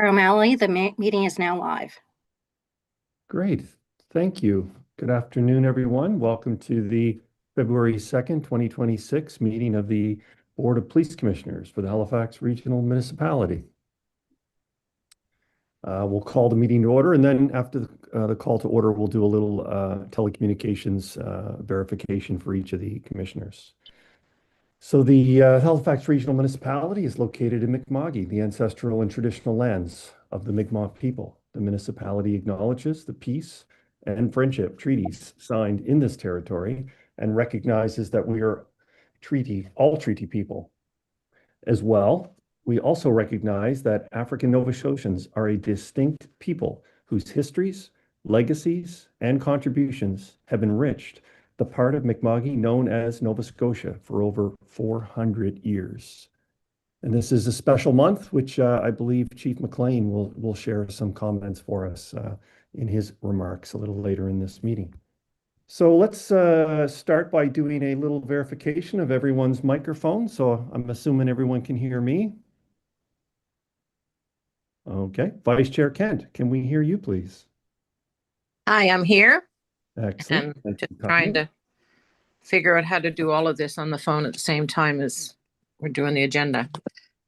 O'Malley, the meeting is now live. Great. Thank you. Good afternoon, everyone. Welcome to the February 2nd, 2026 meeting of the Board of Police Commissioners for the Halifax Regional Municipality. We'll call the meeting to order, and then after the call to order, we'll do a little telecommunications verification for each of the commissioners. So the Halifax Regional Municipality is located in Mi'kma'ki, the ancestral and traditional lands of the Mi'kmaq people. The municipality acknowledges the peace and friendship treaties signed in this territory and recognizes that we are all treaty people. As well, we also recognize that African Nova Scotians are a distinct people whose histories, legacies, and contributions have enriched the part of Mi'kma'ki known as Nova Scotia for over 400 years. And this is a special month, which I believe Chief McLean will share some comments for us in his remarks a little later in this meeting. So let's start by doing a little verification of everyone's microphone. So I'm assuming everyone can hear me. Okay. Vice Chair Kent, can we hear you, please? Hi, I'm here. Excellent. And just trying to figure out how to do all of this on the phone at the same time as we're doing the agenda.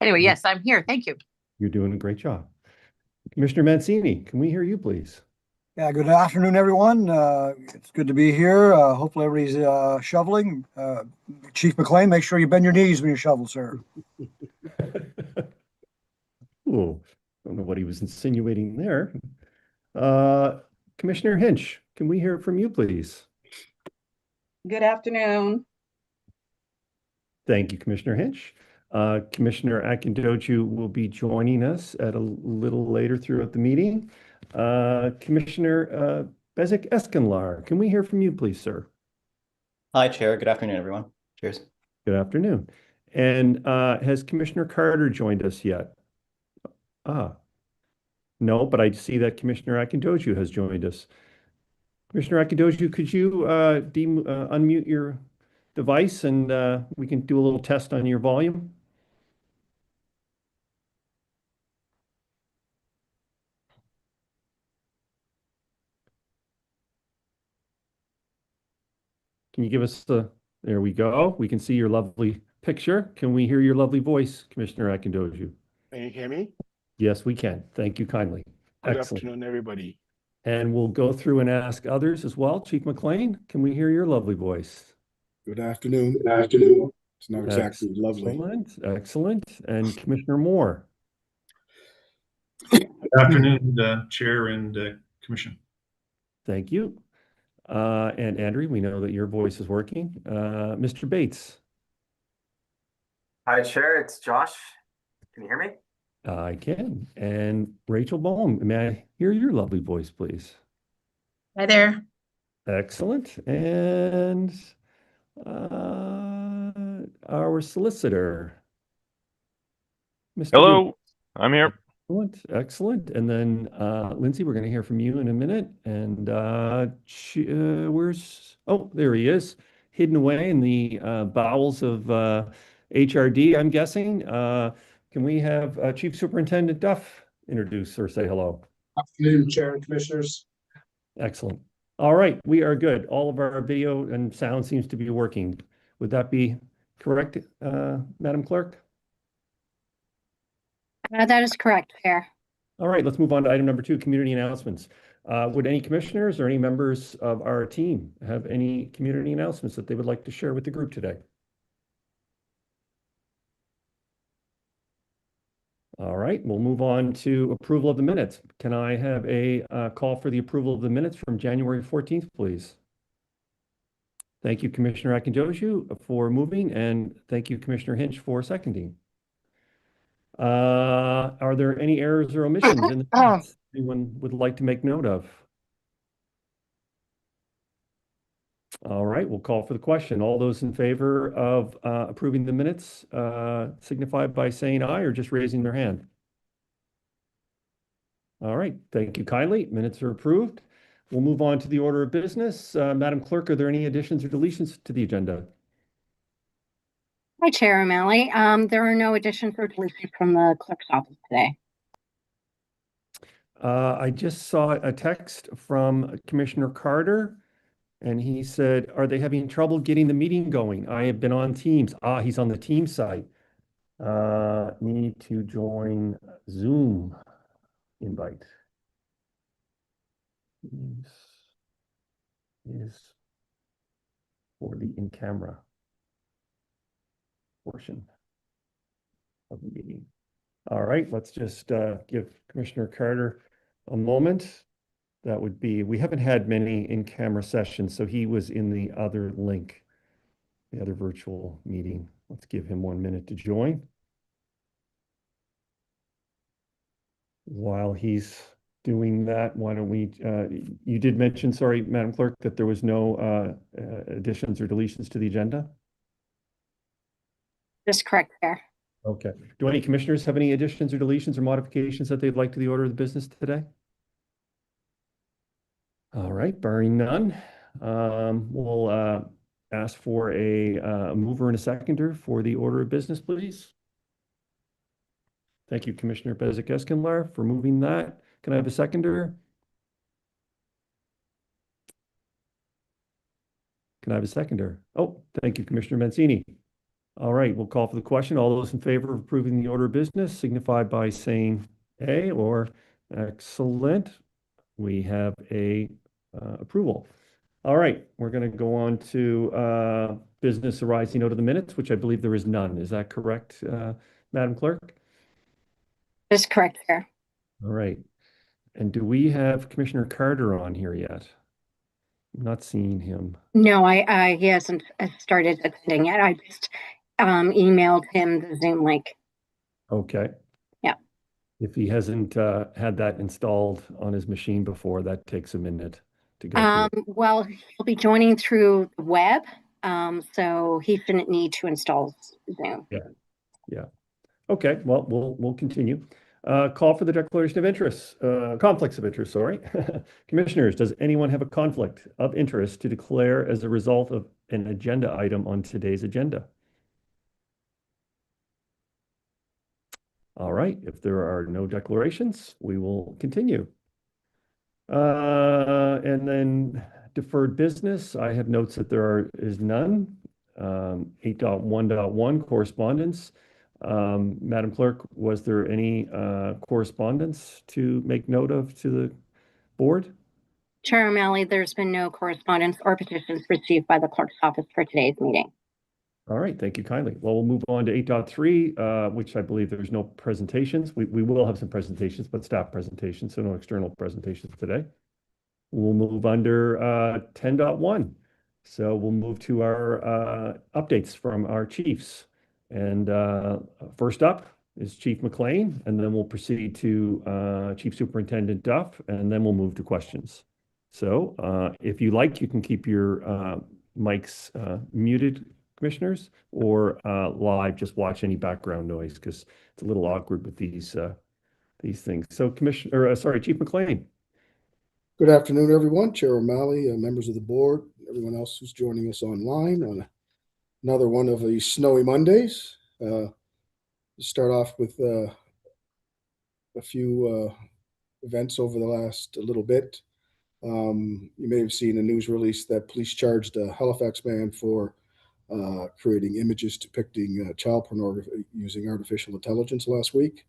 Anyway, yes, I'm here. Thank you. You're doing a great job. Commissioner Mancini, can we hear you, please? Yeah, good afternoon, everyone. It's good to be here. Hopefully everybody's shoveling. Chief McLean, make sure you bend your knees when you shovel, sir. Oh, don't know what he was insinuating there. Commissioner Hinch, can we hear from you, please? Good afternoon. Thank you, Commissioner Hinch. Commissioner Akindoju will be joining us at a little later throughout the meeting. Commissioner Bezic Escanlar, can we hear from you, please, sir? Hi, Chair. Good afternoon, everyone. Cheers. Good afternoon. And has Commissioner Carter joined us yet? No, but I see that Commissioner Akindoju has joined us. Commissioner Akindoju, could you unmute your device and we can do a little test on your volume? Can you give us there we go. We can see your lovely picture. Can we hear your lovely voice, Commissioner Akindoju? Can you hear me? Yes, we can. Thank you kindly. Good Excellent. afternoon, everybody. And we'll go through and ask others as well. Chief McLean, can we hear your lovely voice? Good afternoon. Good afternoon. It's not exactly lovely. Excellent. Excellent. And Commissioner Moore. Good afternoon, Chair and Commission. Thank you. And Andrew, we know that your voice is working. Mr. Bates. Hi, Chair. It's Josh. Can you hear me? I can. And Rachel Bohm, may I hear your lovely voice, please? Hi there. Excellent. And our solicitor. Mr. Hello, Gibbs. I'm here. Excellent, excellent. And then Lindsay, we're going to hear from you in a minute. And where's, oh, there he is, hidden away in the bowels of HRD, I'm guessing. Can we have Chief Superintendent Duff introduce or say hello? Afternoon, Chair and Commissioners. Excellent. All right, we are good. All of our video and sound seems to be working. Would that be correct, Madam Clerk? That is correct, Chair. All right, let's move on to item number 2, community announcements. Would any commissioners or any members of our team have any community announcements that they would like to share with the group today? All right, we'll move on to approval of the minutes. Can I have a call for the approval of the minutes from January 14th, please? Thank you, Commissioner Akindoju, for moving, and thank you, Commissioner Hinch, for seconding. Are there any errors or omissions in the minutes anyone would like to make note of? All right, we'll call for the question. All those in favor of approving the minutes signify by saying aye or just raising their hand. All right, thank you kindly. Minutes are approved. We'll move on to the order of business. Madam Clerk, are there any additions or deletions to the agenda? Hi, Chair O'Malley. There are no additions or deletions from the clerk's office today. I just saw a text from Commissioner Carter, and he said, are they having trouble getting the meeting going? I have been on Teams. Ah, he's on the Teams site. Need to join Zoom invite. Teams is for the in-camera portion of the meeting. All right, let's just give Commissioner Carter a moment. That would be, we haven't had many in-camera sessions, so he was in the other link, the other virtual meeting. Let's give him 1 minute to join. While he's doing that, why don't we, you did mention, sorry, Madam Clerk, that there was no additions or deletions to the agenda? That is correct, Chair. Okay. Do any commissioners have any additions or deletions or modifications that they'd like to the order of the business today? All right, barring none, we'll ask for a mover and a seconder for the order of business, please. Thank you, Commissioner Bezic-Esquenlar, for moving that. Can I have a seconder? Can I have a seconder? Oh, thank you, Commissioner Mancini. All right, we'll call for the question. All those in favor of approving the order of business signify by saying A or excellent. We have a approval. All right, we're going to go on to business arising out of the minutes, which I believe there is none. Is that correct, Madam Clerk? That is correct, Chair. All right. And do we have Commissioner Carter on here yet? I'm not seeing him. No, he hasn't started attending yet. I just emailed him the Zoom link. Okay. Yeah. If he hasn't had that installed on his machine before, that takes a minute to go through. Well, he'll be joining through the web, so he shouldn't need to install Zoom. Yeah. Okay, well, we'll continue. Call for the declaration of interest, conflicts of interest, sorry. Commissioners, does anyone have a conflict of interest to declare as a result of an agenda item on today's agenda? All right, if there are no declarations, we will continue. And then deferred business, I have notes that there is none. 8.1.1 correspondence. Madam Clerk, was there any correspondence to make note of to the board? Chair O'Malley, there's been no correspondence or petitions received by the clerk's office for today's meeting. All right, thank you kindly. Well, we'll move on to 8.3, which I believe there's no presentations. We will have some presentations, but staff presentations, so no external presentations today. We'll move under 10.1. So we'll move to our updates from our chiefs. And first up is Chief McLean, and then we'll proceed to Chief Superintendent Duff, and then we'll move to questions. So if you like, you can keep your mics muted, commissioners, or live, just watch any background noise because it's a little awkward with these things. So Chief McLean. Good afternoon, everyone. Chair O'Malley, members of the board, everyone else who's joining us online on another one of these snowy Mondays. Start off with a few events over the last little bit. You may have seen a news release that police charged a Halifax man for creating images depicting child pornography using artificial intelligence last week.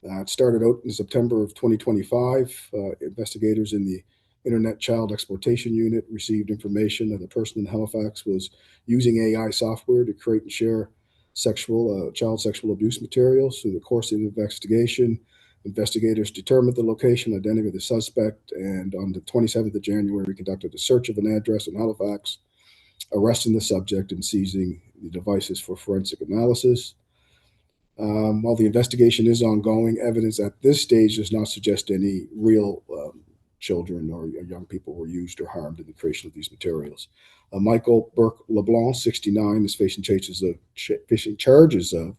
It started out in September of 2025. Investigators in the Internet Child Exploitation Unit received information that a person in Halifax was using AI software to create and share child sexual abuse materials. Through the course of the investigation, investigators determined the location, identity of the suspect, and on the 27th of January, conducted a search of an address in Halifax, arresting the subject and seizing the devices for forensic analysis. While the investigation is ongoing, evidence at this stage does not suggest any real children or young people were used or harmed in the creation of these materials. Michael Burke LeBlanc, 69, is facing charges of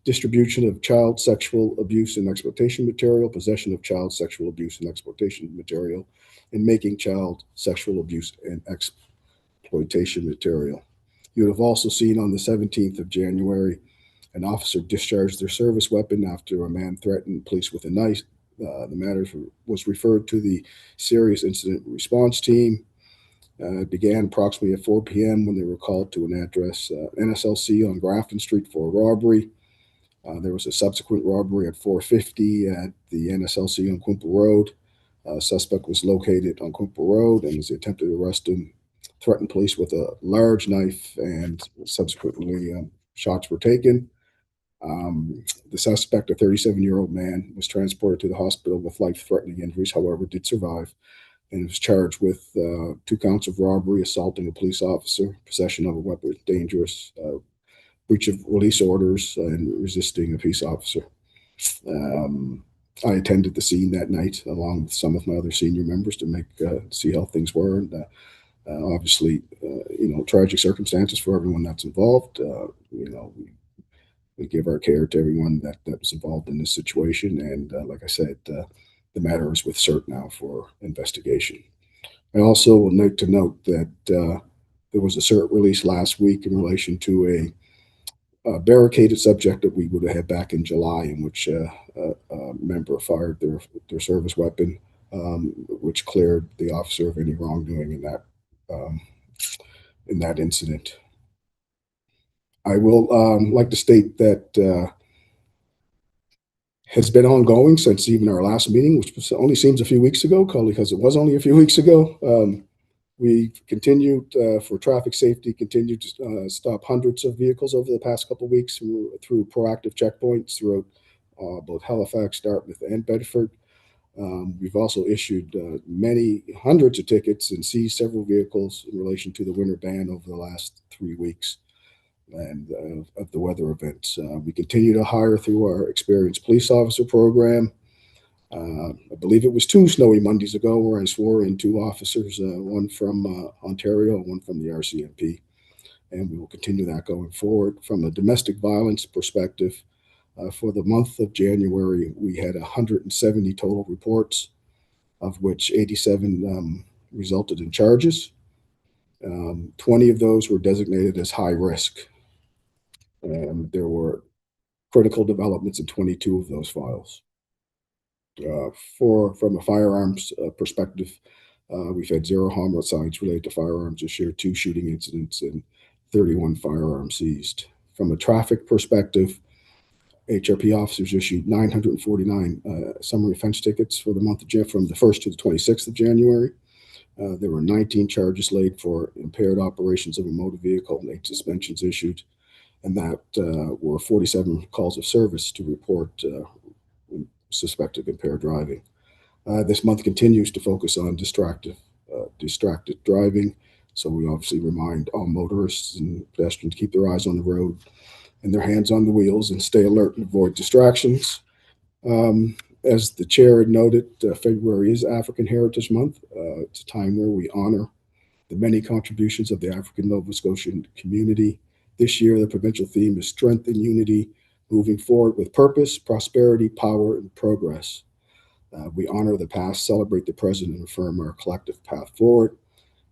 distribution of child sexual abuse and exploitation material, possession of child sexual abuse and exploitation material, and making child sexual abuse and exploitation material. You would have also seen on the 17th of January, an officer discharged their service weapon after a man threatened police with a knife The matter was referred to the Serious Incident Response Team. It began approximately at 4 p.m. when they were called to an address, NSLC on Grafton Street for a robbery. There was a subsequent robbery at 4:50 at the NSLC on Quimper Road. Suspect was located on Quimper Road, and as they attempted to arrest him, threatened police with a large knife, and subsequently shots were taken. The suspect, a 37-year-old man, was transported to the hospital with life-threatening injuries, however, did survive, and was charged with 2 counts of robbery, assaulting a police officer, possession of a weapon, dangerous, breach of release orders, and resisting a peace officer. I attended the scene that night along with some of my other senior members to see how things were. And obviously, tragic circumstances for everyone that's involved. We give our care to everyone that was involved in this situation. And like I said, the matter is with CERT now for investigation. I also would like to note that there was a CERT release last week in relation to a barricaded subject that we would have had back in July, in which a member fired their service weapon, which cleared the officer of any wrongdoing in that incident. I will like to state that has been ongoing since even our last meeting, which only seems a few weeks ago, because it was only a few weeks ago. We continued for traffic safety, continued to stop hundreds of vehicles over the past couple of weeks through proactive checkpoints throughout both Halifax, Dartmouth, and Bedford. We've also issued many hundreds of tickets and seized several vehicles in relation to the winter ban over the last 3 weeks and of the weather events. We continue to hire through our experienced police officer program. I believe it was 2 snowy Mondays ago where I swore in 2 officers, one from Ontario and one from the RCMP. And we will continue that going forward. From a domestic violence perspective, for the month of January, we had 170 total reports, of which 87 resulted in charges. 20 of those were designated as high risk. And there were critical developments in 22 of those files. From a firearms perspective, we've had 0 homicides related to firearms this year, 2 shooting incidents, and 31 firearms seized. From a traffic perspective, HRP officers issued 949 summary offense tickets for the month of January, from the 1st to the 26th of January. There were 19 charges laid for impaired operations of a motor vehicle and 8 suspensions issued, and that were 47 calls of service to report suspected impaired driving. This month continues to focus on distracted driving. So we obviously remind all motorists and pedestrians to keep their eyes on the road and their hands on the wheels and stay alert and avoid distractions. As the chair had noted, February is African Heritage Month. It's a time where we honor the many contributions of the African Nova Scotian community. This year, the provincial theme is Strength and Unity, moving forward with purpose, prosperity, power, and progress. We honor the past, celebrate the present, and affirm our collective path forward.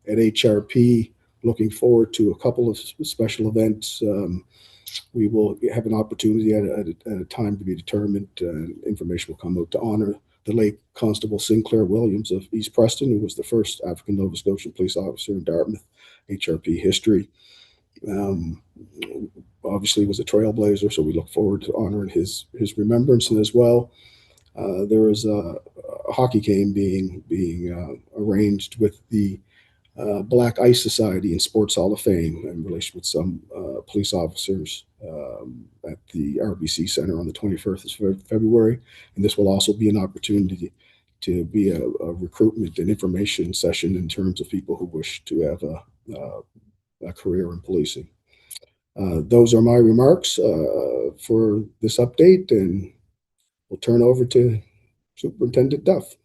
At HRP, looking forward to a couple of special events. We will have an opportunity at a time to be determined. Information will come out to honor the late Constable Sinclair Williams of East Preston, who was the first African Nova Scotian police officer in Dartmouth HRP history. Obviously was a trailblazer, so we look forward to honoring his remembrance as well. There is a hockey game being arranged with the Black Ice Society and Sports Hall of Fame in relation with some police officers at the RBC Center on the 21st of February. And this will also be an opportunity to be a recruitment and information session in terms of people who wish to have a career in policing. Those are my remarks for this update, and we'll turn over to Superintendent Duff.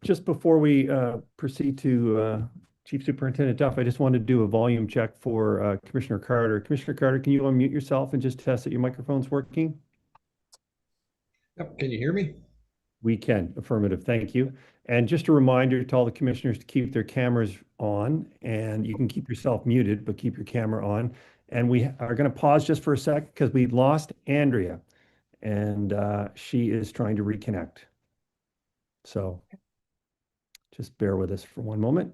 Just before we proceed to Chief Superintendent Duff, I just wanted to do a volume check for Commissioner Carter. Commissioner Carter, can you unmute yourself and just test that your microphone's working? Yep. Can you hear me? We can. Affirmative. Thank you. And just a reminder to all the commissioners to keep their cameras on, and you can keep yourself muted, but keep your camera on. And we are going to pause just for a sec because we lost Andrea, and she is trying to reconnect. So just bear with us for one moment.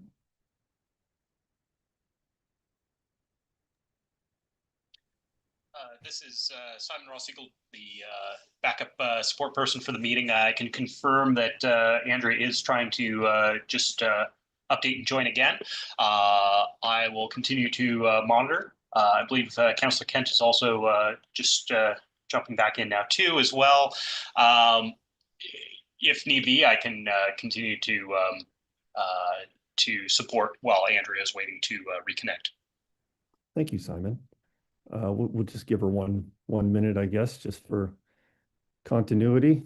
This is Simon Rossiegel, the backup support person for the meeting. I can confirm that Andrea is trying to just update and join again. I will continue to monitor. I believe Councillor Kent is also just jumping back in now too as well. If need be, I can continue to support while Andrea is waiting to reconnect. Thank you, Simon. We'll just give her one minute, I guess, just for continuity.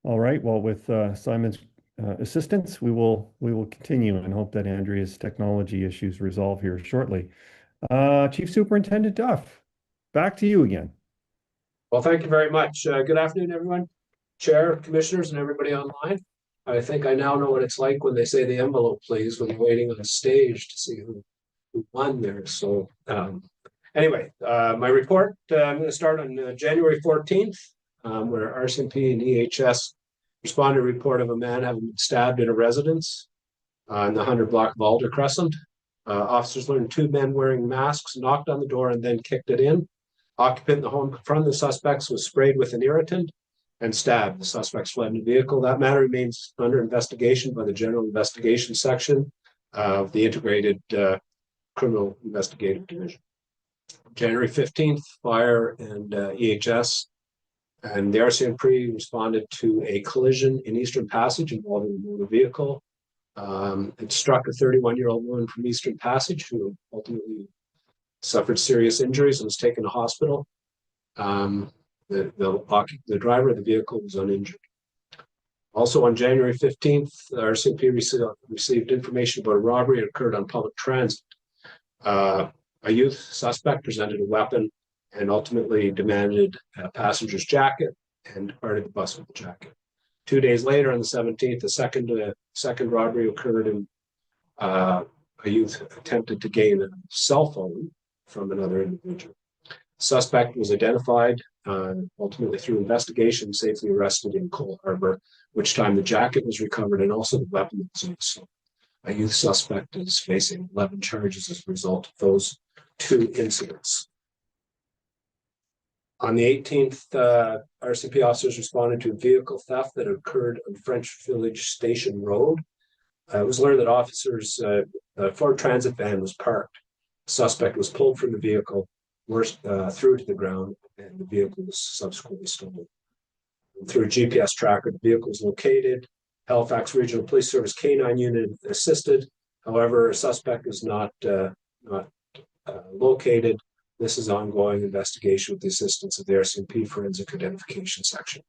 All right. Well, with Simon's assistance, we will continue and hope that Andrea's technology issues resolve here shortly. Chief Superintendent Duff, back to you again. Well, thank you very much. Good afternoon, everyone. Chair, commissioners, and everybody online. I think I now know what it's like when they say the envelope, please, when you're waiting on a stage to see who won there. So anyway, my report, I'm going to start on January 14th. Where RCMP and EHS responded to a report of a man having been stabbed in a residence in the 100 block of Alder Crescent. Officers learned 2 men wearing masks knocked on the door and then kicked it in. Occupant in the home confronted the suspects, was sprayed with an irritant and stabbed. The suspects fled in the vehicle. That matter remains under investigation by the General Investigation Section of the Integrated Criminal Investigative Division. January 15th, Fire and EHS and the RCMP responded to a collision in Eastern Passage involving a motor vehicle. It struck a 31-year-old woman from Eastern Passage who ultimately suffered serious injuries and was taken to hospital. The driver of the vehicle was uninjured. Also on January 15th, the RCMP received information about a robbery that occurred on public transit. A youth suspect presented a weapon and ultimately demanded a passenger's jacket and departed the bus with the jacket. 2 days later, on the 17th, a second robbery occurred, and a youth attempted to gain a cell phone from another individual. The suspect was identified, ultimately through investigation, safely arrested in Cole Harbour, which time the jacket was recovered and also the weapon was used. A youth suspect is facing 11 charges as a result of those 2 incidents. On the 18th, RCMP officers responded to a vehicle theft that occurred on French Village Station Road. It was learned that officers, a Ford Transit van was parked. The suspect was pulled from the vehicle, through to the ground, and the vehicle was subsequently stolen. And through a GPS tracker, the vehicle was located. Halifax Regional Police Service K-9 unit assisted. However, a suspect is not located. This is ongoing investigation with the assistance of the RCMP Forensic Identification Section.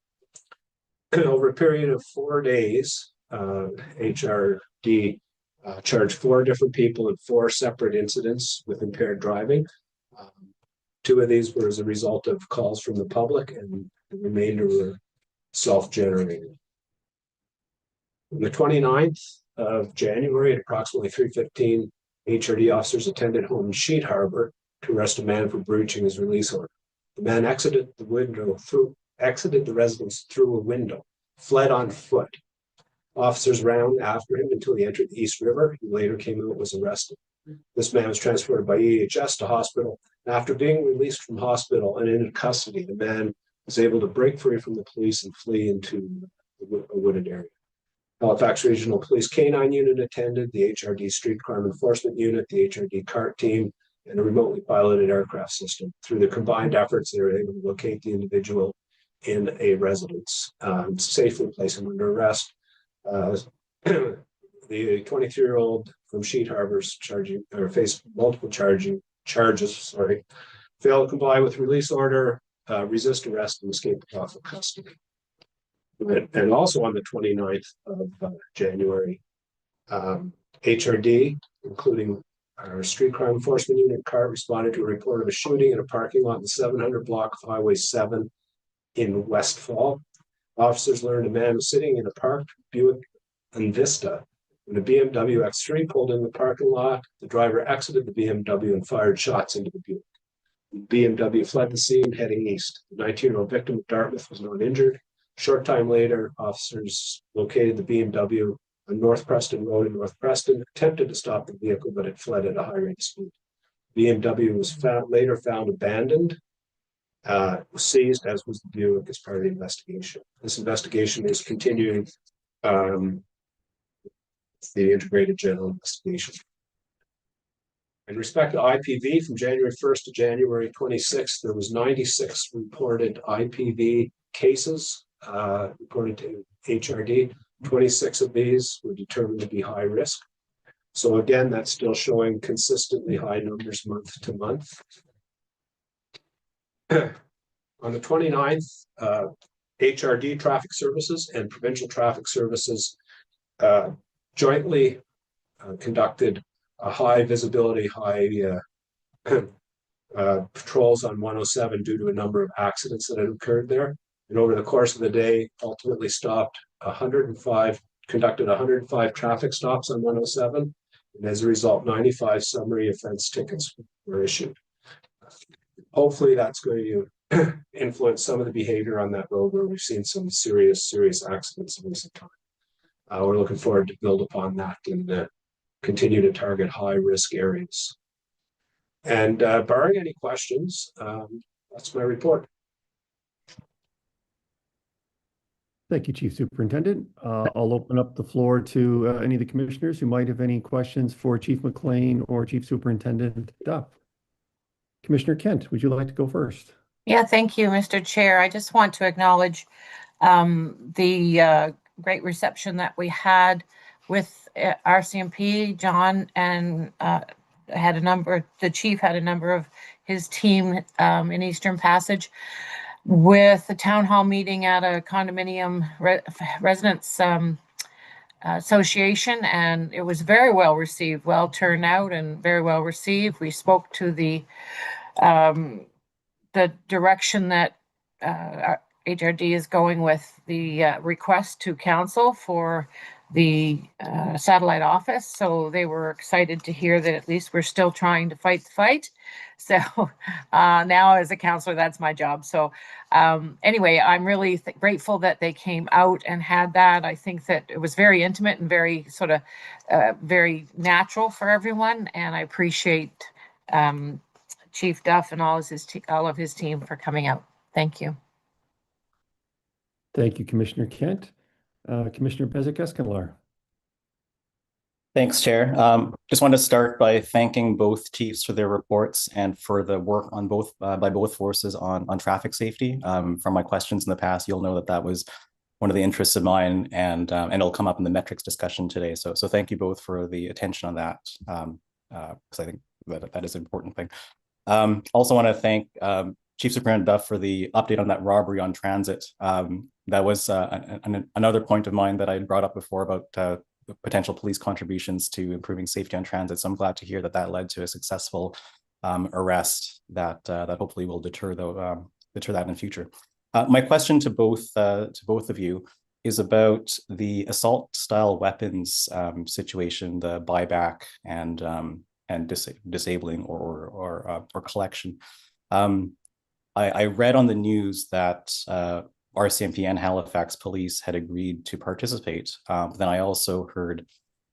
Over a period of 4 days, HRD charged 4 different people in 4 separate incidents with impaired driving. 2 of these were as a result of calls from the public, and the remainder were self-generated. On the 29th of January at approximately 3:15, HRD officers attended home in Sheet Harbour to arrest a man for breaching his release order. The man exited the residence through a window, fled on foot. Officers ran after him until he entered the East River. He later came out and was arrested. This man was transported by EHS to hospital. After being released from hospital and into custody, the man was able to break free from the police and flee into a wooded area. Halifax Regional Police K-9 unit attended, the HRD Street Crime Enforcement Unit, the HRD CART team, and a remotely piloted aircraft system. Through their combined efforts, they were able to locate the individual in a residence, safely place him under arrest. The 23-year-old from Sheet Harbour's faced multiple charges, failed to comply with release order, resist arrest, and escape lawful custody. And also on the 29th of January, HRD, including Our street crime enforcement unit CART responded to a report of a shooting in a parking lot in the 700 block of Highway 7 in Westfall. Officers learned a man was sitting in a parked Buick Envista when a BMW X3 pulled in the parking lot. The driver exited the BMW and fired shots into the Buick. The BMW fled the scene heading east. The 19-year-old victim of Dartmouth was not injured. Short time later, officers located the BMW on North Preston Road in North Preston, attempted to stop the vehicle, but it fled at a high rate of speed. BMW was later found abandoned, was seized, as was the Buick, as part of the investigation. This investigation is continuing the Integrated General Investigation. In respect to IPV, from January 1st to January 26th, there was 96 reported IPV cases reported to HRD. 26 of these were determined to be high risk. So again, that's still showing consistently high numbers month to month. On the 29th, HRD Traffic Services and Provincial Traffic Services jointly conducted a high visibility, high patrols on 107 due to a number of accidents that had occurred there. And over the course of the day, ultimately conducted 105 traffic stops on 107. And as a result, 95 summary offense tickets were issued. Hopefully that's going to influence some of the behavior on that road where we've seen some serious accidents in recent time. We're looking forward to build upon that and continue to target high risk areas. And barring any questions, that's my report. Thank you, Chief Superintendent. I'll open up the floor to any of the commissioners who might have any questions for Chief McLean or Chief Superintendent Duff. Commissioner Kent, would you like to go first? Yeah, thank you, Mr. Chair. I just want to acknowledge the great reception that we had with RCMP. John and the chief had a number of his team in Eastern Passage with the town hall meeting at a condominium residents association, and it was very well received, well turned out and very well received. We spoke to the direction that HRD is going with the request to council for the satellite office. So they were excited to hear that at least we're still trying to fight the fight. So now as a counselor, that's my job. So anyway, I'm really grateful that they came out and had that. I think that it was very intimate and very sort of very natural for everyone. And I appreciate Chief Duff and all of his team for coming out. Thank you. Thank you, Commissioner Kent. Commissioner Bezic-Escalor. Thanks, Chair. Just want to start by thanking both chiefs for their reports and for the work on by both forces on traffic safety. From my questions in the past, you'll know that was one of the interests of mine, and it'll come up in the metrics discussion today. So thank you both for the attention on that, because I think that is an important thing. Also want to thank Chief Superintendent Duff for the update on that robbery on transit. That was another point of mine that I brought up before about potential police contributions to improving safety on transit. So I'm glad to hear that led to a successful arrest that hopefully will deter that in the future. My question to both of you is about the assault style weapons situation, the buyback and disabling or collection. I read on the news that RCMP and Halifax Police had agreed to participate. Then I also heard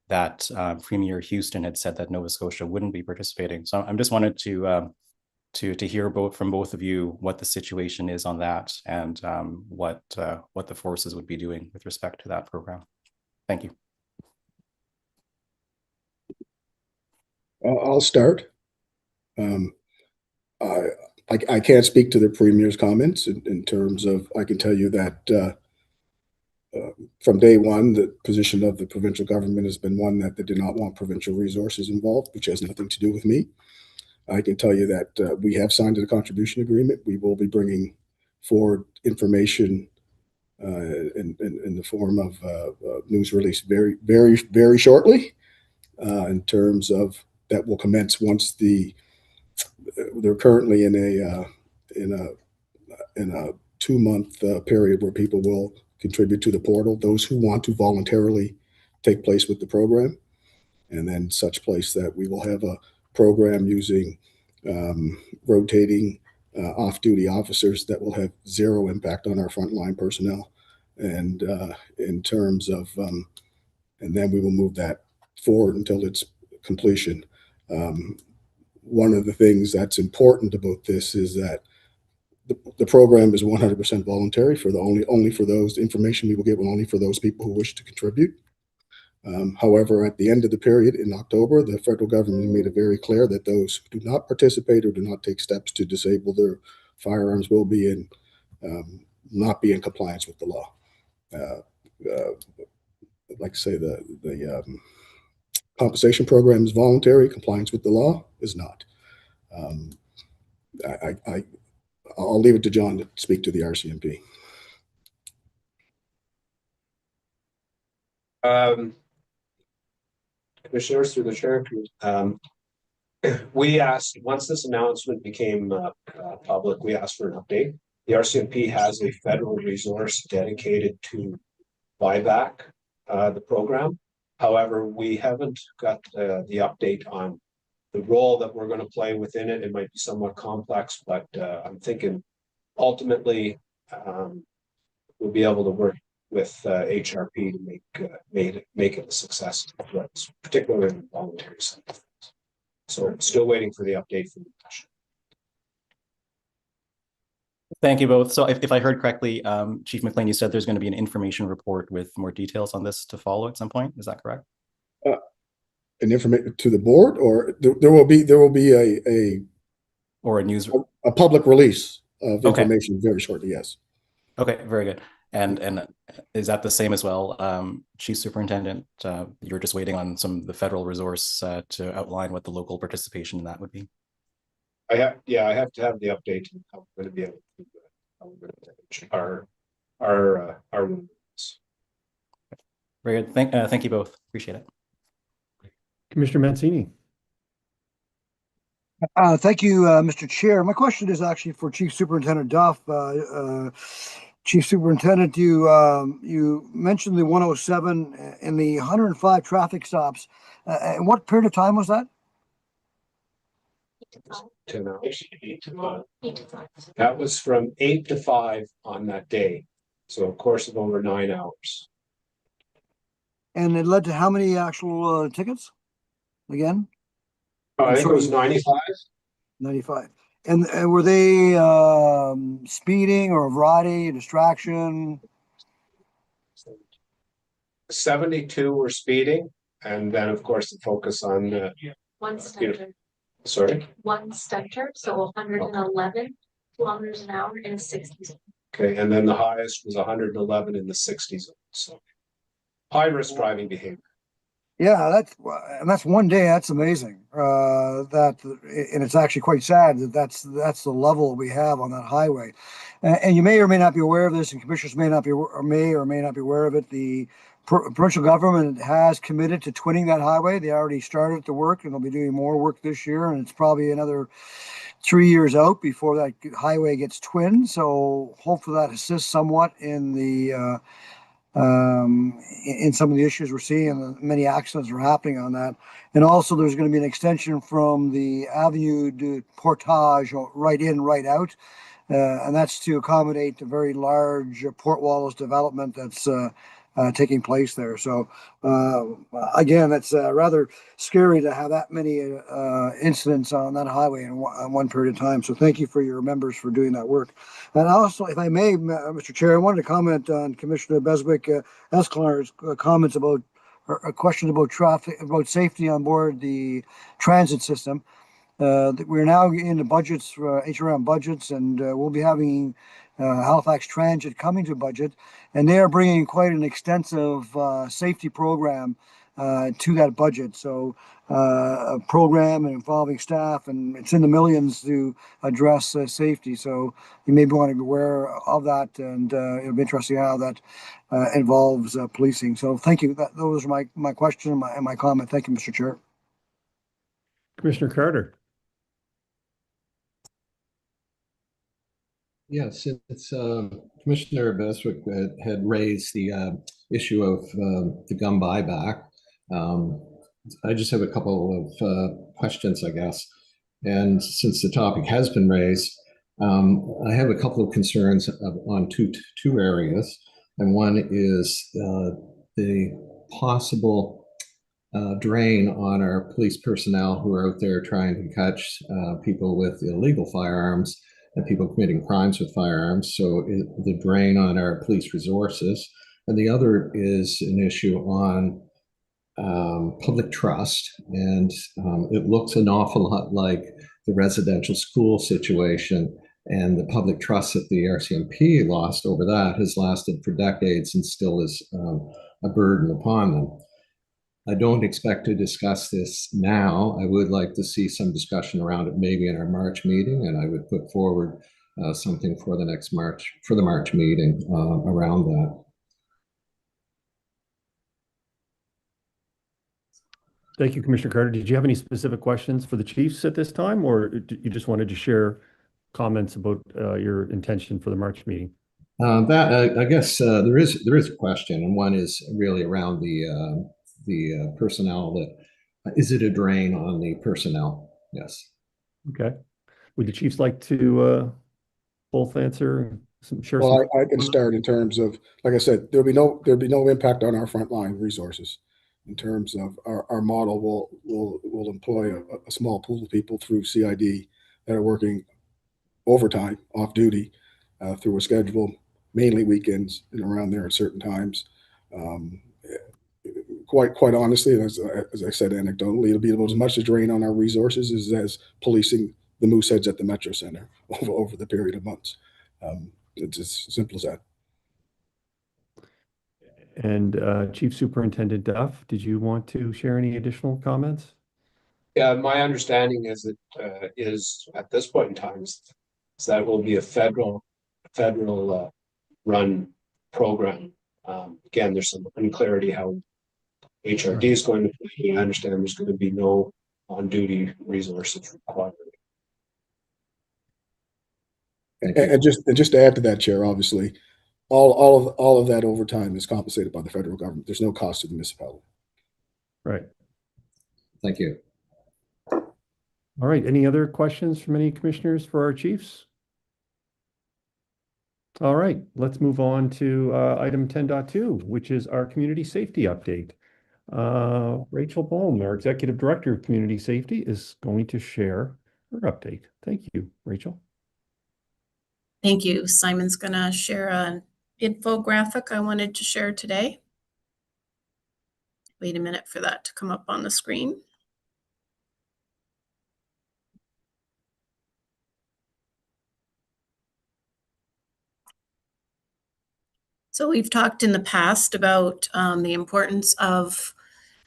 that Premier Houston had said that Nova Scotia wouldn't be participating. So I'm just wanted to hear from both of you what the situation is on that and what the forces would be doing with respect to that program. Thank you. I'll start. I can't speak to the Premier's comments in terms of, I can tell you that from day one, the position of the provincial government has been one that they did not want provincial resources involved, which has nothing to do with me. I can tell you that we have signed a contribution agreement. We will be bringing forward information in the form of news release very, very, very shortly in terms of that will commence once they're currently in a 2-month period where people will contribute to the portal, those who want to voluntarily take place with the program, and then such place that we will have a program using rotating off-duty officers that will have zero impact on our frontline personnel. And in terms of, and then we will move that forward until its completion. One of the things that's important about this is that the program is 100% voluntary for only for those information we will give only for those people who wish to contribute. However, at the end of the period in October, the federal government made it very clear that those who do not participate or do not take steps to disable their firearms will be not be in compliance with the law. Like I say, the compensation program is voluntary. Compliance with the law is not. I'll leave it to John to speak to the RCMP. Commissioners, through the chair, we asked, once this announcement became public, we asked for an update. The RCMP has a federal resource dedicated to buyback the program. However, we haven't got the update on the role that we're going to play within it. It might be somewhat complex, but I'm thinking ultimately we'll be able to work with HRP to make it a success, particularly in the voluntary side of things. So I'm still waiting for the update from the commission. Thank you both. So if I heard correctly, Chief McLean, you said there's going to be an information report with more details on this to follow at some point. Is that correct? An information to the board, or there will be a public release of information very shortly. Yes. Okay, very good. And is that the same as well, Chief Superintendent? You're just waiting on the federal resource to outline what the local participation in that would be. I have to have the update. I'm going to be able to our rules. Very good. Thank you both. Appreciate it. Commissioner Mancini. Thank you, Mr. Chair. My question is actually for Chief Superintendent Duff. Chief Superintendent, you mentioned the 107 and the 105 traffic stops. And what period of time was that? 10 hours. 8 to 5. That was from 8 to 5 on that day. So a course of over 9 hours. And it led to how many actual tickets? Again? I think it was 95. 95. And were they speeding or a variety, distraction? 72 were speeding, and then of course the focus on one stunter. Sorry? One stunter, so 111 kilometers an hour in the 60s. Okay, and then the highest was 111 in the 60s. So high risk driving behavior. Yeah, that's one day. That's amazing. And it's actually quite sad that that's the level we have on that highway. And you may or may not be aware of this, and commissioners may or may not be aware of it. The provincial government has committed to twinning that highway. They already started the work, and they'll be doing more work this year. And it's probably another 3 years out before that highway gets twinned. So hopefully that assists somewhat in the in some of the issues we're seeing, and the many accidents are happening on that. And also there's going to be an extension from the Avenue de Portage right in, right out. And that's to accommodate the very large Port Wallace development that's taking place there. So again, that's rather scary to have that many incidents on that highway in one period of time. So thank you for your members for doing that work. And also, if I may, Mr. Chair, I wanted to comment on Commissioner Beswick Esclar's comments about questions about traffic, about safety on board the transit system. We're now in the budgets, HRM budgets, and we'll be having Halifax Transit coming to budget, and they are bringing quite an extensive safety program to that budget. So a program involving staff, and it's in the millions to address safety. So you may want to be aware of that, and it'll be interesting how that involves policing. So thank you. Those are my question and my comment. Thank you, Mr. Chair. Commissioner Carter. Yes, it's Commissioner Beswick had raised the issue of the gun buyback. I just have a couple of questions, I guess. And since the topic has been raised, I have a couple of concerns on two areas. And one is the possible drain on our police personnel who are out there trying to catch people with illegal firearms and people committing crimes with firearms. So the drain on our police resources. And the other is an issue on public trust. And it looks an awful lot like the residential school situation, and the public trust that the RCMP lost over that has lasted for decades and still is a burden upon them. I don't expect to discuss this now. I would like to see some discussion around it maybe in our March meeting, and I would put forward something for the next March, for the March meeting around that. Thank you, Commissioner Carter. Did you have any specific questions for the chiefs at this time, or you just wanted to share comments about your intention for the March meeting? I guess there is a question, and one is really around the personnel. That is it a drain on the personnel? Yes. Okay. Would the chiefs like to both answer? Well, I can start in terms of, like I said, there'll be no impact on our frontline resources. In terms of our model, will employ a small pool of people through CID that are working overtime off duty through a schedule, mainly weekends and around there at certain times. Quite honestly, as I said anecdotally, it'll be as much a drain on our resources as policing the moose heads at the Metro Center over the period of months. It's as simple as that. And Chief Superintendent Duff, did you want to share any additional comments? Yeah, my understanding is that is at this point in time is that it will be a federal run program. Again, there's some unclarity how HRD is going to play. I understand there's going to be no on-duty resources required. And just to add to that, Chair, obviously, all of that overtime is compensated by the federal government. There's no cost to the municipality. Right. Thank you. All right. Any other questions from any commissioners for our chiefs? All right. Let's move on to item 10.2, which is our community safety update. Rachel Bohm, our Executive Director of Community Safety, is going to share her update. Thank you, Rachel. Thank you. Simon's going to share an infographic I wanted to share today. Wait a minute for that to come up on the screen. So we've talked in the past about the importance of,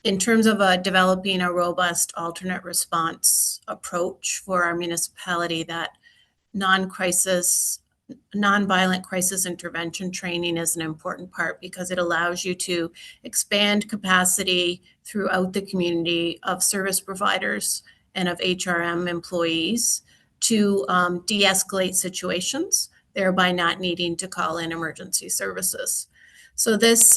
in terms of developing a robust alternate response approach for our municipality, that nonviolent crisis intervention training is an important part because it allows you to expand capacity throughout the community of service providers and of HRM employees to de-escalate situations, thereby not needing to call in emergency services. So this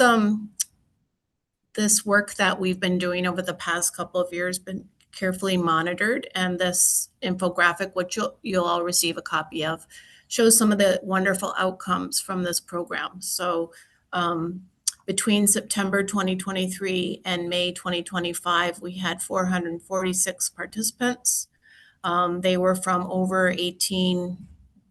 work that we've been doing over the past couple of years been carefully monitored, and this infographic, which you'll all receive a copy of, shows some of the wonderful outcomes from this program. So between September 2023 and May 2025, we had 446 participants. They were from over 18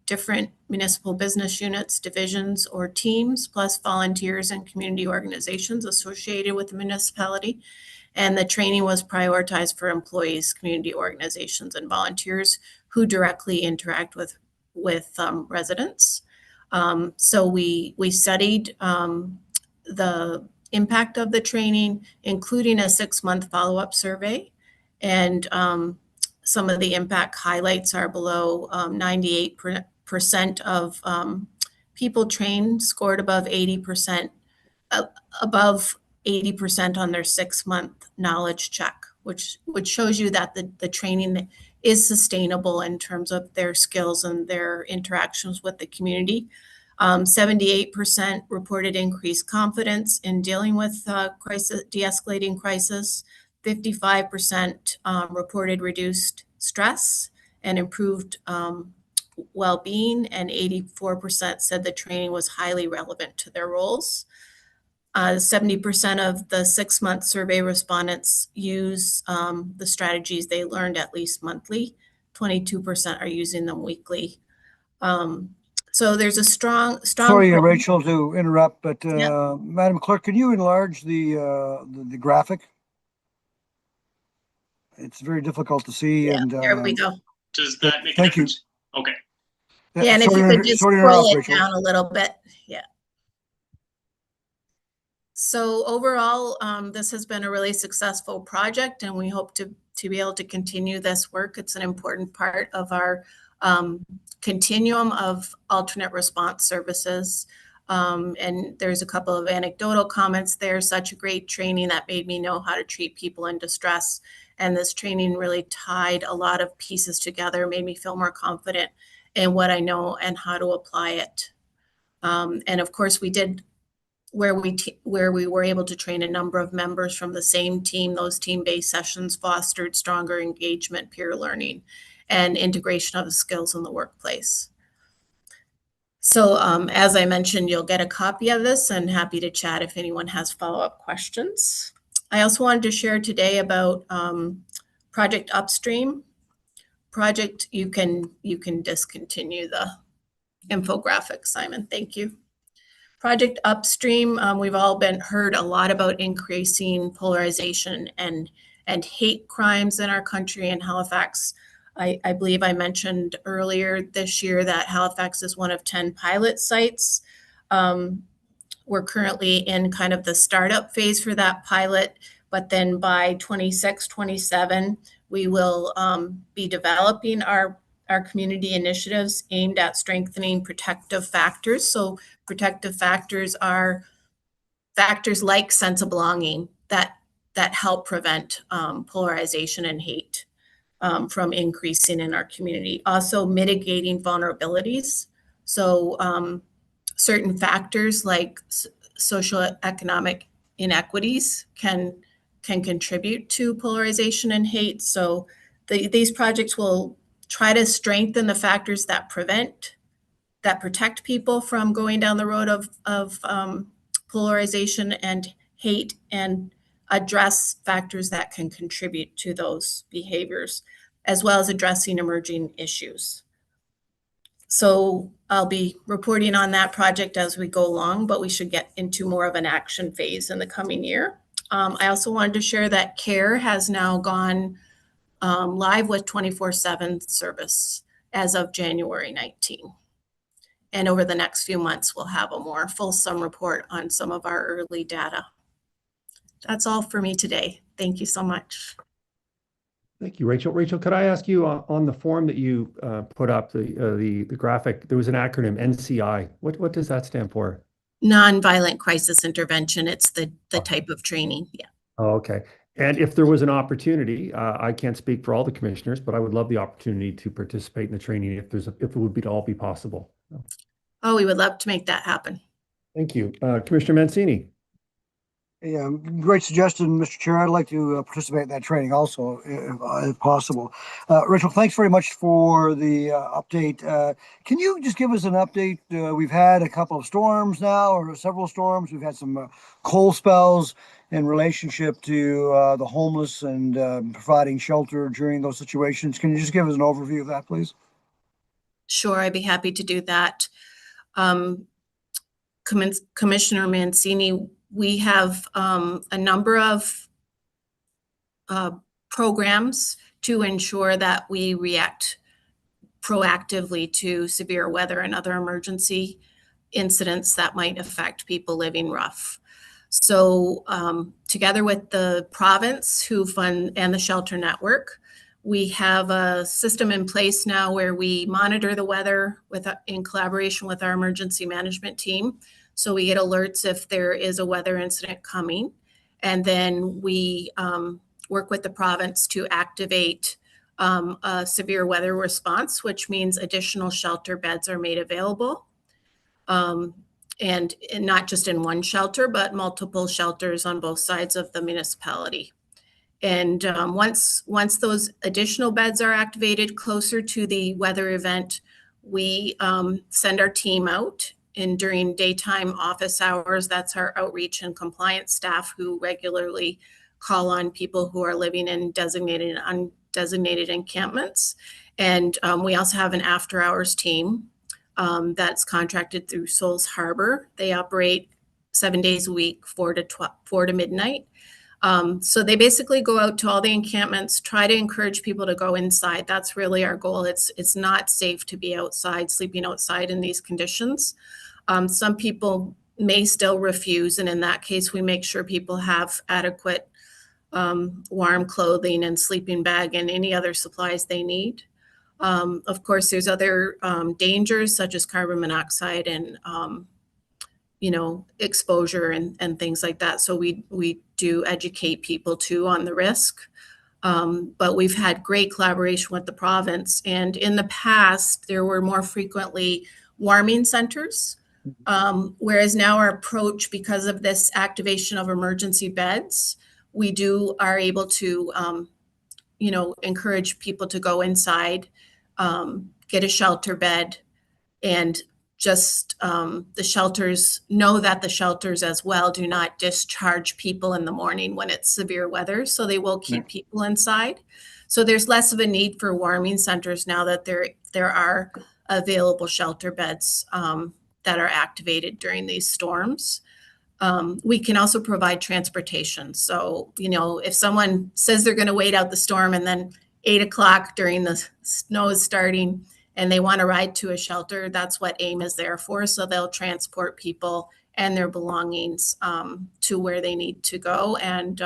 different municipal business units, divisions, or teams, plus volunteers and community organizations associated with the municipality. And the training was prioritized for employees, community organizations, and volunteers who directly interact with residents. So we studied the impact of the training, including a 6-month follow-up survey. And some of the impact highlights are below. 98% of people trained scored above 80%, on their 6-month knowledge check, which shows you that the training is sustainable in terms of their skills and their interactions with the community. 78% reported increased confidence in dealing with de-escalating crisis. 55% reported reduced stress and improved well-being, and 84% said the training was highly relevant to their roles. 70% of the 6-month survey respondents use the strategies they learned at least monthly. 22% are using them weekly. So there's a strong. Sorry, Rachel, to interrupt, but Madam Clerk, can you enlarge the graphic? It's very difficult to see. Yeah, and there we go. Does that make a thank difference? Okay. Yeah, and if you could just scroll it down a little bit. Yeah. So overall, this has been a really successful project, and we hope to be able to continue this work. It's an important part of our continuum of alternate response services. And there's a couple of anecdotal comments there. Such a great training that made me know how to treat people in distress. And this training really tied a lot of pieces together, made me feel more confident in what I know and how to apply it. And of course, we did where we were able to train a number of members from the same team. Those team-based sessions fostered stronger engagement, peer learning, and integration of the skills in the workplace. So as I mentioned, you'll get a copy of this, and happy to chat if anyone has follow-up questions. I also wanted to share today about Project Upstream. Project, you can discontinue the infographic, Simon. Thank you. Project Upstream, we've all heard a lot about increasing polarization and hate crimes in our country. In Halifax, I believe I mentioned earlier this year that Halifax is one of 10 pilot sites. We're currently in kind of the startup phase for that pilot, but then by 26, 27, we will be developing our community initiatives aimed at strengthening protective factors. So protective factors are factors like sense of belonging that help prevent polarization and hate from increasing in our community. Also mitigating vulnerabilities. So certain factors like socioeconomic inequities can contribute to polarization and hate. So these projects will try to strengthen the factors that protect people from going down the road of polarization and hate, and address factors that can contribute to those behaviors, as well as addressing emerging issues. So I'll be reporting on that project as we go along, but we should get into more of an action phase in the coming year. I also wanted to share that CARE has now gone live with 24/7 service as of January 19. And over the next few months, we'll have a more fulsome report on some of our early data. That's all for me today. Thank you so much. Thank you, Rachel. Rachel, could I ask you on the form that you put up, the graphic, there was an acronym, NCI. What does that stand for? Nonviolent crisis intervention. It's the type of training. Yeah. Oh, okay. And if there was an opportunity, I can't speak for all the commissioners, but I would love the opportunity to participate in the training if it would be all be possible. Oh, we would love to make that happen. Thank you. Commissioner Mancini. Yeah, great suggestion, Mr. Chair. I'd like to participate in that training also, if possible. Rachel, thanks very much for the update. Can you just give us an update? We've had a couple of storms now, or several storms. We've had some cold spells in relationship to the homeless and providing shelter during those situations. Can you just give us an overview of that, please? Sure, I'd be happy to do that. Commissioner Mancini, we have a number of programs to ensure that we react proactively to severe weather and other emergency incidents that might affect people living rough. So together with the province who fund and the shelter network, we have a system in place now where we monitor the weather in collaboration with our emergency management team. So we get alerts if there is a weather incident coming, and then we work with the province to activate a severe weather response, which means additional shelter beds are made available. And not just in one shelter, but multiple shelters on both sides of the municipality. And once those additional beds are activated closer to the weather event, we send our team out. And during daytime office hours, that's our outreach and compliance staff who regularly call on people who are living in designated and undesignated encampments. And we also have an after hours team that's contracted through Souls Harbor. They operate 7 days a week, 4 to midnight. So they basically go out to all the encampments, try to encourage people to go inside. That's really our goal. It's not safe to be outside, sleeping outside in these conditions. Some people may still refuse, and in that case, we make sure people have adequate warm clothing and sleeping bag and any other supplies they need. Of course, there's other dangers such as carbon monoxide and exposure and things like that. So we do educate people too on the risk. But we've had great collaboration with the province. And in the past, there were more frequently warming centers, whereas now our approach, because of this activation of emergency beds, we are able to, encourage people to go inside, get a shelter bed, and just the shelters, know that the shelters as well do not discharge people in the morning when it's severe weather. So they will keep people inside. So there's less of a need for warming centers now that there are available shelter beds that are activated during these storms. We can also provide transportation. So, if someone says they're going to wait out the storm and then 8 o'clock during the snow is starting and they want to ride to a shelter, that's what AIM is there for. So they'll transport people and their belongings to where they need to go. And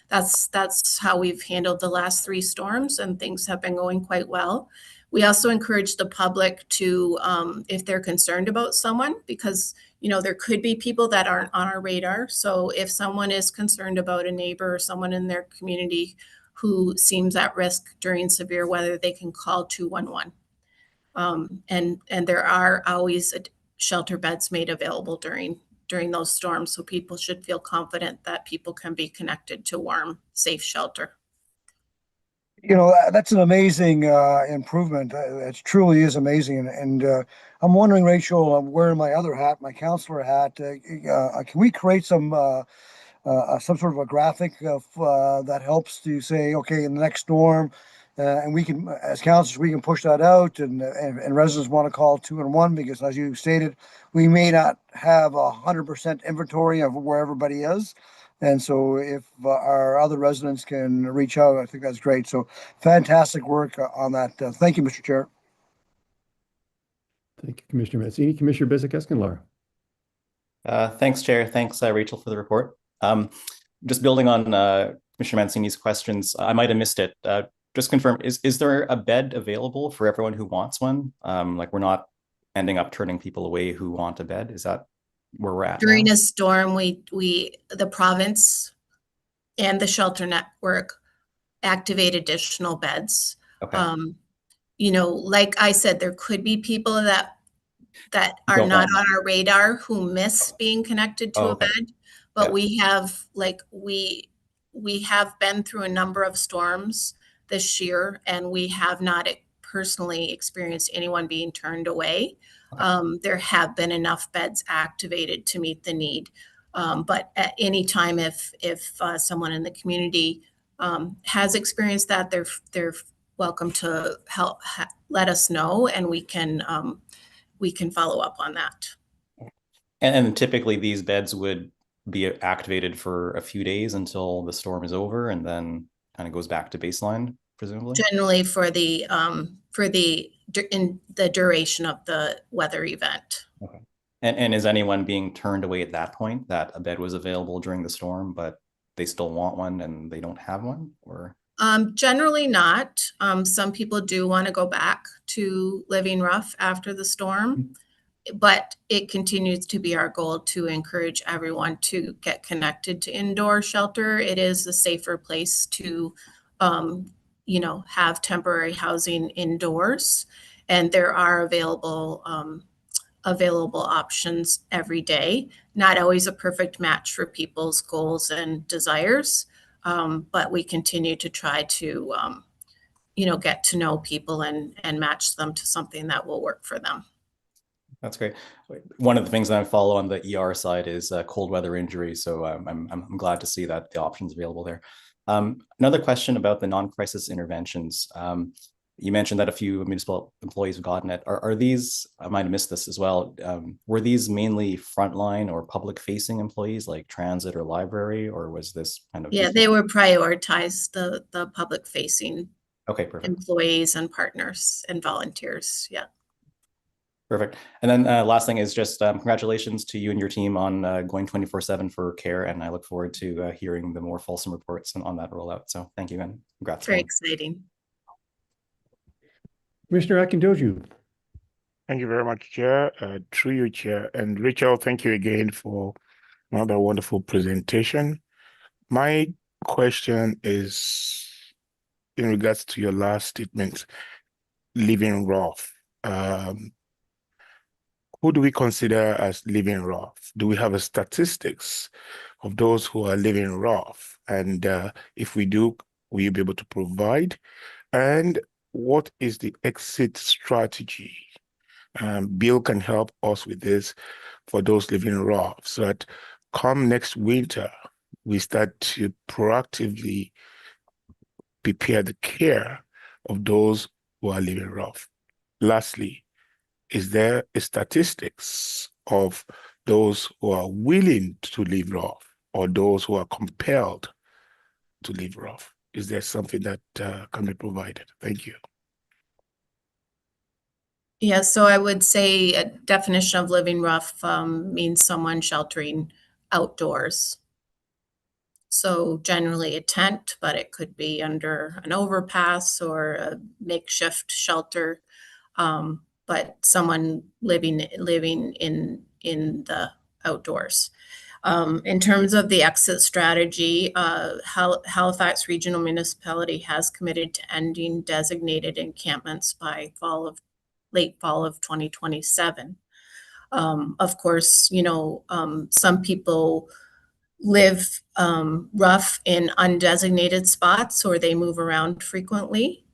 that's how we've handled the last 3 storms, and things have been going quite well. We also encourage the public to, if they're concerned about someone, because there could be people that aren't on our radar. So if someone is concerned about a neighbor or someone in their community who seems at risk during severe weather, they can call 211. And there are always shelter beds made available during those storms. So people should feel confident that people can be connected to warm, safe shelter. That's an amazing improvement. It truly is amazing. And I'm wondering, Rachel, I'm wearing my other hat, my counselor hat. Can we create some sort of a graphic that helps to say, okay, in the next storm, and we can, as counselors, we can push that out, and residents want to call 211 because, as you stated, we may not have 100% inventory of where everybody is. And so if our other residents can reach out, I think that's great. So fantastic work on that. Thank you, Mr. Chair. Thank you, Commissioner Mancini. Commissioner Bissek-Escanlar. Thanks, Chair. Thanks, Rachel, for the report. Just building on Commissioner Mancini's questions, I might have missed it. Just confirm, is there a bed available for everyone who wants one? Like, we're not ending up turning people away who want a bed? Is that where we're at during now? a storm? The province and the shelter network activate additional beds. Okay. Like I said, there could be people that are not on our radar who miss being connected to a bed, but we have been through a number of storms this year, and we have not personally experienced anyone being turned away. There have been enough beds activated to meet the need. But at any time, if someone in the community has experienced that, they're welcome to help let us know, and we can follow up on that. And typically these beds would be activated for a few days until the storm is over, and then kind of goes back to baseline, presumably? Generally for the duration of the weather event. Okay. And is anyone being turned away at that point, that a bed was available during the storm, but they still want one and they don't have one? Or generally not. Some people do want to go back to living rough after the storm. but it continues to be our goal to encourage everyone to get connected to indoor shelter. It is a safer place to, have temporary housing indoors, and there are available options every day. Not always a perfect match for people's goals and desires, but we continue to try to, get to know people and match them to something that will work for them. That's great. One of the things that I follow on the ER side is cold weather injury. So I'm glad to see that the options available there. Another question about the non-crisis interventions. You mentioned that a few municipal employees have gotten it. Are these, I might have missed this as well, were these mainly frontline or public facing employees like transit or library, or was this kind of? Yeah, they were prioritized, the public facing Okay, perfect. employees and partners and volunteers. Yeah. Perfect. And then last thing is just congratulations to you and your team on going 24/7 for care. And I look forward to hearing the more fulsome reports on that rollout. So thank you and congrats. Very exciting. Commissioner Akindoju. Thank you very much, Chair. Through you, Chair. And Rachel, thank you again for another wonderful presentation. My question is in regards to your last statement, living rough. Who do we consider as living rough? Do we have a statistics of those who are living rough? And if we do, will you be able to provide? And what is the exit strategy? Bill can help us with this for those living rough, so that come next winter, we start to proactively prepare the care of those who are living rough. Lastly, is there a statistics of those who are willing to live rough or those who are compelled to live rough? Is there something that can be provided? Thank you. Yeah, so I would say a definition of living rough means someone sheltering outdoors. So generally a tent, but it could be under an overpass or a makeshift shelter. But someone living in the outdoors. In terms of the exit strategy, Halifax Regional Municipality has committed to ending designated encampments by late fall of 2027. Of course, some people live rough in undesignated spots or they move around frequently.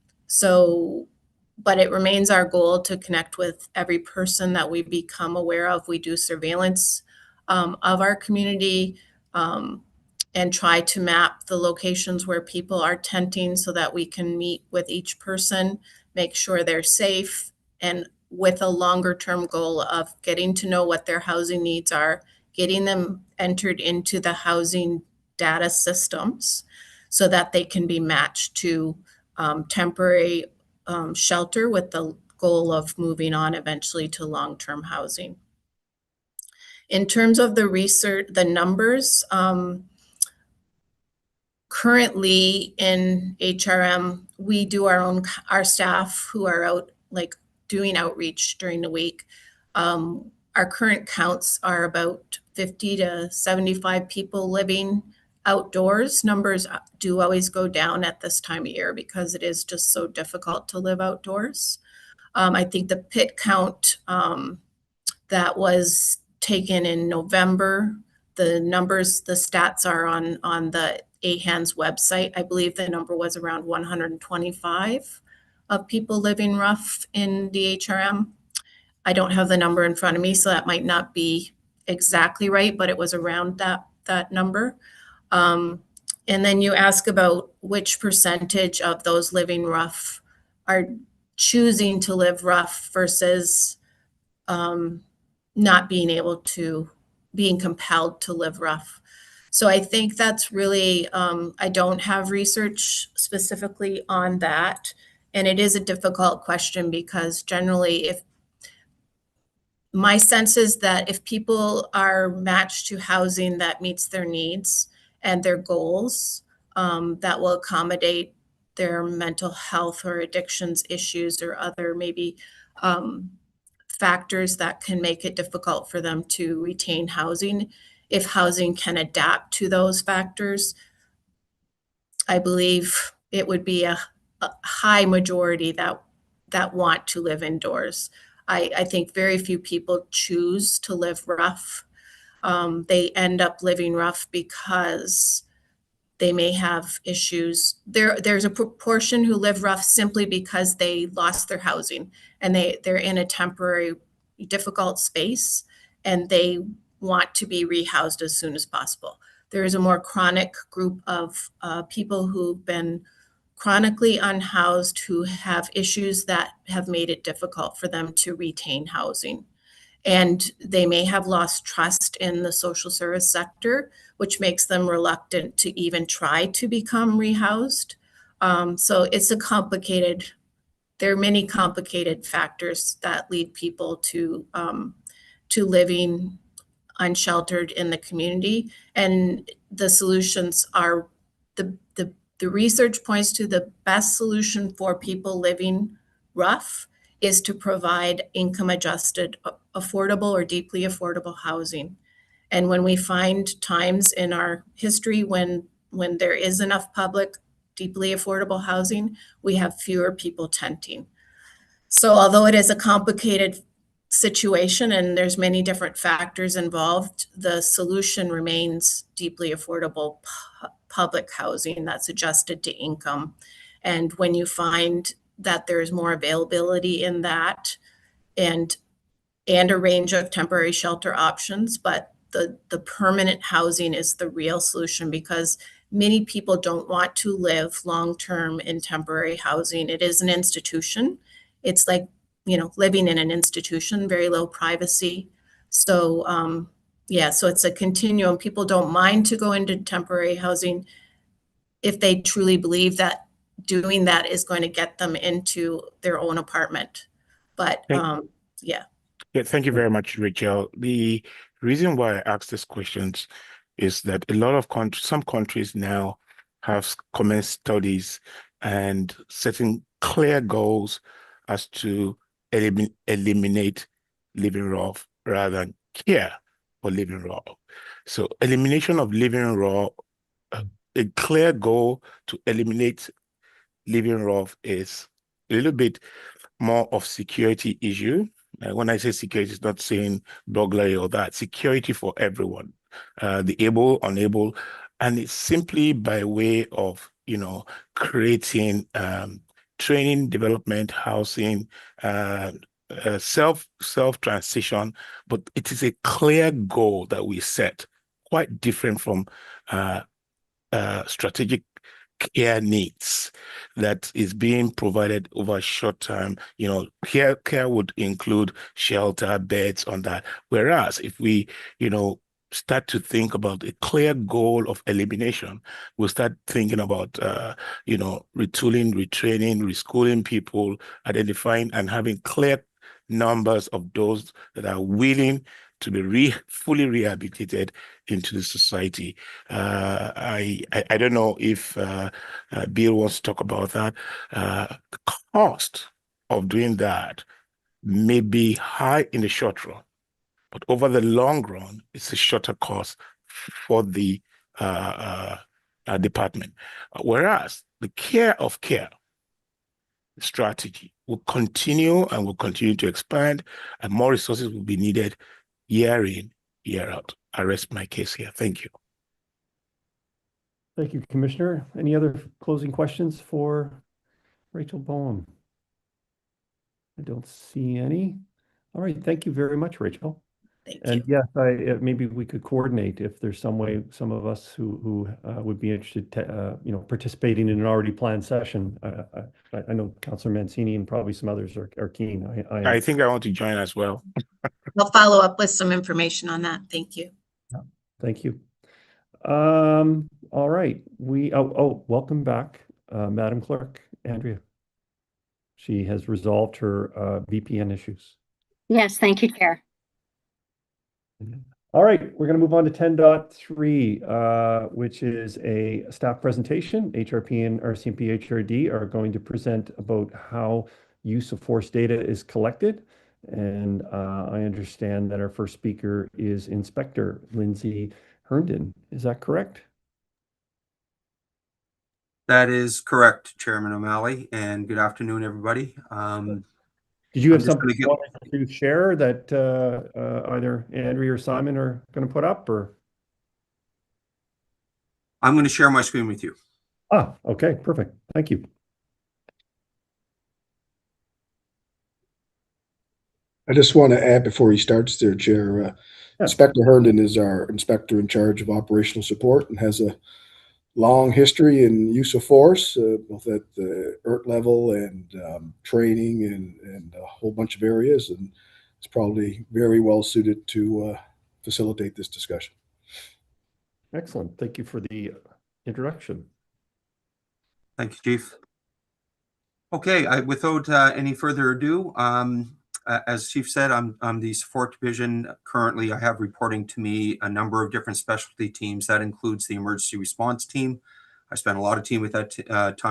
But it remains our goal to connect with every person that we become aware of. We do surveillance of our community and try to map the locations where people are tenting so that we can meet with each person, make sure they're safe, and with a longer term goal of getting to know what their housing needs are, getting them entered into the housing data systems so that they can be matched to temporary shelter with the goal of moving on eventually to long-term housing. In terms of the research, the numbers, currently in HRM, we do our staff who are out doing outreach during the week. Our current counts are about 50 to 75 people living outdoors. Numbers do always go down at this time of year because it is just so difficult to live outdoors. I think the pit count that was taken in November, the stats are on the AHANS website. I believe the number was around 125 of people living rough in the HRM. I don't have the number in front of me, so that might not be exactly right, but it was around that number. And then you ask about which percentage of those living rough are choosing to live rough versus not being compelled to live rough. So I think that's really, I don't have research specifically on that. And it is a difficult question because generally my sense is that if people are matched to housing that meets their needs and their goals, that will accommodate their mental health or addictions issues or other maybe factors that can make it difficult for them to retain housing. If housing can adapt to those factors, I believe it would be a high majority that want to live indoors. I think very few people choose to live rough. They end up living rough because they may have issues. There's a proportion who live rough simply because they lost their housing and they're in a temporary difficult space and they want to be rehoused as soon as possible. There is a more chronic group of people who've been chronically unhoused who have issues that have made it difficult for them to retain housing. And they may have lost trust in the social service sector, which makes them reluctant to even try to become rehoused. So it's a complicated, there are many complicated factors that lead people to living unsheltered in the community. And the solutions are, the research points to the best solution for people living rough is to provide income adjusted, affordable or deeply affordable housing. And when we find times in our history when there is enough public, deeply affordable housing, we have fewer people tenting. So although it is a complicated situation and there's many different factors involved, the solution remains deeply affordable public housing that's adjusted to income. And when you find that there's more availability in that and a range of temporary shelter options, but the permanent housing is the real solution because many people don't want to live long-term in temporary housing. It is an institution. It's like, you know, living in an institution, very low privacy. So yeah, so it's a continuum. People don't mind to go into temporary housing if they truly believe that doing that is going to get them into their own apartment. But yeah. Yeah, thank you very much, Rachel. The reason why I asked these questions is that a lot of some countries now have commenced studies and setting clear goals as to eliminate living rough rather than care for living raw. So elimination of living raw, a clear goal to eliminate living rough is a little bit more of security issue. When I say security, it's not saying burglary or that. Security for everyone, the able, unable, and it's simply by way of, you know, creating training, development, housing, self transition. But it is a clear goal that we set, quite different from strategic care needs that is being provided over a short time. You know, care would include shelter, beds on that. Whereas if we, you know, start to think about a clear goal of elimination, we'll start thinking about, you know, retooling, retraining, reschooling people, identifying and having clear numbers of those that are willing to be fully rehabilitated into the society. I don't know if Bill wants to talk about that. The cost of doing that may be high in the short run, but over the long run, it's a shorter cost for the department. Whereas the care of care strategy will continue and will continue to expand, and more resources will be needed year in, year out. I rest my case here. Thank you. Thank you, Commissioner. Any other closing questions for Rachel Boehm? I don't see any. All right, thank you very much, Rachel. Thank you. Yes, maybe we could coordinate if there's some way, some of us who would be interested to, you know, participating in an already planned session. I know Councilor Mancini and probably some others are keen. I think I want to join as well. I'll follow up with some information on that. Thank you. Thank you. All right, welcome back, Madam Clerk, Andrea. She has resolved her VPN issues. Yes, thank you, Chair. All right, we're going to move on to 10.3, which is a staff presentation. HRP and RCMP HRD are going to present about how use of force data is collected And I understand that our first speaker is Inspector Lindsay Herndon. Is that correct? That is correct, Chairman O'Malley, and good afternoon, everybody. Did you have I'm just something gonna you wanted to share that either Andrea or Simon are going to put up, or? I'm going to share my screen with you. Ah, okay, perfect. Thank you. I just want to add before he starts there, Chair, Inspector Herndon is our inspector in charge of operational support and has a long history in use of force, both at the ERT level and training and a whole bunch of areas, and it's probably very well suited to facilitate this discussion. Excellent. Thank you for the introduction. Thank you, Chief. Okay, without any further ado, as Chief said, I'm the support division. Currently, I have reporting to me a number of different specialty teams. That includes the emergency response team. I spent a lot of time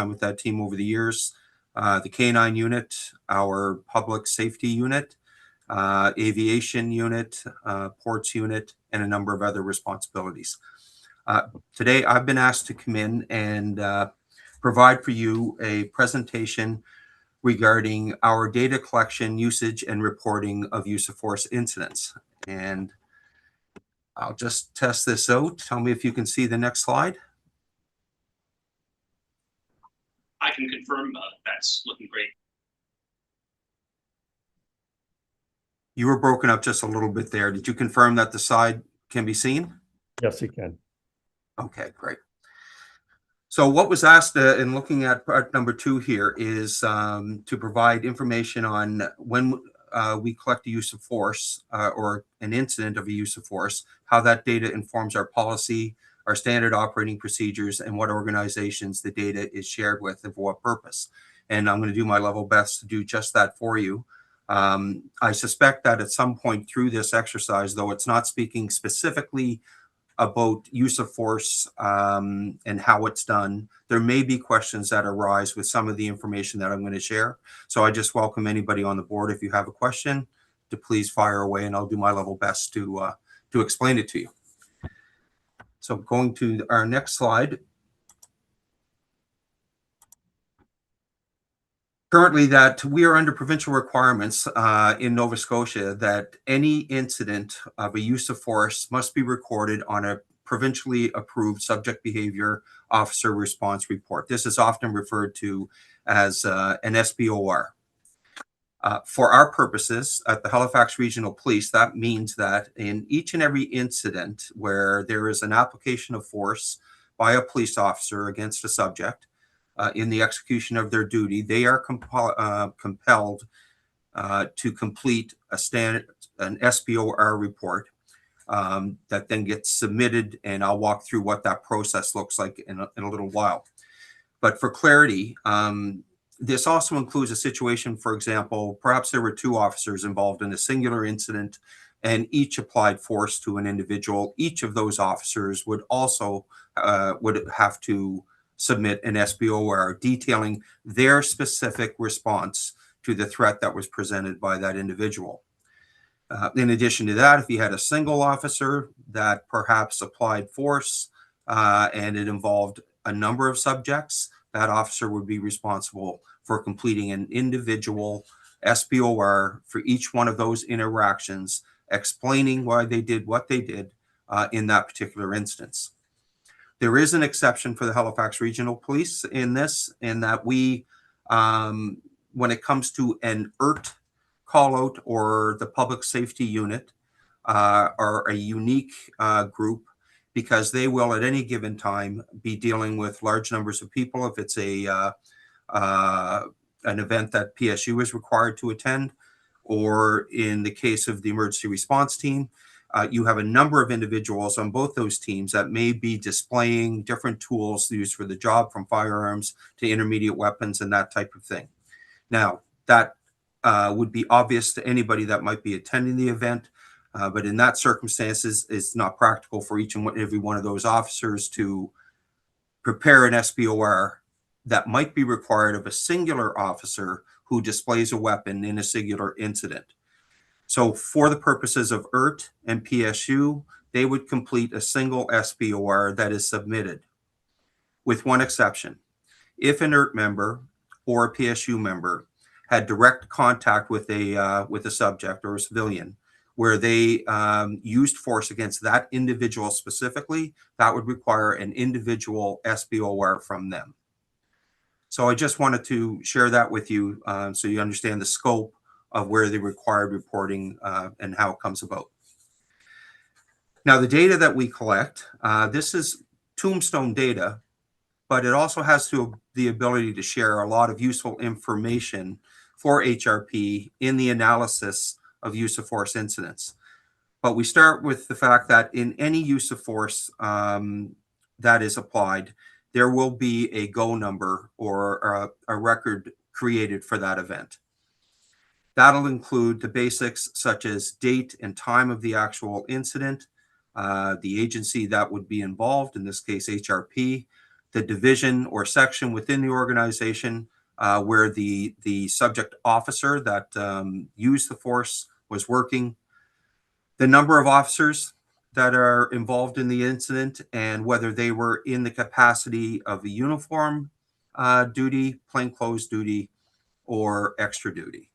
with that team over the years. The K9 unit, our public safety unit, aviation unit, ports unit, and a number of other responsibilities. Today, I've been asked to come in and provide for you a presentation regarding our data collection, usage, and reporting of use of force incidents. And I'll just test this out. Tell me if you can see the next slide. I can confirm that's looking great. You were broken up just a little bit there. Did you confirm that the slide can be seen? Yes, you can. Okay, great. So what was asked in looking at part number 2 here is to provide information on when we collect the use of force or an incident of a use of force, how that data informs our policy, our standard operating procedures, and what organizations the data is shared with and for what purpose. And I'm going to do my level best to do just that for you. I suspect that at some point through this exercise, though it's not speaking specifically about use of force and how it's done, there may be questions that arise with some of the information that I'm going to share. So I just welcome anybody on the board, if you have a question, to please fire away, and I'll do my level best to explain it to you. So going to our next slide. Currently, that we are under provincial requirements in Nova Scotia that any incident of a use of force must be recorded on a provincially approved subject behavior officer response report. This is often referred to as an SBOR. For our purposes at the Halifax Regional Police, that means that in each and every incident where there is an application of force by a police officer against a subject, in the execution of their duty, they are compelled to complete an SBOR report that then gets submitted, and I'll walk through what that process looks like in a little while. But for clarity, this also includes a situation, for example, perhaps there were 2 officers involved in a singular incident and each applied force to an individual. Each of those officers would also would have to submit an SBOR detailing their specific response to the threat that was presented by that individual. In addition to that, if you had a single officer that perhaps applied force and it involved a number of subjects, that officer would be responsible for completing an individual SBOR for each one of those interactions, explaining why they did what they did in that particular instance. There is an exception for the Halifax Regional Police in this, in that we, when it comes to an ERT call out or the public safety unit, are a unique group, because they will at any given time be dealing with large numbers of people. If it's an event that PSU is required to attend, or in the case of the emergency response team, you have a number of individuals on both those teams that may be displaying different tools used for the job, from firearms to intermediate weapons and that type of thing. Now, that would be obvious to anybody that might be attending the event, but in that circumstances, it's not practical for each and every one of those officers to prepare an SBOR that might be required of a singular officer who displays a weapon in a singular incident. So for the purposes of ERT and PSU, they would complete a single SBOR that is submitted, with one exception. If an ERT member or a PSU member had direct contact with a subject or a civilian where they used force against that individual specifically, that would require an individual SBOR from them. So I just wanted to share that with you so you understand the scope of where the required reporting and how it comes about. Now, the data that we collect, this is tombstone data, but it also has the ability to share a lot of useful information for HRP in the analysis of use of force incidents. But we start with the fact that in any use of force that is applied, there will be a GO number or a record created for that event. That'll include the basics such as date and time of the actual incident, the agency that would be involved, in this case HRP, the division or section within the organization where the subject officer that used the force was working, the number of officers that are involved in the incident, and whether they were in the capacity of a uniform duty, plainclothes duty, or extra duty.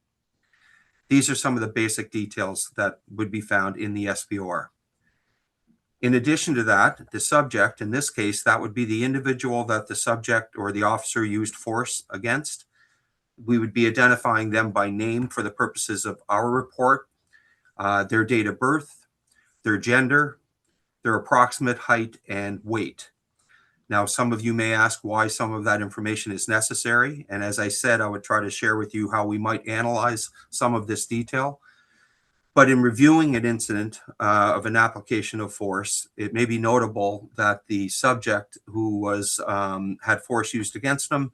These are some of the basic details that would be found in the SBOR. In addition to that, the subject, in this case, that would be the individual that the subject or the officer used force against. We would be identifying them by name for the purposes of our report, their date of birth, their gender, their approximate height and weight. Now, some of you may ask why some of that information is necessary. And as I said, I would try to share with you how we might analyze some of this detail. But in reviewing an incident of an application of force, it may be notable that the subject who was had force used against them,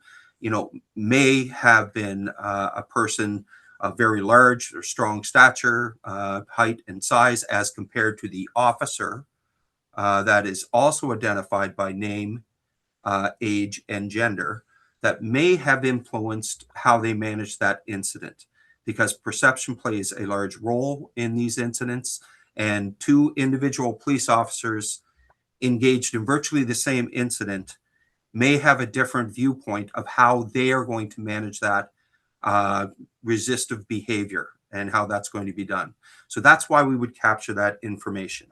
may have been a person of very large or strong stature, height and size, as compared to the officer that is also identified by name, age, and gender, that may have influenced how they managed that incident, because perception plays a large role in these incidents, and two individual police officers engaged in virtually the same incident may have a different viewpoint of how they are going to manage that resistive behavior and how that's going to be done. So that's why we would capture that information.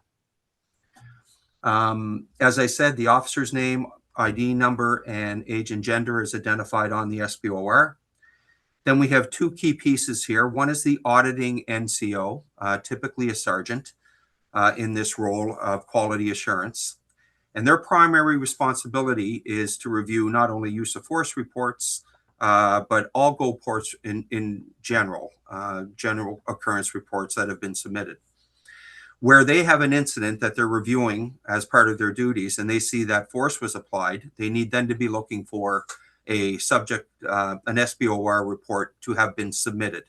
As I said, the officer's name, ID number, and age and gender is identified on the SBOR. Then we have two key pieces here. One is the auditing NCO, typically a sergeant in this role of quality assurance. And their primary responsibility is to review not only use of force reports, but all GO reports in general occurrence reports that have been submitted. Where they have an incident that they're reviewing as part of their duties and they see that force was applied, they need then to be looking for a subject, an SBOR report to have been submitted.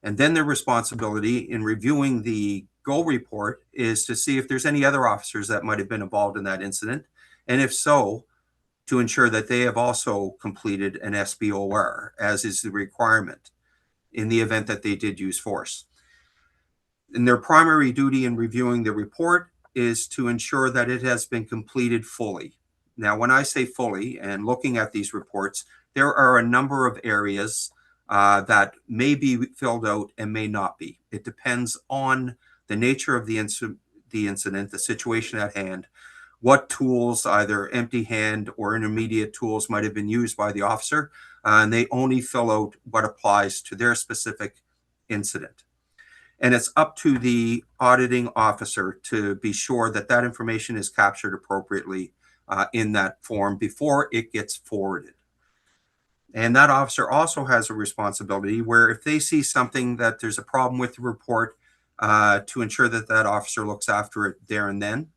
And then their responsibility in reviewing the GO report is to see if there's any other officers that might have been involved in that incident. And if so, to ensure that they have also completed an SBOR, as is the requirement in the event that they did use force. And their primary duty in reviewing the report is to ensure that it has been completed fully. Now, when I say fully and looking at these reports, there are a number of areas that may be filled out and may not be. It depends on the nature of the incident, the situation at hand, what tools, either empty hand or intermediate tools, might have been used by the officer, and they only fill out what applies to their specific incident. And it's up to the auditing officer to be sure that that information is captured appropriately in that form before it gets forwarded. And that officer also has a responsibility where if they see something that there's a problem with the report, to ensure that that officer looks after it there and then,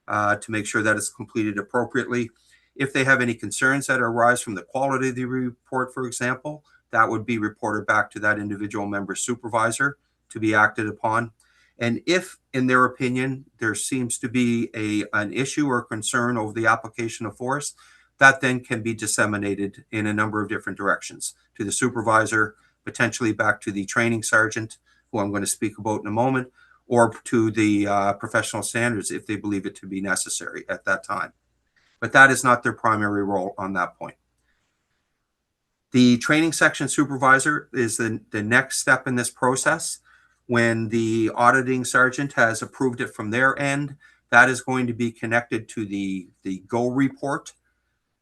to make sure that it's completed appropriately. If they have any concerns that arise from the quality of the report, for example, that would be reported back to that individual member's supervisor to be acted upon. And if, in their opinion, there seems to be an issue or concern over the application of force, that then can be disseminated in a number of different directions to the supervisor, potentially back to the training sergeant, who I'm going to speak about in a moment, or to the professional standards if they believe it to be necessary at that time. But that is not their primary role on that point. The training section supervisor is the next step in this process. When the auditing sergeant has approved it from their end, that is going to be connected to the GO report,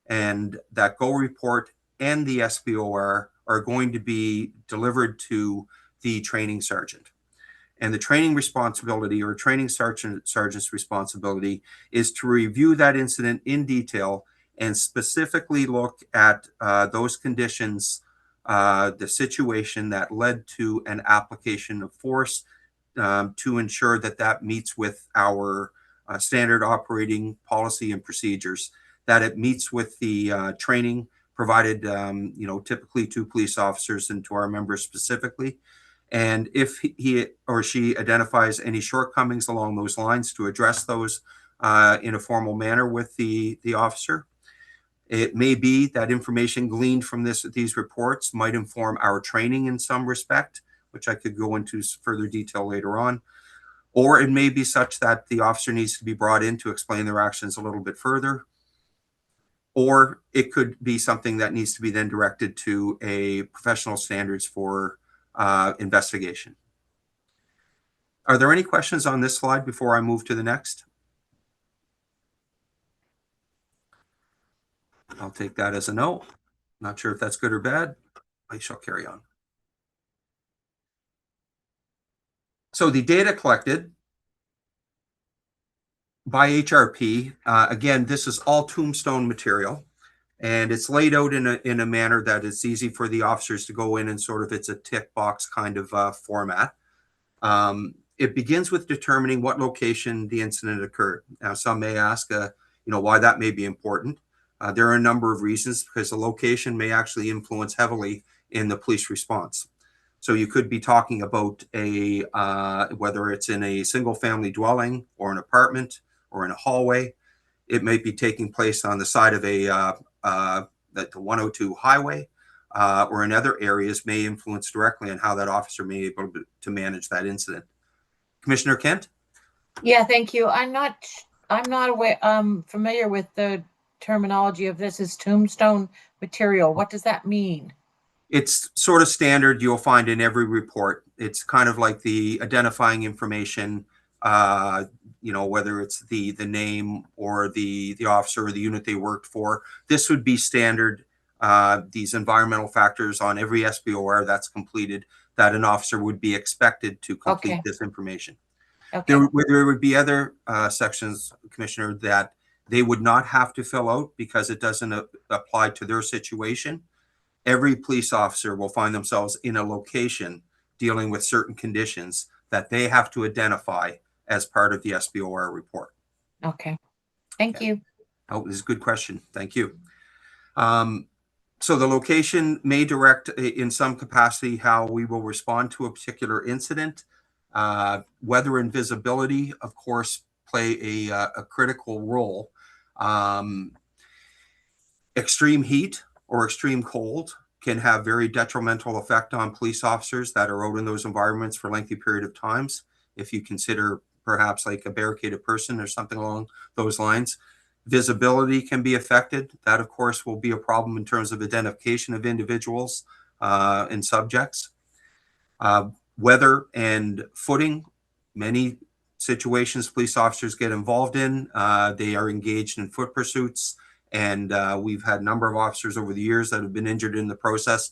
and that GO report and the SBOR are going to be delivered to the training sergeant. And the training responsibility, or training sergeant's responsibility, is to review that incident in detail and specifically look at those conditions, the situation that led to an application of force, to ensure that that meets with our standard operating policy and procedures, that it meets with the training provided, typically to police officers and to our members specifically. And if he or she identifies any shortcomings along those lines, to address those in a formal manner with the officer. It may be that information gleaned from these reports might inform our training in some respect, which I could go into further detail later on. Or it may be such that the officer needs to be brought in to explain their actions a little bit further. Or it could be something that needs to be then directed to a professional standards for investigation. Are there any questions on this slide before I move to the next? I'll take that as a no. Not sure if that's good or bad. I shall carry on. So the data collected by HRP, again, this is all tombstone material, and it's laid out in a manner that it's easy for the officers to go in and sort of, it's a tick box kind of format. It begins with determining what location the incident occurred. Now, some may ask, why that may be important. There are a number of reasons, because the location may actually influence heavily in the police response. So you could be talking about whether it's in a single family dwelling or an apartment or in a hallway. It may be taking place on the side of the 102 highway, or in other areas, may influence directly on how that officer may be able to manage that incident. Commissioner Kent? Yeah, thank you. I'm not familiar with the terminology of this as tombstone material. What does that mean? It's sort of standard you'll find in every report. It's kind of like the identifying information, whether it's the name or the officer or the unit they worked for. This would be standard. These environmental factors on every SBOR that's completed, that an officer would be expected to complete this information. Okay. There would be other sections, Commissioner, that they would not have to fill out because it doesn't apply to their situation. Every police officer will find themselves in a location dealing with certain conditions that they have to identify as part of the SBOR report. Okay. Thank you. Oh, this is a good question. Thank you. So the location may direct in some capacity how we will respond to a particular incident. Weather and visibility, of course, play a critical role. Extreme heat or extreme cold can have very detrimental effect on police officers that are out in those environments for a lengthy period of times. If you consider perhaps like a barricaded person or something along those lines, visibility can be affected. That, of course, will be a problem in terms of identification of individuals and subjects. Weather and footing, many situations police officers get involved in. They are engaged in foot pursuits, and we've had a number of officers over the years that have been injured in the process,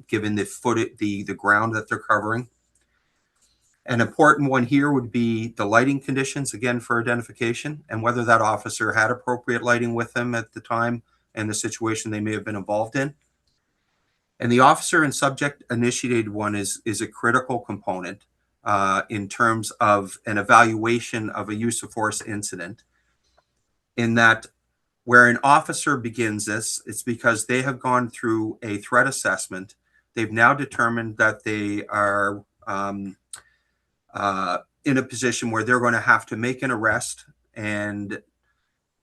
given the ground that they're covering. An important one here would be the lighting conditions, again, for identification, and whether that officer had appropriate lighting with them at the time and the situation they may have been involved in. And the officer and subject initiated one is a critical component in terms of an evaluation of a use of force incident, in that where an officer begins this, it's because they have gone through a threat assessment. They've now determined that they are in a position where they're going to have to make an arrest, and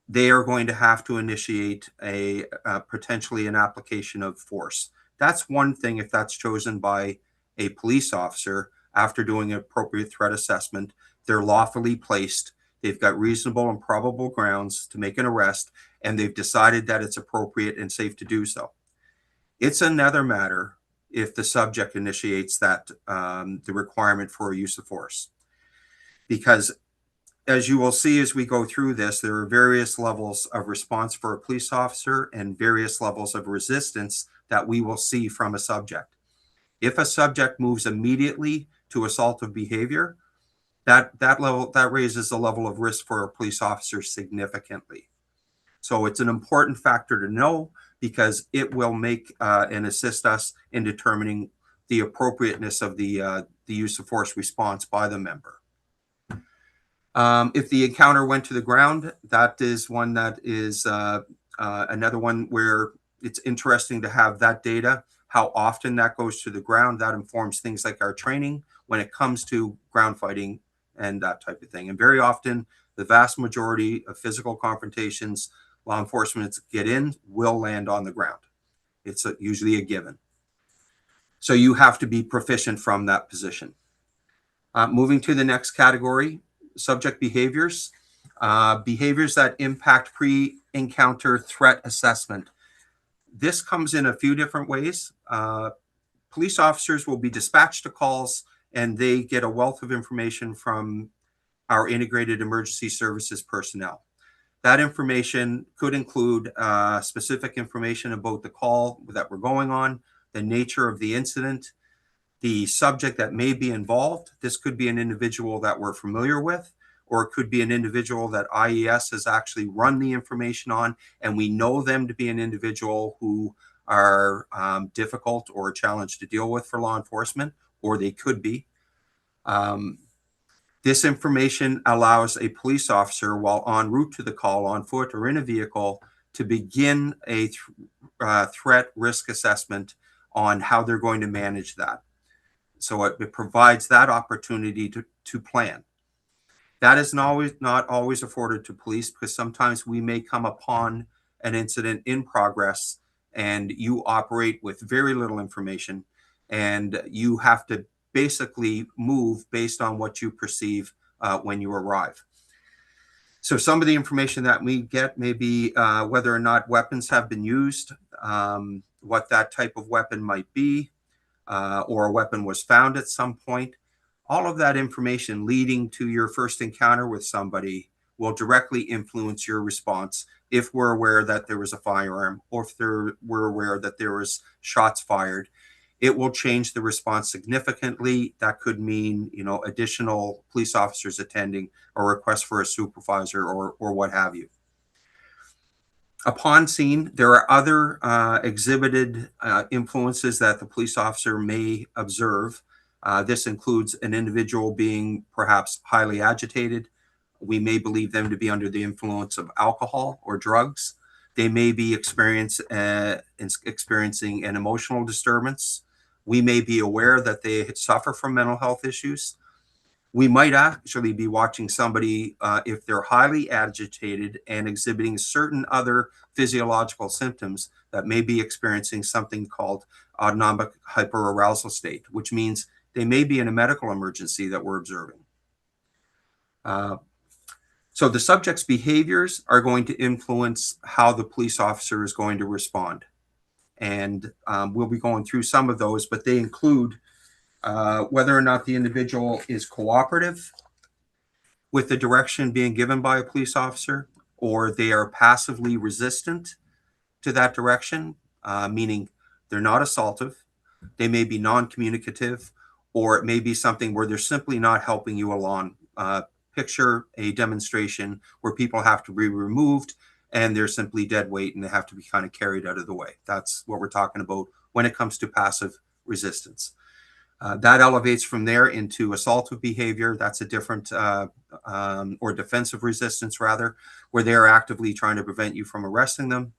they are going to have to initiate potentially an application of force. That's one thing if that's chosen by a police officer. after doing an appropriate threat assessment, they're lawfully placed, they've got reasonable and probable grounds to make an arrest, and they've decided that it's appropriate and safe to do so. It's another matter if the subject initiates that the requirement for a use of force. Because as you will see as we go through this, there are various levels of response for a police officer and various levels of resistance that we will see from a subject. If a subject moves immediately to assaultive behavior, that raises the level of risk for a police officer significantly. So it's an important factor to know, because it will make and assist us in determining the appropriateness of the use of force response by the member. If the encounter went to the ground, that is one that is another one where it's interesting to have that data. How often that goes to the ground, that informs things like our training when it comes to ground fighting and that type of thing. And very often, the vast majority of physical confrontations law enforcement get in will land on the ground. It's usually a given. So you have to be proficient from that position. Moving to the next category, subject behaviors. Behaviors that impact pre-encounter threat assessment. This comes in a few different ways. Police officers will be dispatched to calls, and they get a wealth of information from our integrated emergency services personnel. That information could include specific information about the call that we're going on, the nature of the incident, the subject that may be involved. This could be an individual that we're familiar with, or it could be an individual that IES has actually run the information on, and we know them to be an individual who are difficult or a challenge to deal with for law enforcement, or they could be. This information allows a police officer, while en route to the call, on foot or in a vehicle, to begin a threat risk assessment on how they're going to manage that. So it provides that opportunity to plan. That is not always afforded to police, because sometimes we may come upon an incident in progress and you operate with very little information, and you have to basically move based on what you perceive when you arrive. So some of the information that we get may be whether or not weapons have been used, what that type of weapon might be, or a weapon was found at some point. All of that information leading to your first encounter with somebody will directly influence your response if we're aware that there was a firearm, or if we're aware that there was shots fired. It will change the response significantly. That could mean, additional police officers attending, or request for a supervisor, or what have you. Upon scene, there are other exhibited influences that the police officer may observe. This includes an individual being perhaps highly agitated. We may believe them to be under the influence of alcohol or drugs. They may be experiencing an emotional disturbance. We may be aware that they suffer from mental health issues. We might actually be watching somebody if they're highly agitated and exhibiting certain other physiological symptoms, that may be experiencing something called autonomic hyperarousal state, which means they may be in a medical emergency that we're observing. So the subject's behaviors are going to influence how the police officer is going to respond. And we'll be going through some of those, but they include whether or not the individual is cooperative with the direction being given by a police officer, or they are passively resistant to that direction, meaning they're not assaultive, they may be non-communicative, or it may be something where they're simply not helping you along. Picture a demonstration where people have to be removed and they're simply dead weight and they have to be kind of carried out of the way. That's what we're talking about when it comes to passive resistance. That elevates from there into assaultive behavior. That's a different, or defensive resistance rather, where they're actively trying to prevent you from arresting them.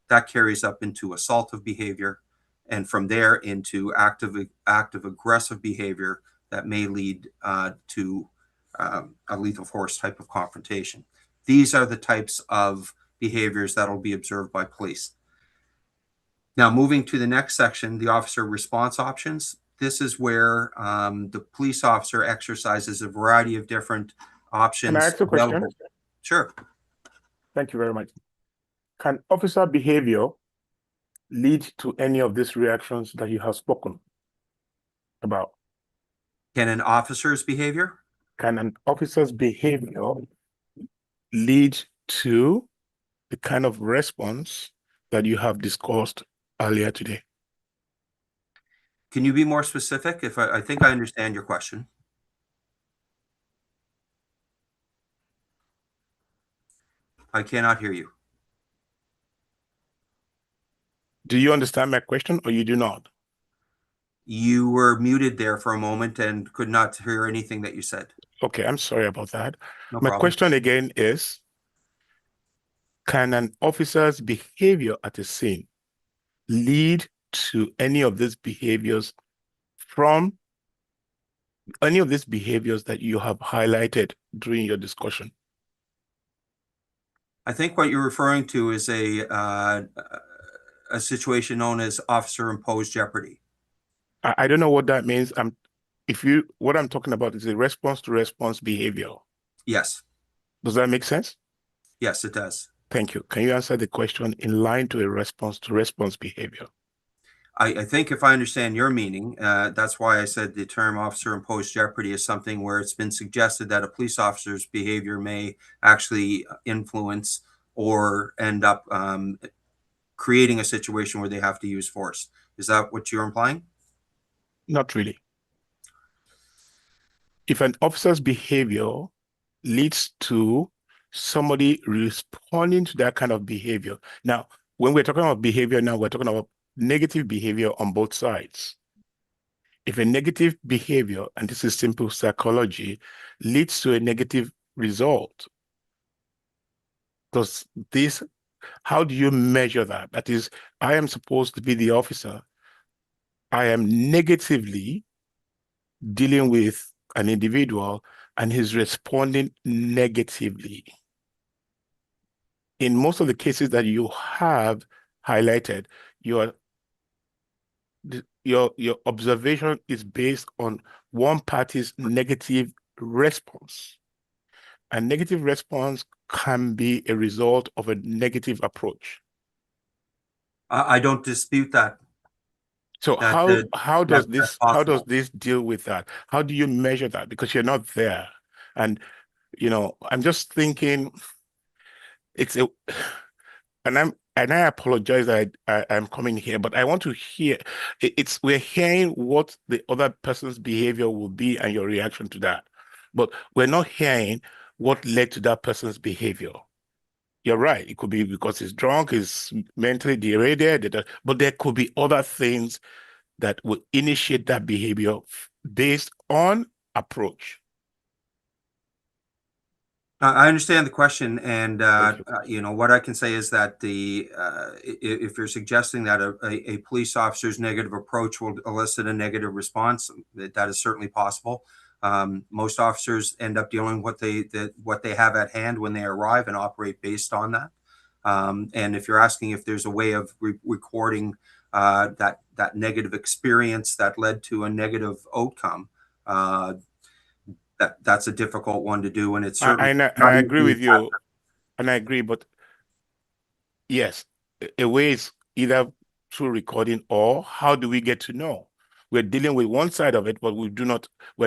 That carries up into assaultive behavior, and from there into active aggressive behavior that may lead to a lethal force type of confrontation. These are the types of behaviors that will be observed by police. Now, moving to the next section, the officer response options. this is where the police officer exercises a variety of different options. Can I ask a question? available. Sure. Thank you very much. Can officer behavior lead to any of these reactions that you have spoken about? Can an officer's behavior? Can an officer's behavior lead to the kind of response that you have discussed earlier today? Can you be more specific? If I think I understand your question. I cannot hear you. Do you understand my question or you do not? You were muted there for a moment and could not hear anything that you said. Okay, I'm sorry about that. No My problem. question again is, can an officer's behavior at a scene lead to any of these behaviors from any of these behaviors that you have highlighted during your discussion? I think what you're referring to is a situation known as officer imposed jeopardy. I don't know what that means. What I'm talking about is a response to response behavior. Yes. Does that make sense? Yes, it does. Thank you. Can you answer the question in line to a response to response behavior? I think if I understand your meaning, that's why I said the term officer imposed jeopardy is something where it's been suggested that a police officer's behavior may actually influence or end up creating a situation where they have to use force. Is that what you're implying? Not really. If an officer's behavior leads to somebody responding to that kind of behavior. Now, when we're talking about behavior now, we're talking about negative behavior on both sides. If a negative behavior, and this is simple psychology, leads to a negative result, how do you measure that? That is, I am supposed to be the officer. I am negatively dealing with an individual and he's responding negatively. In most of the cases that you have highlighted, your observation is based on one party's negative response. A negative response can be a result of a negative approach. I don't dispute that. So how does this deal with that? How do you measure that? Because you're not there. And I'm just thinking and I apologize that I'm coming here, but I want to hear we're hearing what the other person's behavior will be and your reaction to that. But we're not hearing what led to that person's behavior. You're right. It could be because he's drunk, he's mentally derailed, but there could be other things that will initiate that behavior based on approach. I understand the question, and what I can say is that if you're suggesting that a police officer's negative approach will elicit a negative response, that is certainly possible. Most officers end up dealing with what they have at hand when they arrive and operate based on that. And if you're asking if there's a way of recording that negative experience that led to a negative outcome, that's a difficult one to do, and it's certainly. I agree with you, and I agree. But yes, a way is either through recording, or how do we get to know? We're dealing with one side of it, but we're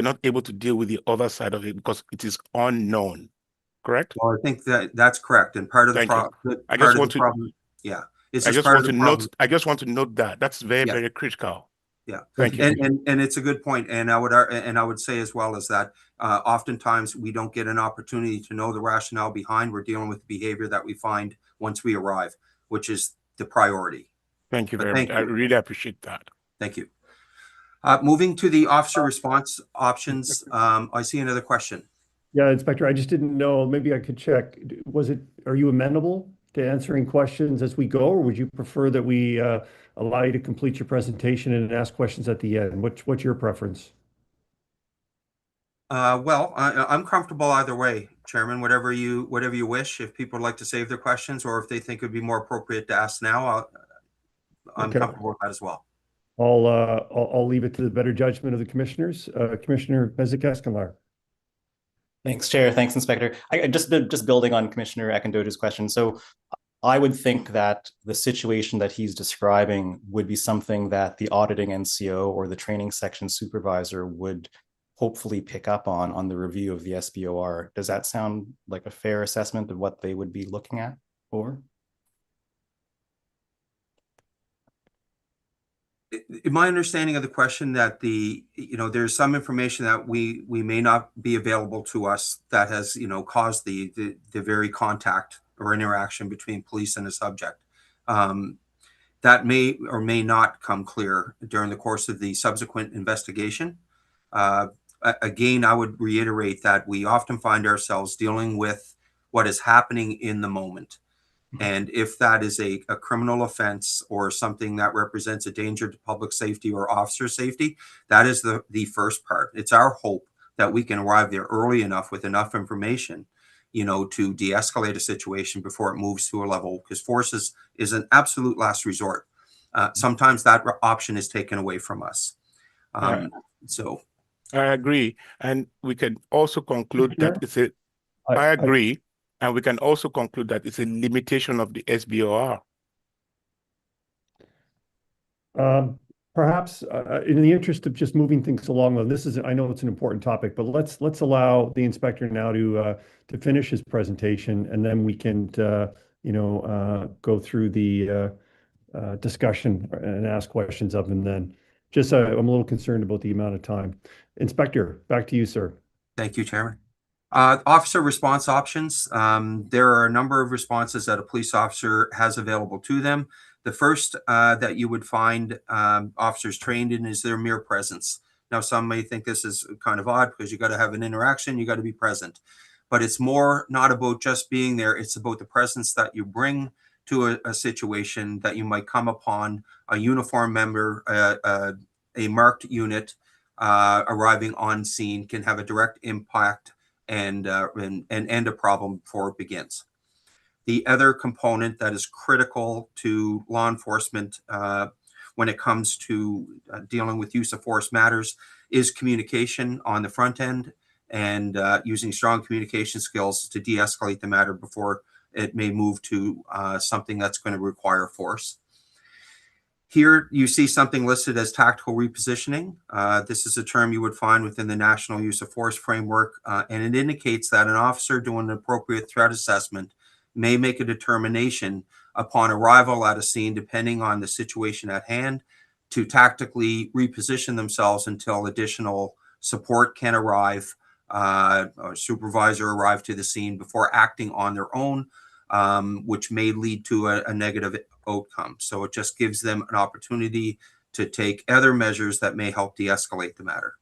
not able to deal with the other side of it because it is unknown. Correct? Well, I think that's correct, and part of the problem. I just want to. Yeah, I just want to note. I just want to note that that's very, very critical. Yeah, thank you. And it's a good point, and I would say as well as that oftentimes we don't get an opportunity to know the rationale behind. We're dealing with the behavior that we find once we arrive, which is the priority. Thank you very much. I really appreciate that. Thank you. Moving to the officer response options, I see another question. Yeah, Inspector, I just didn't know. Maybe I could check. Are you amenable to answering questions as we go, or would you prefer that we allow you to complete your presentation and ask questions at the end? What's your preference? Well, I'm comfortable either way, Chairman. Whatever you wish. If people would like to save their questions, or if they think it would be more appropriate to ask now, I'm comfortable with that as well. I'll leave it to the better judgment of the commissioners. Commissioner Bezic-Escalard. Thanks, Chair. Thanks, Inspector. I just building on Commissioner Akindoja's question. So I would think that the situation that he's describing would be something that the auditing NCO or the training section supervisor would hopefully pick up on the review of the SBOR. Does that sound like a fair assessment of what they would be looking at for? My understanding of the question that there's some information that we may not be available to us that has, caused the very contact or interaction between police and a subject. That may or may not come clear during the course of the subsequent investigation. Again, I would reiterate that we often find ourselves dealing with what is happening in the moment. And if that is a criminal offense or something that represents a danger to public safety or officer safety, that is the first part. It's our hope that we can arrive there early enough with enough information, to de-escalate a situation before it moves to a level, because force is an absolute last resort. Sometimes that option is taken away from us. So I agree. And we can also conclude that I agree. And we can also conclude that it's a limitation of the SBOR. Perhaps in the interest of just moving things along, I know it's an important topic, but let's allow the inspector now to finish his presentation, and then we can go through the discussion and ask questions of him. Then, I'm a little concerned about the amount of time. Inspector, back to you, sir. Thank you, Chairman. Officer response options. There are a number of responses that a police officer has available to them. The first that you would find officers trained in is their mere presence. Now, some may think this is kind of odd because you got to have an interaction, you got to be present. But it's more not about just being there, it's about the presence that you bring to a situation that you might come upon a uniformed member, a marked unit arriving on scene can have a direct impact and end a problem before it begins. The other component that is critical to law enforcement when it comes to dealing with use of force matters is communication on the front end and using strong communication skills to de-escalate the matter before it may move to something that's going to require force. Here you see something listed as tactical repositioning. This is a term you would find within the National Use of Force Framework, and it indicates that an officer doing an appropriate threat assessment may make a determination upon arrival at a scene, depending on the situation at hand, to tactically reposition themselves until additional support can arrive, or supervisor arrive to the scene before acting on their own, which may lead to a negative outcome. So it just gives them an opportunity to take other measures that may help de-escalate the matter.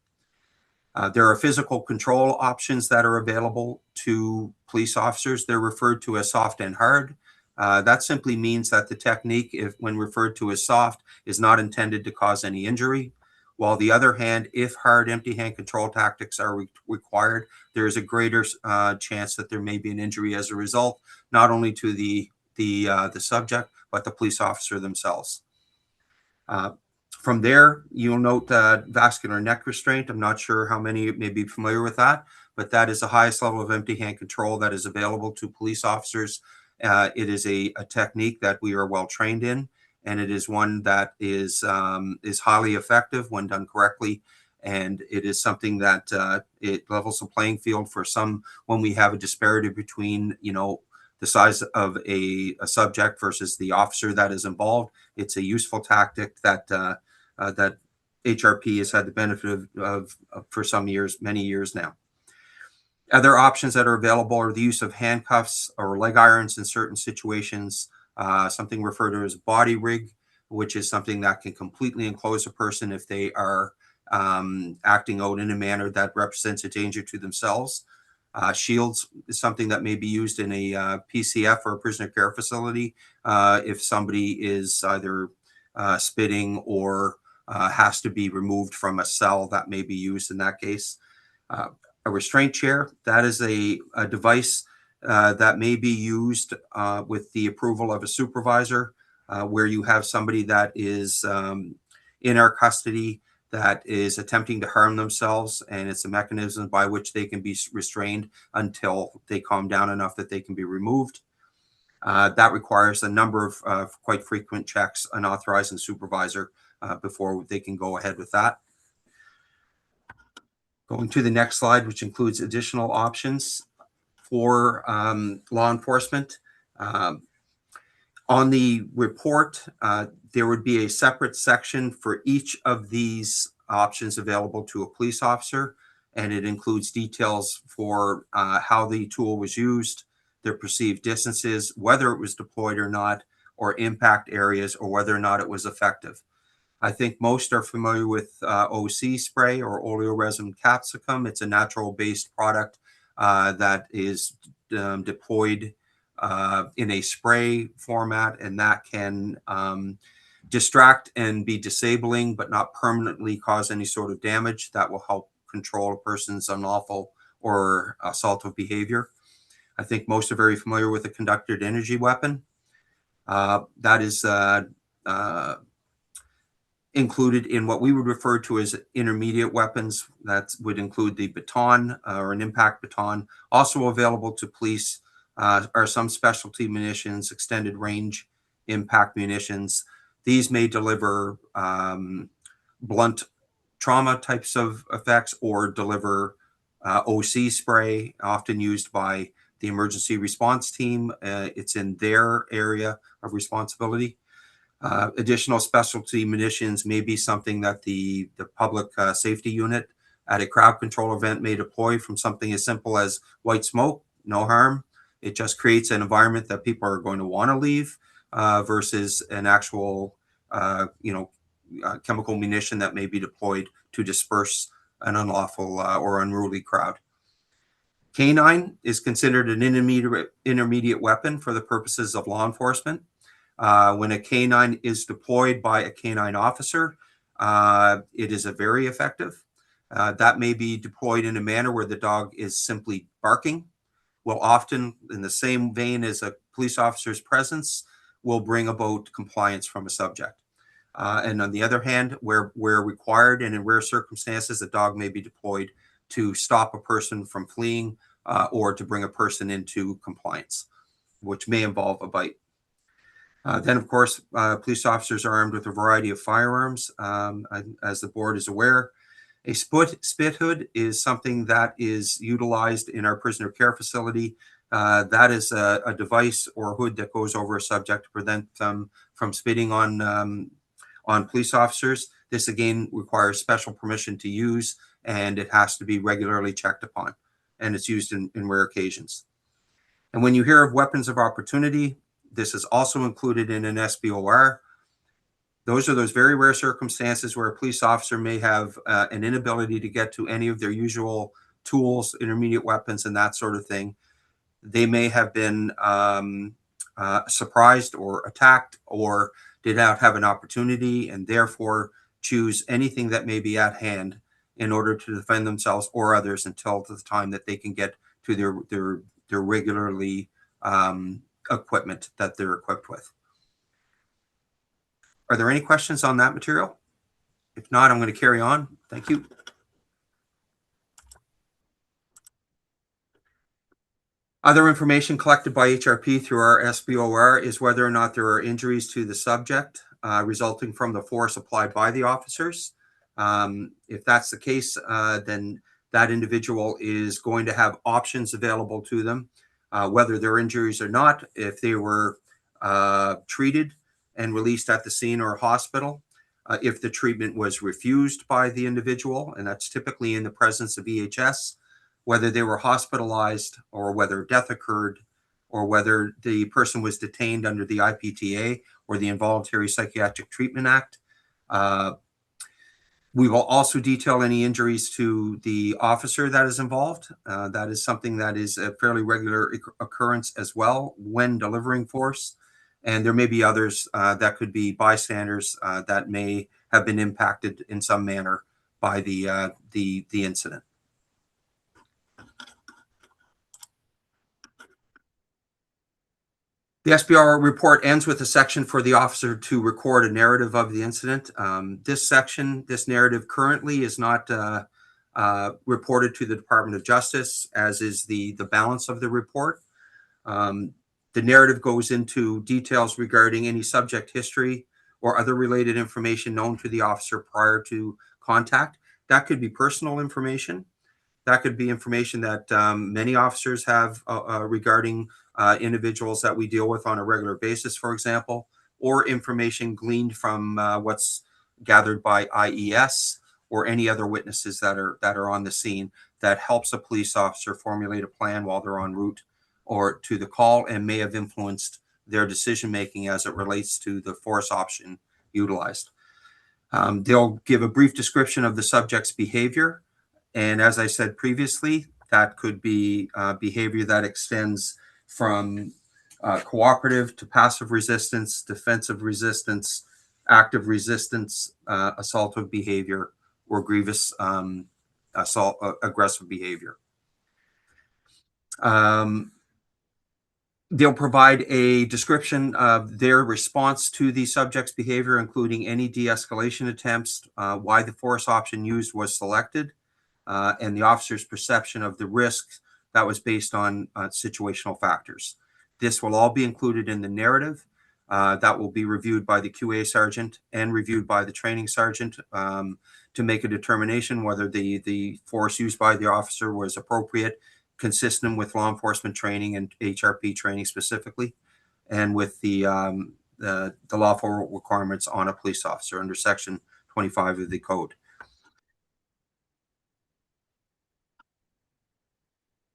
There are physical control options that are available to police officers. They're referred to as soft and hard. That simply means that the technique, when referred to as soft, is not intended to cause any injury. While the other hand, if hard empty hand control tactics are required, there is a greater chance that there may be an injury as a result, not only to the subject, but the police officer themselves. From there, you'll note vascular neck restraint. I'm not sure how many may be familiar with that, but that is the highest level of empty hand control that is available to police officers. It is a technique that we are well trained in, and it is one that is highly effective when done correctly. And it is something that it levels the playing field for some when we have a disparity between, the size of a subject versus the officer that is involved. It's a useful tactic that that HRP has had the benefit of for some years, many years now. Other options that are available are the use of handcuffs or leg irons in certain situations, something referred to as body rig, which is something that can completely enclose a person if they are acting out in a manner that represents a danger to themselves. Shields is something that may be used in a PCF or a prisoner care facility if somebody is either spitting or has to be removed from a cell. That may be used in that case. A restraint chair, that is a device that may be used with the approval of a supervisor, where you have somebody that is in our custody that is attempting to harm themselves, and it's a mechanism by which they can be restrained until they calm down enough that they can be removed. That requires a number of quite frequent checks, an authorizing supervisor, before they can go ahead with that. Going to the next slide, which includes additional options for law enforcement. On the report, there would be a separate section for each of these options available to a police officer, and it includes details for how the tool was used, their perceived distances, whether it was deployed or not, or impact areas, or whether or not it was effective. I think most are familiar with OC spray, or oleoresin capsicum. It's a natural-based product that is deployed in a spray format, and that can distract and be disabling, but not permanently cause any sort of damage. That will help control a person's unlawful or assaultive behavior. I think most are very familiar with a conducted energy weapon. That is included in what we would refer to as intermediate weapons. That would include the baton or an impact baton. Also available to police are some specialty munitions, extended range impact munitions. These may deliver blunt trauma types of effects, or deliver OC spray, often used by the emergency response team. It's in their area of responsibility. Additional specialty munitions may be something that the public safety unit at a crowd control event may deploy, from something as simple as white smoke, no harm. It just creates an environment that people are going to want to leave, versus an actual, chemical munition that may be deployed to disperse an unlawful or unruly crowd. Canine is considered an intermediate weapon for the purposes of law enforcement. When a canine is deployed by a canine officer, it is very effective. That may be deployed in a manner where the dog is simply barking. Will often, in the same vein as a police officer's presence, will bring about compliance from a subject. And on the other hand, where required and in rare circumstances, a dog may be deployed to stop a person from fleeing, or to bring a person into compliance, which may involve a bite. Then, of course, police officers are armed with a variety of firearms. As the board is aware, a spit hood is something that is utilized in our prisoner care facility. That is a device or hood that goes over a subject to prevent them from spitting on police officers. This again requires special permission to use, and it has to be regularly checked upon, and it's used in rare occasions. And when you hear of weapons of opportunity, this is also included in an SBOR. Those are those very rare circumstances where a police officer may have an inability to get to any of their usual tools, intermediate weapons, and that sort of thing. They may have been surprised or attacked, or did not have an opportunity, and therefore choose anything that may be at hand in order to defend themselves or others until the time that they can get to their regularly equipment that they're equipped with. Are there any questions on that material? If not, I'm going to carry on. Thank you. Other information collected by HRP through our SBOR is whether or not there are injuries to the subject resulting from the force applied by the officers. If that's the case, then that individual is going to have options available to them, whether they're injuries or not, if they were treated and released at the scene or hospital, if the treatment was refused by the individual, and that's typically in the presence of EHS, whether they were hospitalized, or whether death occurred, or whether the person was detained under the IPTA or the Involuntary Psychiatric Treatment Act. We will also detail any injuries to the officer that is involved. That is something that is a fairly regular occurrence as well when delivering force. And there may be others that could be bystanders that may have been impacted in some manner by the incident. The SBR report ends with a section for the officer to record a narrative of the incident. This narrative currently is not reported to the Department of Justice, as is the balance of the report. The narrative goes into details regarding any subject history or other related information known to the officer prior to contact. That could be personal information. That could be information that many officers have regarding individuals that we deal with on a regular basis, for example, or information gleaned from what's gathered by IES or any other witnesses that are on the scene that helps a police officer formulate a plan while they're en route or to the call and may have influenced their decision making as it relates to the force option utilized. They'll give a brief description of the subject's behavior. And as I said previously, that could be behavior that extends from cooperative to passive resistance, defensive resistance, active resistance, assaultive behavior, or grievous aggressive behavior. They'll provide a description of their response to the subject's behavior, including any de-escalation attempts, why the force option used was selected, and the officer's perception of the risk that was based on situational factors. This will all be included in the narrative that will be reviewed by the QA sergeant and reviewed by the training sergeant to make a determination whether the force used by the officer was appropriate, consistent with law enforcement training and HRP training specifically, and with the lawful requirements on a police officer under Section 25 of the Code.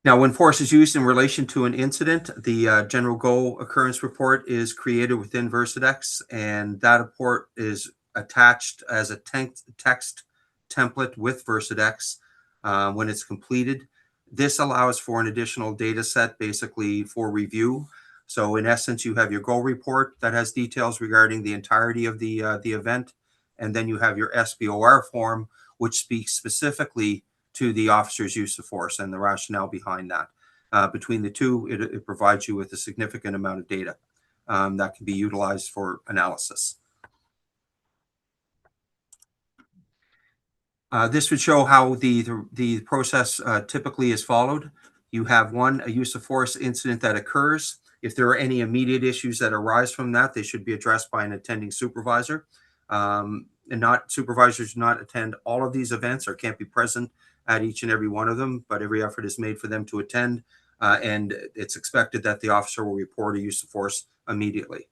Now, when force is used in relation to an incident, the General Go occurrence report is created within Versadex, and that report is attached as a text template with Versadex when it's completed. This allows for an additional data set basically for review. So in essence, you have your Go report that has details regarding the entirety of the event, and then you have your SBOR form, which speaks specifically to the officer's use of force and the rationale behind that. Between the two, it provides you with a significant amount of data that can be utilized for analysis. This would show how the process typically is followed. You have a use of force incident that occurs. If there are any immediate issues that arise from that, they should be addressed by an attending supervisor. Supervisors do not attend all of these events or can't be present at each and every one of them, but every effort is made for them to attend, and it's expected that the officer will report a use of force immediately.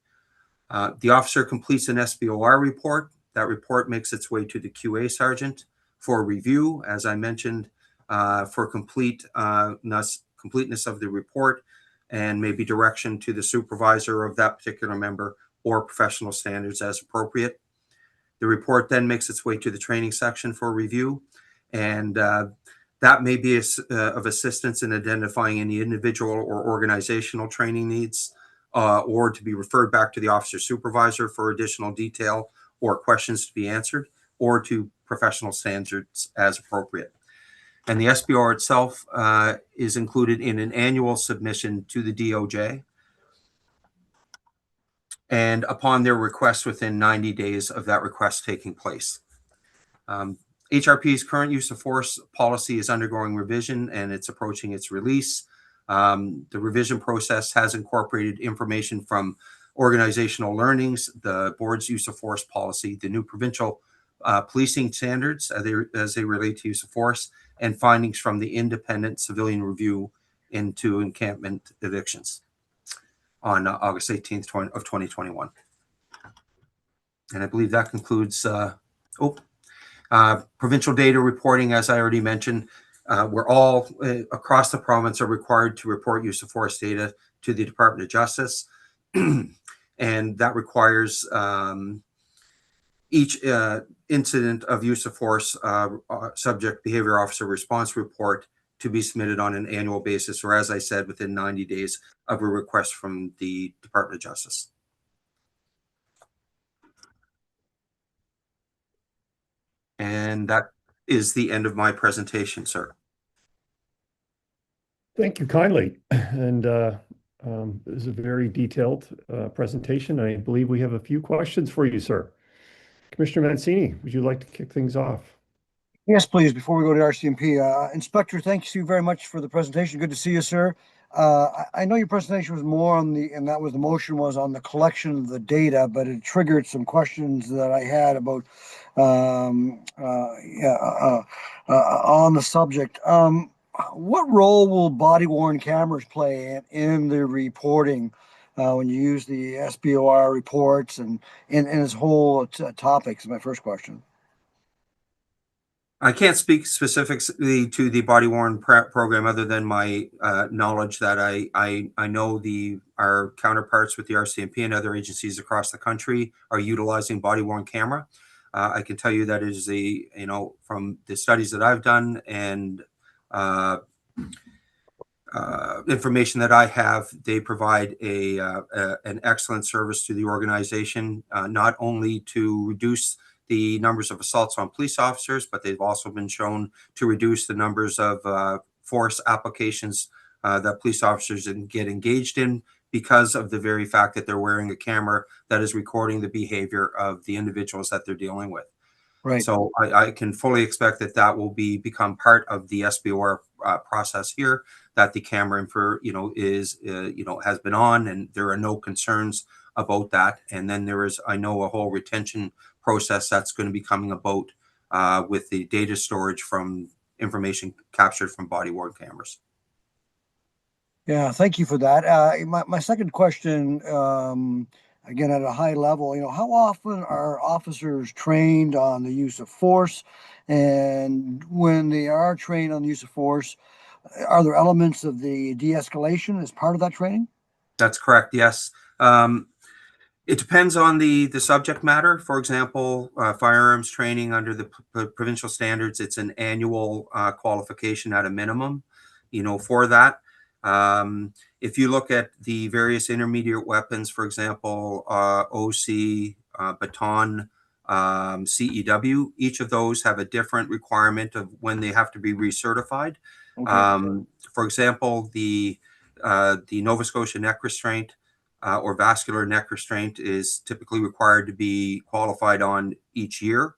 The officer completes an SBOR report. That report makes its way to the QA sergeant for review, as I mentioned, for completeness of the report, and maybe direction to the supervisor of that particular member or professional standards as appropriate. The report then makes its way to the training section for review, and that may be of assistance in identifying any individual or organizational training needs, or to be referred back to the officer supervisor for additional detail or questions to be answered, or to professional standards as appropriate. And the SBR itself is included in an annual submission to the DOJ, and upon their request within 90 days of that request taking place. HRP's current use of force policy is undergoing revision, and it's approaching its release. The revision process has incorporated information from organizational learnings, the board's use of force policy, the new provincial policing standards as they relate to use of force, and findings from the independent civilian review into encampment evictions on August 18th of 2021. And I believe that concludes, provincial data reporting, as I already mentioned. We're all across the province are required to report use of force data to the Department of Justice. And that requires each incident of use of force subject behavior officer response report to be submitted on an annual basis, or as I said, within 90 days of a request from the Department of Justice. And that is the end of my presentation, sir. Thank you kindly. And This is a very detailed presentation. I believe we have a few questions for you, sir. Commissioner Mancini, would you like to kick things off? Yes, please. Before we go to RCMP, Inspector, thank you very much for the presentation. Good to see you, sir. I know your presentation was more on and that was the motion was on the collection of the data, but it triggered some questions that I had about on the subject. What role will body-worn cameras play in the reporting when you use the SBOR reports and in this whole topic? Is my first question. I can't speak specifically to the body-worn program other than my knowledge that I know our counterparts with the RCMP and other agencies across the country are utilizing body-worn camera. I can tell you that is from the studies that I've done and information that I have, they provide an excellent service to the organization, not only to reduce the numbers of assaults on police officers, but they've also been shown to reduce the numbers of force applications that police officers get engaged in because of the very fact that they're wearing a camera that is recording the behavior of the individuals that they're dealing with. Right. So I can fully expect that will become part of the SBOR process here, that the camera has been on and there are no concerns about that. And then there is, I know, a whole retention process that's going to be coming about with the data storage from information captured from body-worn cameras. Yeah, thank you for that. My second question, again, at a high level, how often are officers trained on the use of force? And when they are trained on the use of force, are there elements of the de-escalation as part of that training? That's correct, yes. It depends on the subject matter. For example, firearms training under the provincial standards, it's an annual qualification at a minimum, for that. If you look at the various intermediate weapons, for example, OC, baton, CEW, each of those have a different requirement of when they have to be recertified. Okay. For example, the Nova Scotia neck restraint or vascular neck restraint is typically required to be qualified on each year.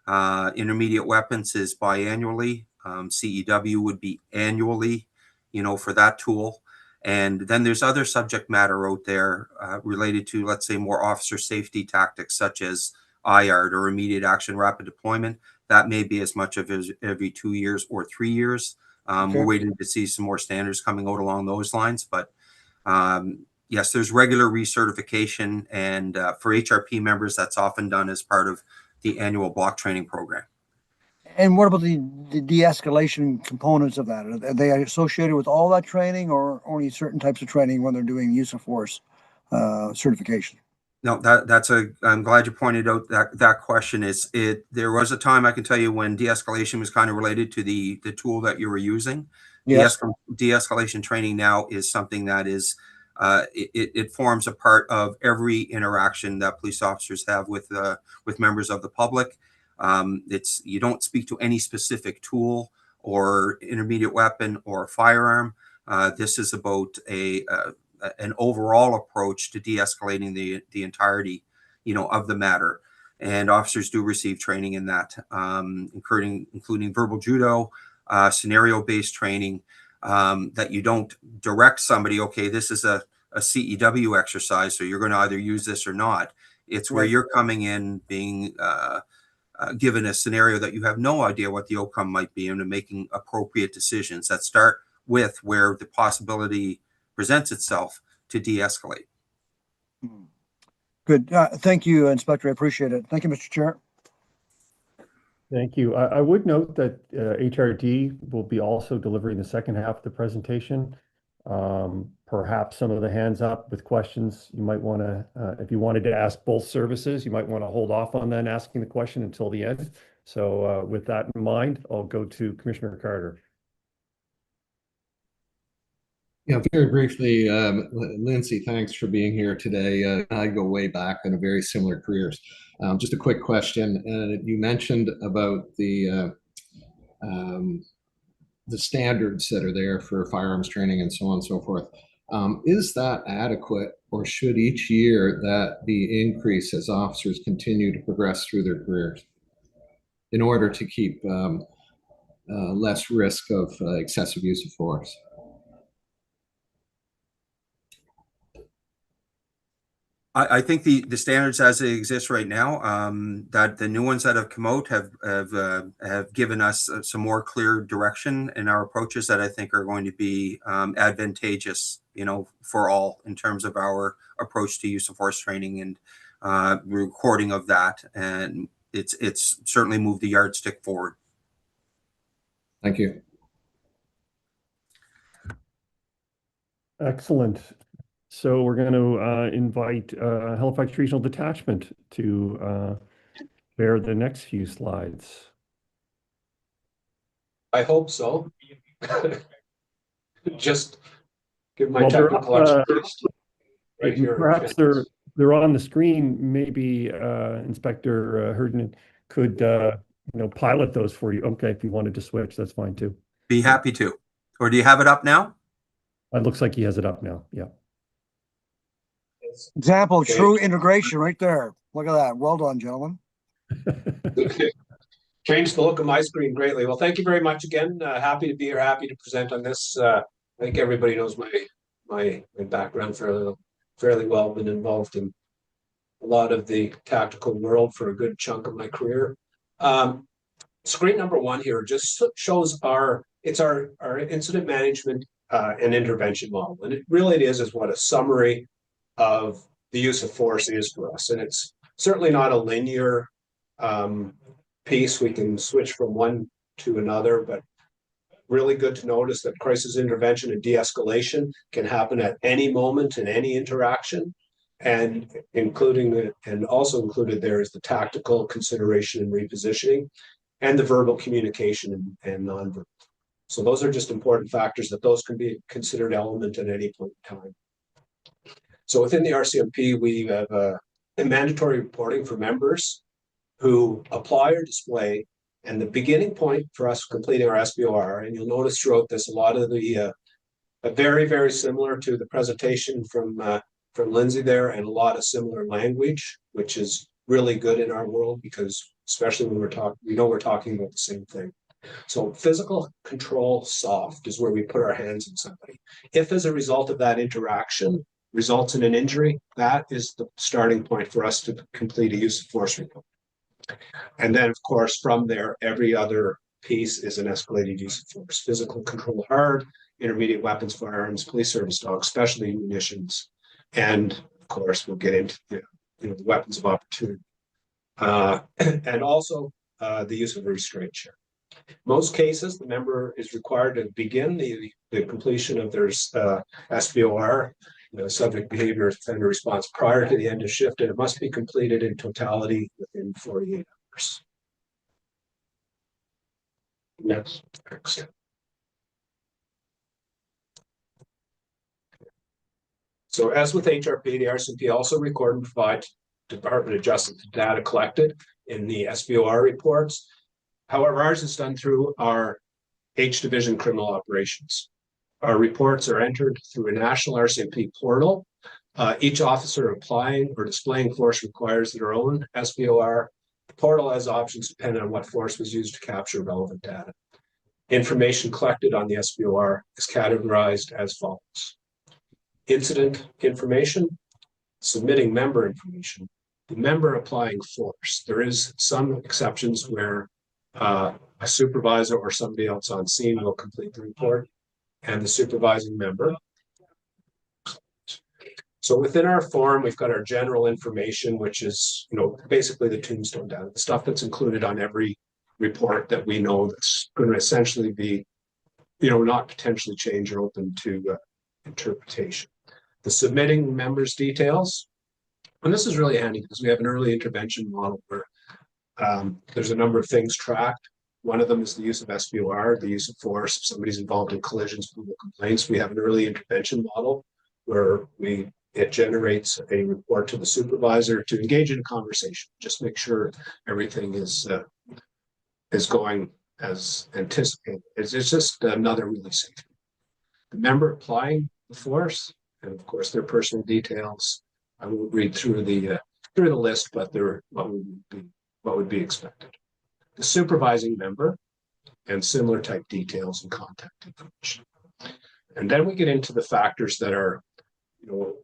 Intermediate weapons is biannually. CEW would be annually, for that tool. And then there's other subject matter out there related to, let's say, more officer safety tactics, such as IARD or immediate action rapid deployment. That may be as much of as every 2 years or 3 years. Okay. We're waiting to see some more standards coming out along those lines. But yes, there's regular recertification. And for HRP members, that's often done as part of the annual block training program. And what about the de-escalation components of that? Are they associated with all that training or only certain types of training when they're doing use of force certification? No, I'm glad you pointed out that question. There was a time, I can tell you, when de-escalation was kind of related to the tool that you were using. Yes. De-escalation training now is something that is, it forms a part of every interaction that police officers have with members of the public. You don't speak to any specific tool or intermediate weapon or firearm. This is about an overall approach to de-escalating the entirety, of the matter. And officers do receive training in that, including verbal judo, scenario-based training, that you don't direct somebody, okay, this is a CEW exercise, so you're going to either use this or not. It's where you're coming in being given a scenario that you have no idea what the outcome might be, and making appropriate decisions that start with where the possibility presents itself to de-escalate. Good. Thank you, Inspector. I appreciate it. Thank you, Mr. Chair. Thank you. I would note that HRD will be also delivering the second half of the presentation. Perhaps some of the hands up with questions you might want to, if you wanted to ask both services, you might want to hold off on then asking the question until the end. So with that in mind, I'll go to Commissioner Carter. Yeah, very briefly, Lindsay, thanks for being here today. I go way back in a very similar careers. Just a quick question. You mentioned about the standards that are there for firearms training and so on and so forth. Is that adequate, or should each year that be increased as officers continue to progress through their careers in order to keep less risk of excessive use of force? I think the standards as they exist right now, that the new ones that have come out have given us some more clear direction in our approaches that I think are going to be advantageous, for all in terms of our approach to use of force training and recording of that. And it's certainly moved the yardstick forward. Thank you. Excellent. So we're going to invite Halifax Regional Detachment to bear the next few slides. I hope so. Just give my Well, they're technical up, expertise right here. perhaps they're on the screen. Maybe Inspector Herden could pilot those for you. Okay, if you wanted to switch, that's fine too. Be happy to. Or do you have it up now? It looks like he has it up now. Yeah. Example of true integration right there. Look at that. Well done, gentlemen. Changed the look of my screen greatly. Well, thank you very much again. Happy to be here. Happy to present on this. I think everybody knows my background fairly well. Been involved in a lot of the tactical world for a good chunk of my career. Screen number 1 here just shows our incident management and intervention model, and it really is what a summary of the use of force is for us. And it's certainly not a linear piece. We can switch from one to another, but really good to notice that crisis intervention and de-escalation can happen at any moment in any interaction, and also included there is the tactical consideration and repositioning and the verbal communication and non-verbal. So those are just important factors that those can be considered element at any point in time. So within the RCMP, we have a mandatory reporting for members who apply or display, and the beginning point for us completing our SBOR, and you'll notice throughout this, a lot of the very, very similar to the presentation from Lindsay there, and a lot of similar language, which is really good in our world because especially when we're talking about the same thing. So physical control soft is where we put our hands on somebody. If as a result of that interaction results in an injury, that is the starting point for us to complete a use of force report. And then, of course, from there, every other piece is an escalated use of force. Physical control hard, intermediate weapons, firearms, police service dogs, specialty munitions, and of course, we'll get into the weapons of opportunity. And also the use of a restraint chair. Most cases, the member is required to begin the completion of their SBOR, subject behavior offender response, prior to the end of shift, and it must be completed in totality within 48 hours. Next. So as with HRP, the RCMP also record and provide Department of Justice data collected in the SBOR reports. However, ours is done through our H Division Criminal Operations. Our reports are entered through a national RCMP portal. Each officer applying or displaying force requires their own SBOR. The portal has options depending on what force was used to capture relevant data. Information collected on the SBOR is categorized as follows. Incident information, submitting member information, the member applying force. There is some exceptions where a supervisor or somebody else on scene will complete the report, and the supervising member. So within our form, we've got our general information, which is, basically the tombstone data, the stuff that's included on every report that we know that's going to essentially be, not potentially change or open to interpretation. The submitting members' details, and this is really handy because we have an early intervention model where there's a number of things tracked. One of them is the use of SBOR, the use of force. If somebody's involved in collisions, verbal complaints, we have an early intervention model where it generates a report to the supervisor to engage in a conversation. Just make sure everything is going as anticipated. It's just another really safe. The member applying the force, and of course, their personal details. I won't read through the list, but they're what would be expected. The supervising member and similar type details and contact information. And then we get into the factors that are,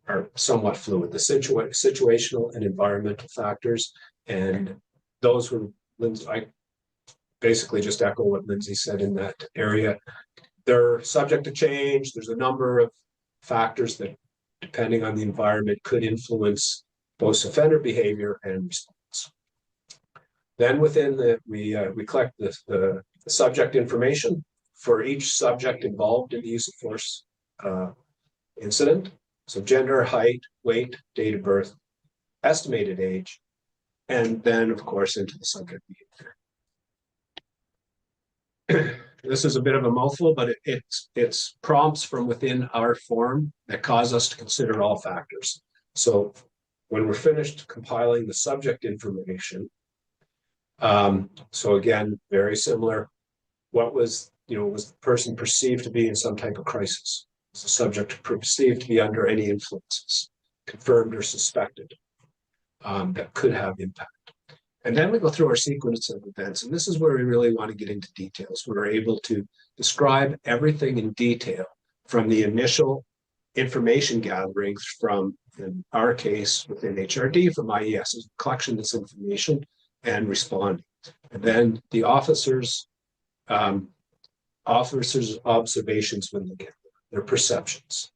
are somewhat fluid, the situational and environmental factors. And those were, I basically just echo what Lindsay said in that area. They're subject to change. There's a number of factors that, depending on the environment, could influence both offender behavior and response. Then within we collect the subject information for each subject involved in the use of force incident. So gender, height, weight, date of birth, estimated age, and then of course into the subject behavior. This is a bit of a mouthful, but it's prompts from within our form that cause us to consider all factors. So when we're finished compiling the subject information, so again, very similar. What was the person perceived to be in some type of crisis? Was the subject perceived to be under any influences, confirmed or suspected, that could have impact? And then we go through our sequence of events, and this is where we really want to get into details. We're able to describe everything in detail from the initial information gathering from, in our case, within HRD, from IES, collection of this information and responding. And then the officers' observations when they get their perceptions.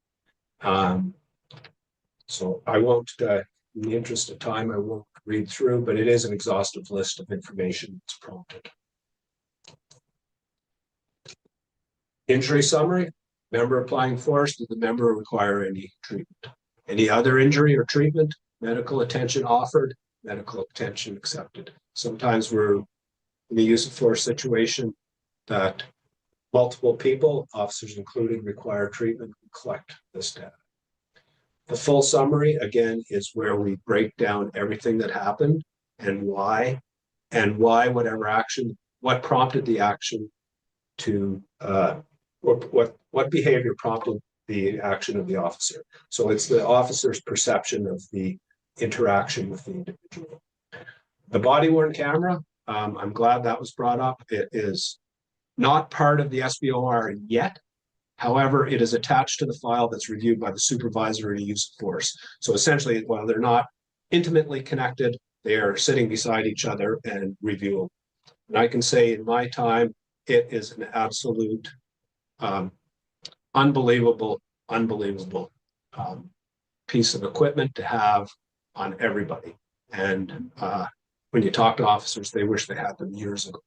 So I won't, in the interest of time, I won't read through, but it is an exhaustive list of information that's prompted. Injury summary: member applying force. Did the member require any treatment? Any other injury or treatment? Medical attention offered, medical attention accepted. Sometimes we're in the use of force situation that multiple people, officers included, require treatment. We collect this data. The full summary, again, is where we break down everything that happened and why whatever action, what prompted the action to, what behavior prompted the action of the officer. So it's the officer's perception of the interaction with the individual. The body-worn camera, I'm glad that was brought up. It is not part of the SBOR yet. However, it is attached to the file that's reviewed by the supervisor in use of force. So essentially, while they're not intimately connected, they are sitting beside each other and reviewable. And I can say in my time, it is an absolute unbelievable piece of equipment to have on everybody. And when you talk to officers, they wish they had them years ago.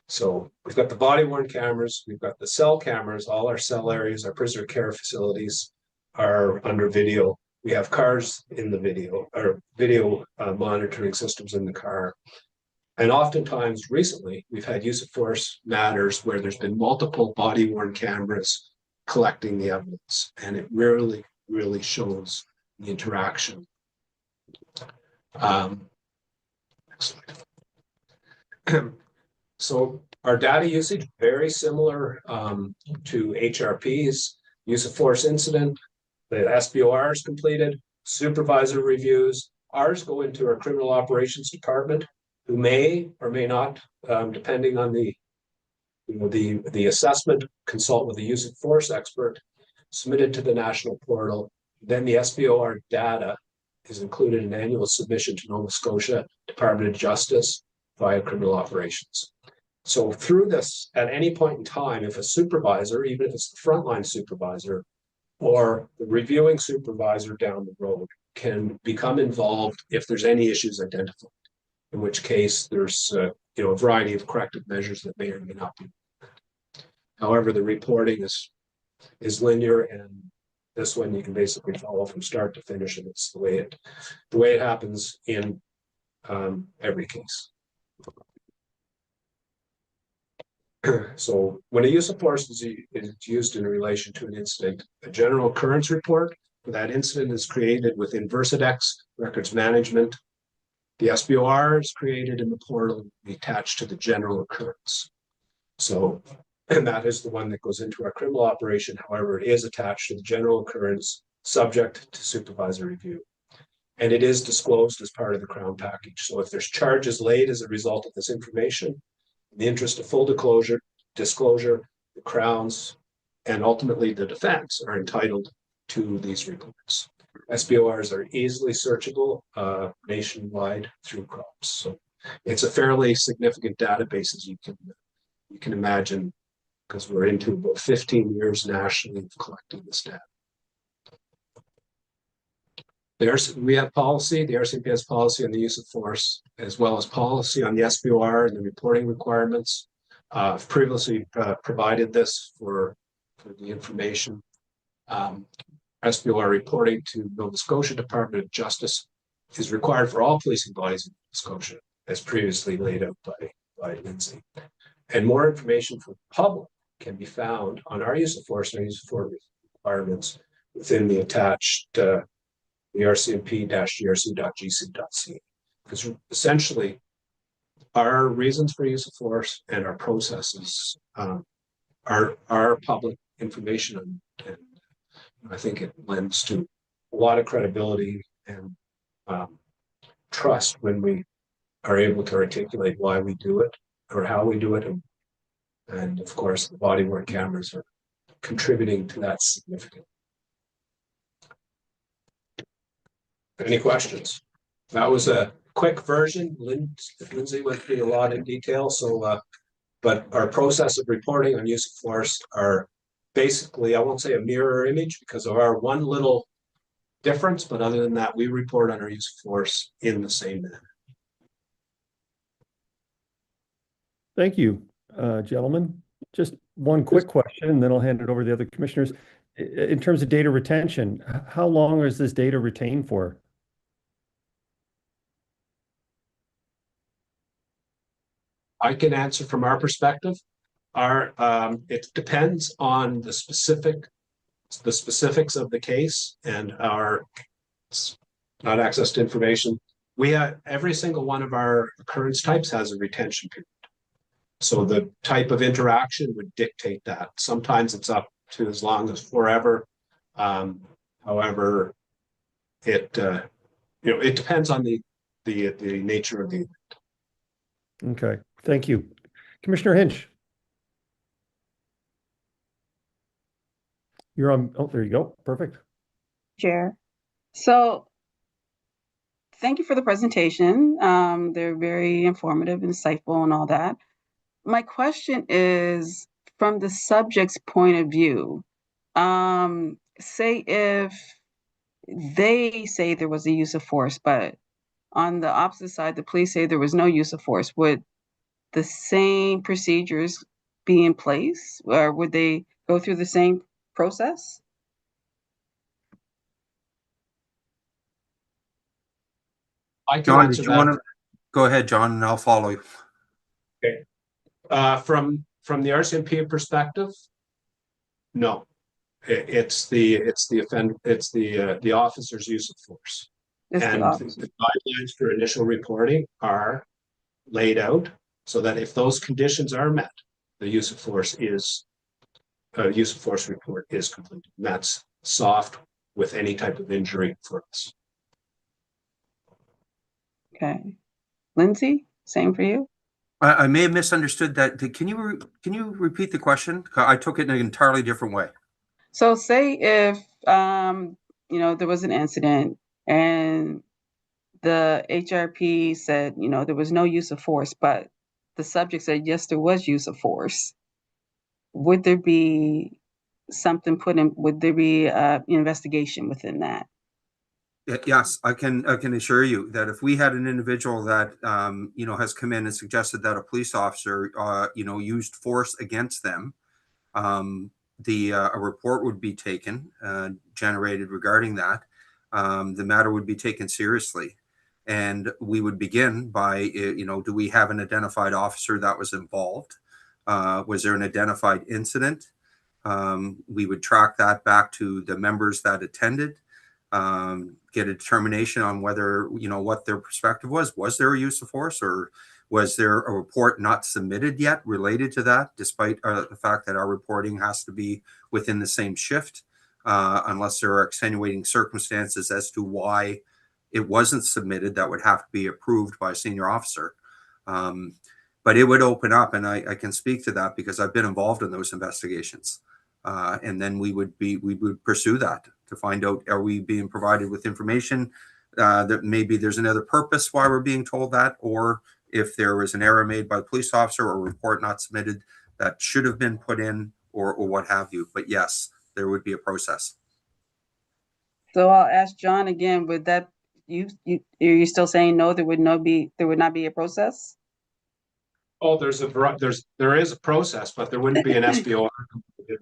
So we've got the body-worn cameras, we've got the cell cameras, all our cell areas, our prisoner care facilities are under video. We have cars in the video, or video monitoring systems in the car. And oftentimes recently, we've had use of force matters where there's been multiple body-worn cameras collecting the evidence. And it really, really shows the interaction. Next slide. So our data usage, very similar to HRP's. Use of force incident, the SBOR is completed, supervisor reviews. Ours go into our criminal operations department, who may or may not, depending on the assessment, consult with the use of force expert, submitted to the national portal. Then the SBOR data is included in annual submission to Nova Scotia Department of Justice via criminal operations. So through this, at any point in time, if a supervisor, even if it's the frontline supervisor or the reviewing supervisor down the road, can become involved if there's any issues identified, in which case there's a variety of corrective measures that may or may not be. However, the reporting is linear, and this one you can basically follow from start to finish, and it's the way it happens in every case. So when a use of force is used in relation to an incident, a general occurrence report for that incident is created within Versadex records management. The SBOR is created in the portal, attached to the general occurrence. So, and that is the one that goes into our criminal operation. However, it is attached to the general occurrence subject to supervisor review. And it is disclosed as part of the Crown package. So if there's charges laid as a result of this information, in the interest of full disclosure, the Crowns and ultimately the defense are entitled to these reports. SBORs are easily searchable nationwide through CROPS. So it's a fairly significant database, as you can imagine, because we're into about 15 years nationally of collecting this data. We have policy, the RCMP has policy on the use of force, as well as policy on the SBOR and the reporting requirements. I've previously provided this for the information. SBOR reporting to Nova Scotia Department of Justice is required for all policing bodies in Nova Scotia, as previously laid out by Lindsay. And more information for the public can be found on our use of force and our use of force requirements within the attached the rcmp-grc.gc.ca. Because essentially, our reasons for use of force and our processes are public information, and I think it lends to a lot of credibility and trust when we are able to articulate why we do it or how we do it, and of course the body-worn cameras are contributing to that significantly. Any questions? That was a quick version. Lindsay went through a lot in detail. So, but our process of reporting on use of force are basically, I won't say a mirror image because of our one little difference, but other than that, we report on our use of force in the same manner. Thank you, gentlemen. Just one quick question, and then I'll hand it over to the other commissioners. In terms of data retention, how long is this data retained for? I can answer from our perspective. It depends on the specifics of the case and our not access to information. We have every single one of our occurrence types has a retention period. So the type of interaction would dictate that. Sometimes it's up to as long as forever. However, it depends on the nature of the event. Okay, thank you. Commissioner Hinch. You're on, oh, there you go. Perfect. Chair. So thank you for the presentation. They're very informative, insightful, and all that. My question is, from the subject's point of view, say if they say there was a use of force, but on the opposite side, the police say there was no use of force, would the same procedures be in place, or would they go through the same process? John, did you want to go ahead, John, and I'll follow you. Okay. From the RCMP perspective, no. It's the officer's use of force. And the guidelines for initial reporting are laid out so that if those conditions are met, the use of force report is completed. And that's soft with any type of injury for us. Okay. Lindsay, same for you? I may have misunderstood that. Can you repeat the question? I took it in an entirely different way. So say if there was an incident and the HRP said, there was no use of force, but the subject said, yes, there was use of force. Would there be something would there be an investigation within that? Yes, I can assure you that if we had an individual that has come in and suggested that a police officer used force against them, a report would be taken, generated regarding that. The matter would be taken seriously, and we would begin by do we have an identified officer that was involved? Was there an identified incident? We would track that back to the members that attended. Get a determination on whether, what their perspective was. Was there a use of force, or was there a report not submitted yet related to that, despite the fact that our reporting has to be within the same shift? unless there are extenuating circumstances as to why it wasn't submitted, that would have to be approved by a senior officer. But it would open up, and I can speak to that because I've been involved in those investigations. And then we would pursue that to find out, are we being provided with information that maybe there's another purpose why we're being told that, or if there was an error made by the police officer or a report not submitted that should have been put in, or what have you. But yes, there would be a process. So I'll ask John again, would that, are you still saying no, there would not be a process? Oh, there is a process, but there wouldn't be an SBO.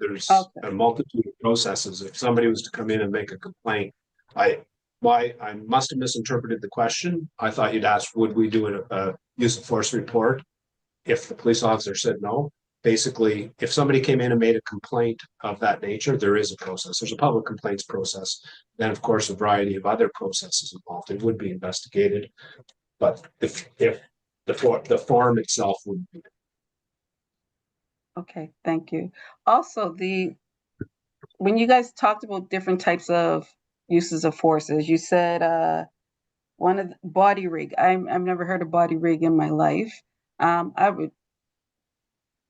There's a multitude of processes. If somebody was to come in and make a complaint, I must have misinterpreted the question. I thought you'd ask, would we do a use of force report if the police officer said no? Basically, if somebody came in and made a complaint of that nature, there is a process. There's a public complaints process. Then, of course, a variety of other processes involved. It would be investigated, but if the form itself would be. Okay, thank you. Also, when you guys talked about different types of uses of forces, you said one of the body rig. I've never heard of body rig in my life.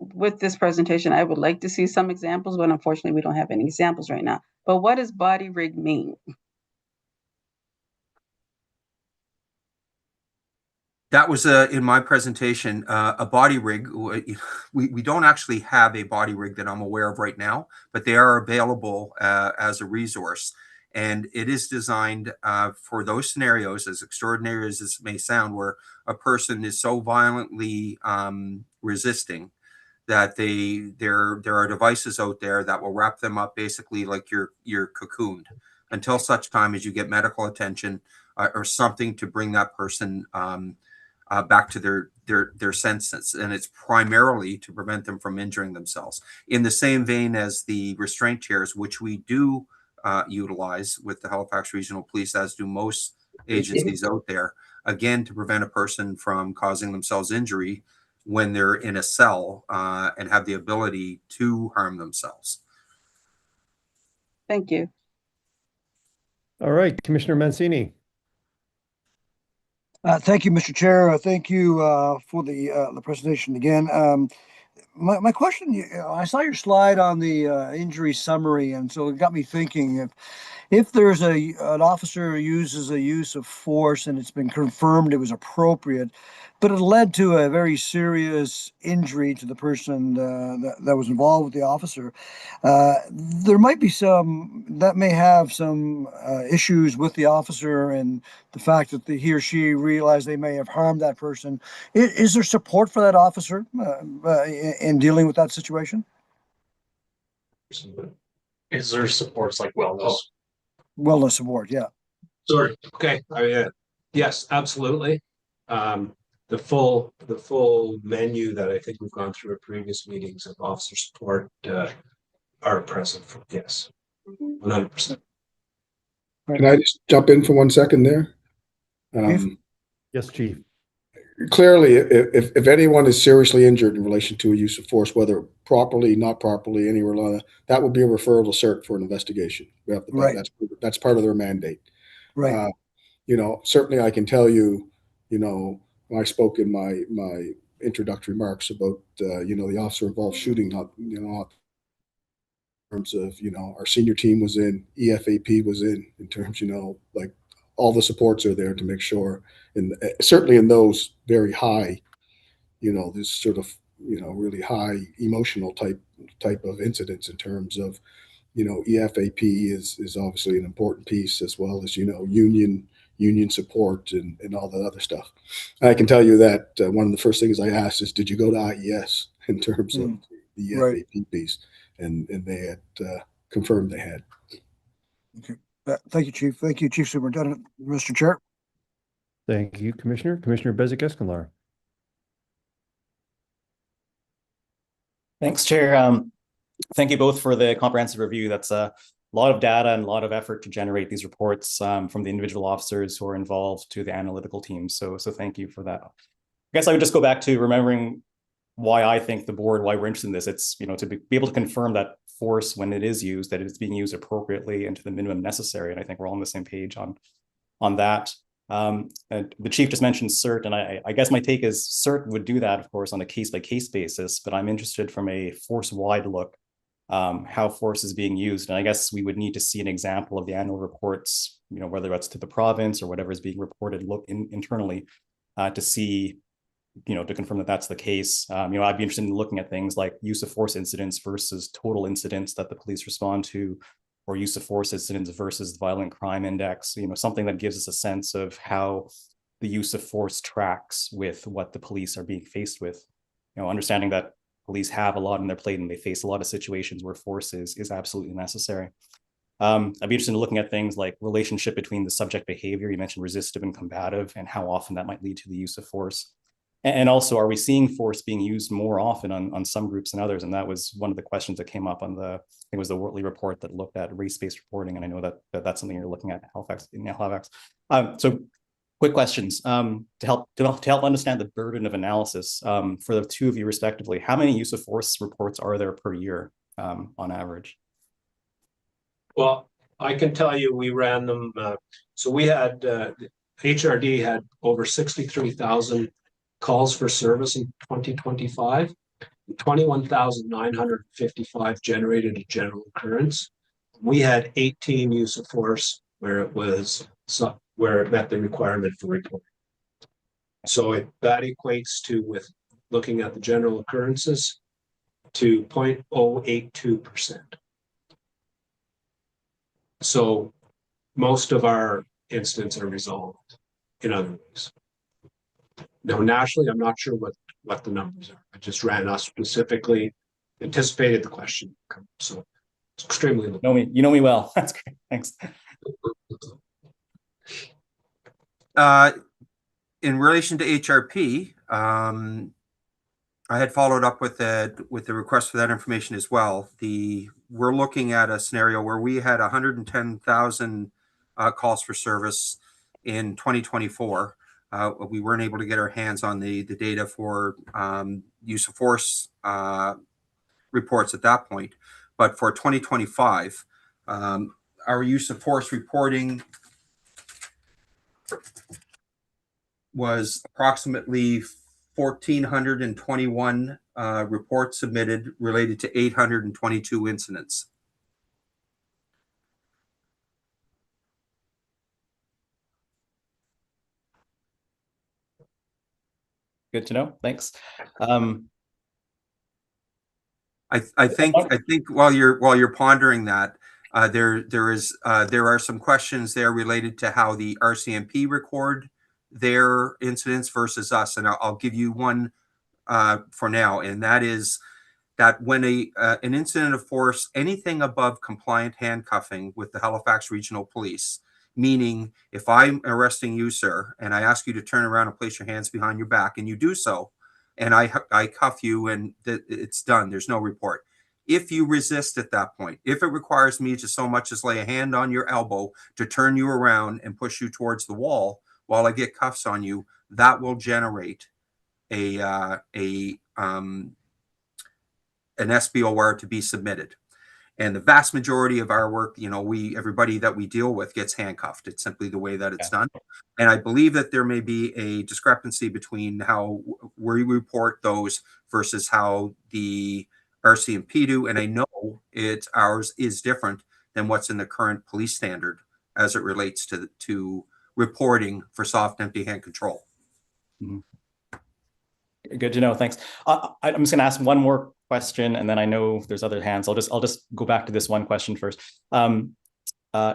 With this presentation, I would like to see some examples, but unfortunately we don't have any examples right now. But what does body rig mean? That was in my presentation, a body rig. We don't actually have a body rig that I'm aware of right now, but they are available as a resource. And it is designed for those scenarios, as extraordinary as this may sound, where a person is so violently resisting that there are devices out there that will wrap them up basically like you're cocooned until such time as you get medical attention or something to bring that person back to their senses. And it's primarily to prevent them from injuring themselves. In the same vein as the restraint chairs, which we do utilize with the Halifax Regional Police, as do most agencies out there, again, to prevent a person from causing themselves injury when they're in a cell and have the ability to harm themselves. Thank you. All right, Commissioner Mancini. Thank you, Mr. Chair. Thank you for the presentation again. My question, I saw your slide on the injury summary, and so it got me thinking, if there's an officer who uses a use of force and it's been confirmed it was appropriate, but it led to a very serious injury to the person that was involved with the officer, there might be that may have some issues with the officer and the fact that he or she realized they may have harmed that person. Is there support for that officer in dealing with that situation? Is there supports like wellness? Wellness support, yeah. Sorry. Okay. Yes, absolutely. The full menu that I think we've gone through at previous meetings of officer support are present for, yes, 100%. Can I just jump in for 1 second there? Yes, Chief. Clearly, if anyone is seriously injured in relation to a use of force, whether properly, not properly, anywhere along that, that would be a referral to CERT for an investigation. We have to, right. That's part of their mandate. Right. Certainly I can tell you, when I spoke in my introductory remarks about, the officer involved shooting, in terms of, our senior team was in, EFAP was in terms, like all the supports are there to make sure, and certainly in those very high, this sort of, really high emotional type of incidents in terms of, EFAP is obviously an important piece, as well as, union support and all that other stuff. And I can tell you that one of the first things I asked is, did you go to IES in terms of the EFAP piece? And they had confirmed they had. Okay. Thank you, Chief. Thank you, Chief Superintendent. Mr. Chair. Thank you, Commissioner. Commissioner Bezic-Escalard. Thanks, Chair. Thank you both for the comprehensive review. That's a lot of data and a lot of effort to generate these reports from the individual officers who are involved to the analytical team. So thank you for that. I guess I would just go back to remembering why I think the board, why we're interested in this. It's, to be able to confirm that force, when it is used, that it's being used appropriately and to the minimum necessary. And I think we're all on the same page on that. And the chief just mentioned CERT, and I guess my take is CERT would do that, of course, on a case-by-case basis, but I'm interested from a force-wide look, how force is being used. And I guess we would need to see an example of the annual reports, whether that's to the province or whatever is being reported internally, to see, to confirm that that's the case. I'd be interested in looking at things like use of force incidents versus total incidents that the police respond to, or use of force incidents versus the violent crime index, something that gives us a sense of how the use of force tracks with what the police are being faced with. Understanding that police have a lot on their plate and they face a lot of situations where force is absolutely necessary. I'd be interested in looking at things like relationship between the subject behavior, you mentioned resistive and combative, and how often that might lead to the use of force. And also, are we seeing force being used more often on some groups than others? And that was one of the questions that came up on I think it was the Wortley report that looked at race-based reporting. And I know that's something you're looking at in Halifax. So quick questions to help understand the burden of analysis for the two of you respectively. How many use of force reports are there per year on average? Well, I can tell you we ran them. So we had, HRD had over 63,000 calls for service in 2025. 21,955 generated a general occurrence. We had 18 use of force where it met the requirement for reporting. So that equates to, with looking at the general occurrences, to 0.082%. So most of our incidents are resolved in other ways. Now, nationally, I'm not sure what the numbers are. I just ran us specifically, anticipated the question. So it's extremely low. You know me well. That's great. Thanks. In relation to HRP, I had followed up with the request for that information as well. We're looking at a scenario where we had 110,000 calls for service in 2024. We weren't able to get our hands on the data for use of force reports at that point. But for 2025, our use of force reporting was approximately 1,421 reports submitted related to 822 incidents. Good to know. Thanks. I think while you're pondering that, there are some questions there related to how the RCMP record their incidents versus us, and I'll give you one for now, and that is that when an incident of force, anything above compliant handcuffing with the Halifax Regional Police, meaning if I'm arresting you, sir, and I ask you to turn around and place your hands behind your back, and you do so, and I cuff you, and it's done. There's no report. If you resist at that point, if it requires me to so much as lay a hand on your elbow to turn you around and push you towards the wall while I get cuffs on you, that will generate an SBOR to be submitted. And the vast majority of our work, everybody that we deal with gets handcuffed. It's simply the way that it's done. And I believe that there may be a discrepancy between how we report those versus how the RCMP do. And I know ours is different than what's in the current police standard as it relates to reporting for soft, empty hand control. Mm-hmm. Good to know. Thanks. I'm just going to ask one more question, and then I know there's other hands. I'll just go back to this one question first.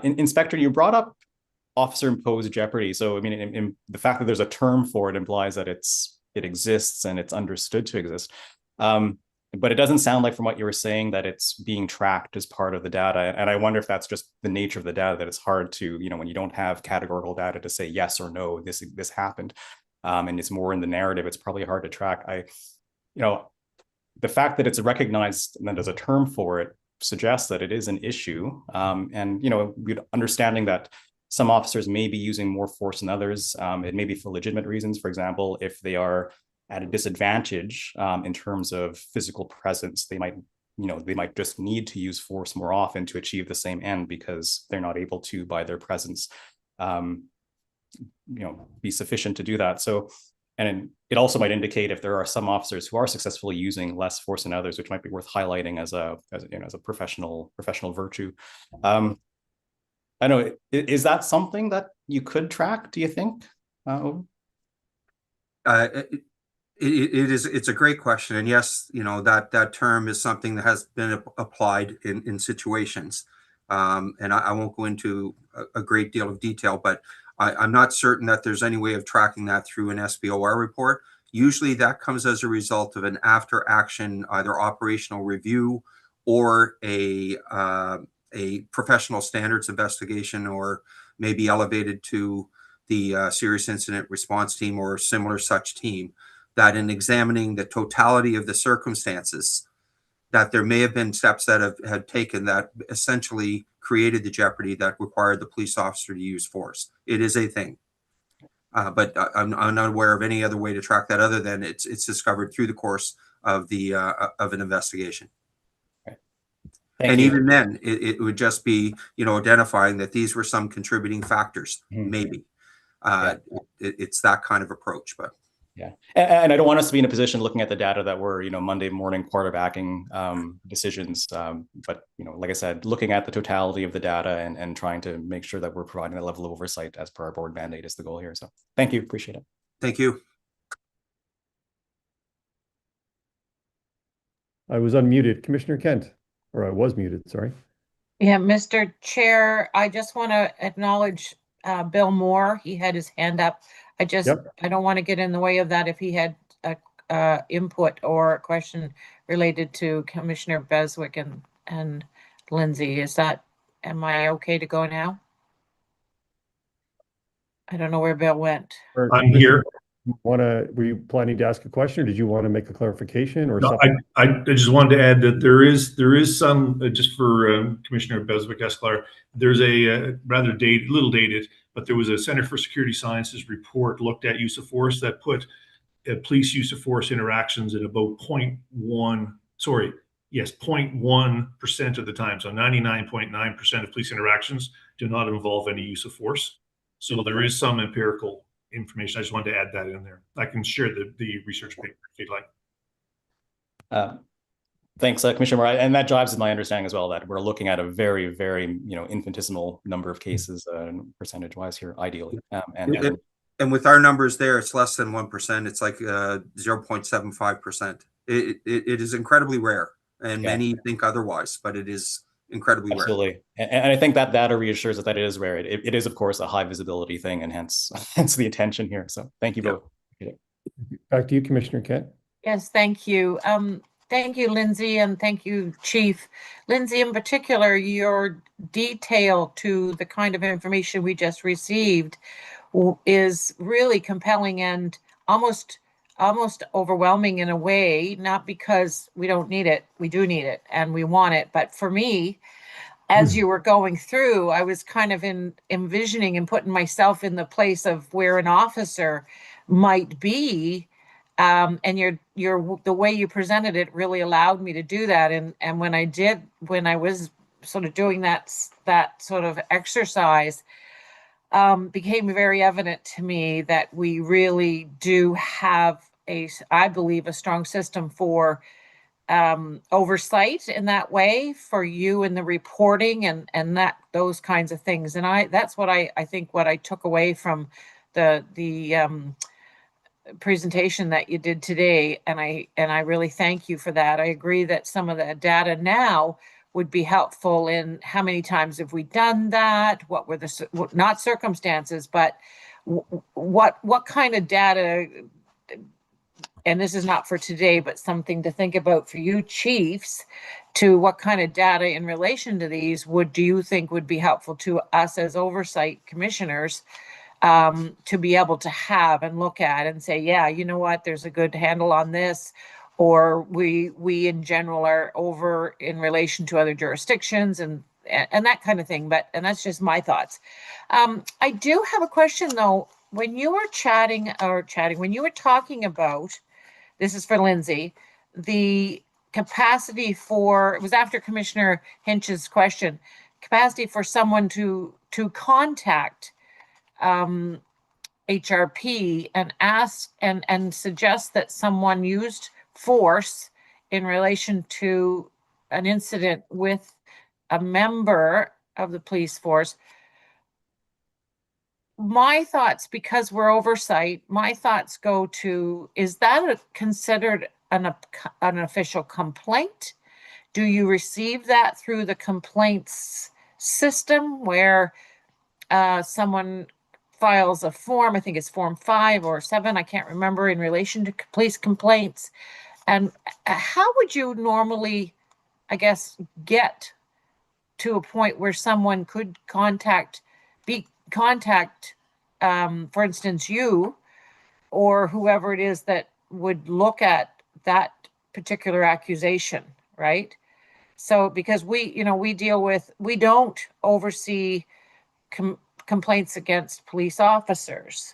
Inspector, you brought up officer imposed jeopardy. So I mean, in the fact that there's a term for it implies that it exists and it's understood to exist. But it doesn't sound like from what you were saying that it's being tracked as part of the data. And I wonder if that's just the nature of the data, that it's hard to, when you don't have categorical data to say yes or no, this happened. And it's more in the narrative, it's probably hard to track. The fact that it's recognized and that there's a term for it suggests that it is an issue. Understanding that some officers may be using more force than others. It may be for legitimate reasons. For example, if they are at a disadvantage in terms of physical presence, they might they might just need to use force more often to achieve the same end because they're not able to, by their presence, be sufficient to do that. So, and it also might indicate if there are some officers who are successfully using less force than others, which might be worth highlighting as a professional virtue. I know, is that something that you could track, do you think? It's a great question, and yes, that term is something that has been applied in situations, and I won't go into a great deal of detail, but I'm not certain that there's any way of tracking that through an SBOR report. Usually that comes as a result of an after action, either operational review or a professional standards investigation, or maybe elevated to the serious incident response team or similar such team, that in examining the totality of the circumstances, that there may have been steps that have taken that essentially created the jeopardy that required the police officer to use force. It is a thing. But I'm not aware of any other way to track that other than it's discovered through the course of the of an investigation. And even then, it would just be identifying that these were some contributing factors, maybe. It's that kind of approach, but. Yeah, and I don't want us to be in a position looking at the data that were, Monday morning quarterbacking decisions. But, like I said, looking at the totality of the data and trying to make sure that we're providing a level of oversight as per our board mandate is the goal here. So thank you. Appreciate it. Thank you. I was unmuted. Commissioner Kent, or I was muted, sorry. Yeah, Mr. Chair, I just want to acknowledge Bill Moore. He had his hand up. I don't want to get in the way of that if he had a input or a question related to Commissioner Beswick and Lindsay. Am I okay to go now? I don't know where Bill went. I'm here. Were you planning to ask a question, or did you want to make a clarification or no, something? I just wanted to add that there is some, just for Commissioner Beswick Esclar, there's a rather little dated, but there was a Center for Security Sciences report looked at use of force that put police use of force interactions at about 0.1% of the time. So 99.9% of police interactions do not involve any use of force. So there is some empirical information. I just wanted to add that in there. I can share the research paper if you'd like. Thanks, Commissioner Moore. And that jives with my understanding as well, that we're looking at a very, very, infinitesimal number of cases percentage-wise here, ideally. And with our numbers there, it's less than 1%. It's like 0.75%. It is incredibly rare, and many think otherwise, but it is incredibly rare. Absolutely. And I think that data reassures us that it is rare. It is, of course, a high visibility thing, and hence the attention here. So thank you both. Back to you, Commissioner Kent. Yes, thank you. Thank you, Lindsay, and thank you, Chief. Lindsay, in particular, your detail to the kind of information we just received is really compelling and almost overwhelming in a way, not because we don't need it. We do need it and we want it. But for me, as you were going through, I was kind of envisioning and putting myself in the place of where an officer might be. And the way you presented it really allowed me to do that. And when I was sort of doing that sort of exercise, became very evident to me that we really do have I believe, a strong system for oversight in that way for you in the reporting and those kinds of things. And that's what I think what I took away from the presentation that you did today, and I really thank you for that. I agree that some of the data now would be helpful in how many times have we done that, what were the not circumstances, but what kind of data, and this is not for today, but something to think about for you chiefs, to what kind of data in relation to these do you think would be helpful to us as oversight commissioners to be able to have and look at and say, yeah, you know what, there's a good handle on this, or we in general are over in relation to other jurisdictions and that kind of thing. And that's just my thoughts. I do have a question though. When you were when you were talking about, this is for Lindsay, the capacity for, it was after Commissioner Hinch's question, capacity for someone to contact HRP and ask and suggest that someone used force in relation to an incident with a member of the police force. My thoughts, because we're oversight, my thoughts go to, is that considered an official complaint? Do you receive that through the complaints system where someone files a form, I think it's form 5 or 7, I can't remember, in relation to police complaints? And how would you normally, I guess, get to a point where someone could contact, for instance, you or whoever it is that would look at that particular accusation, right? So because we don't oversee complaints against police officers,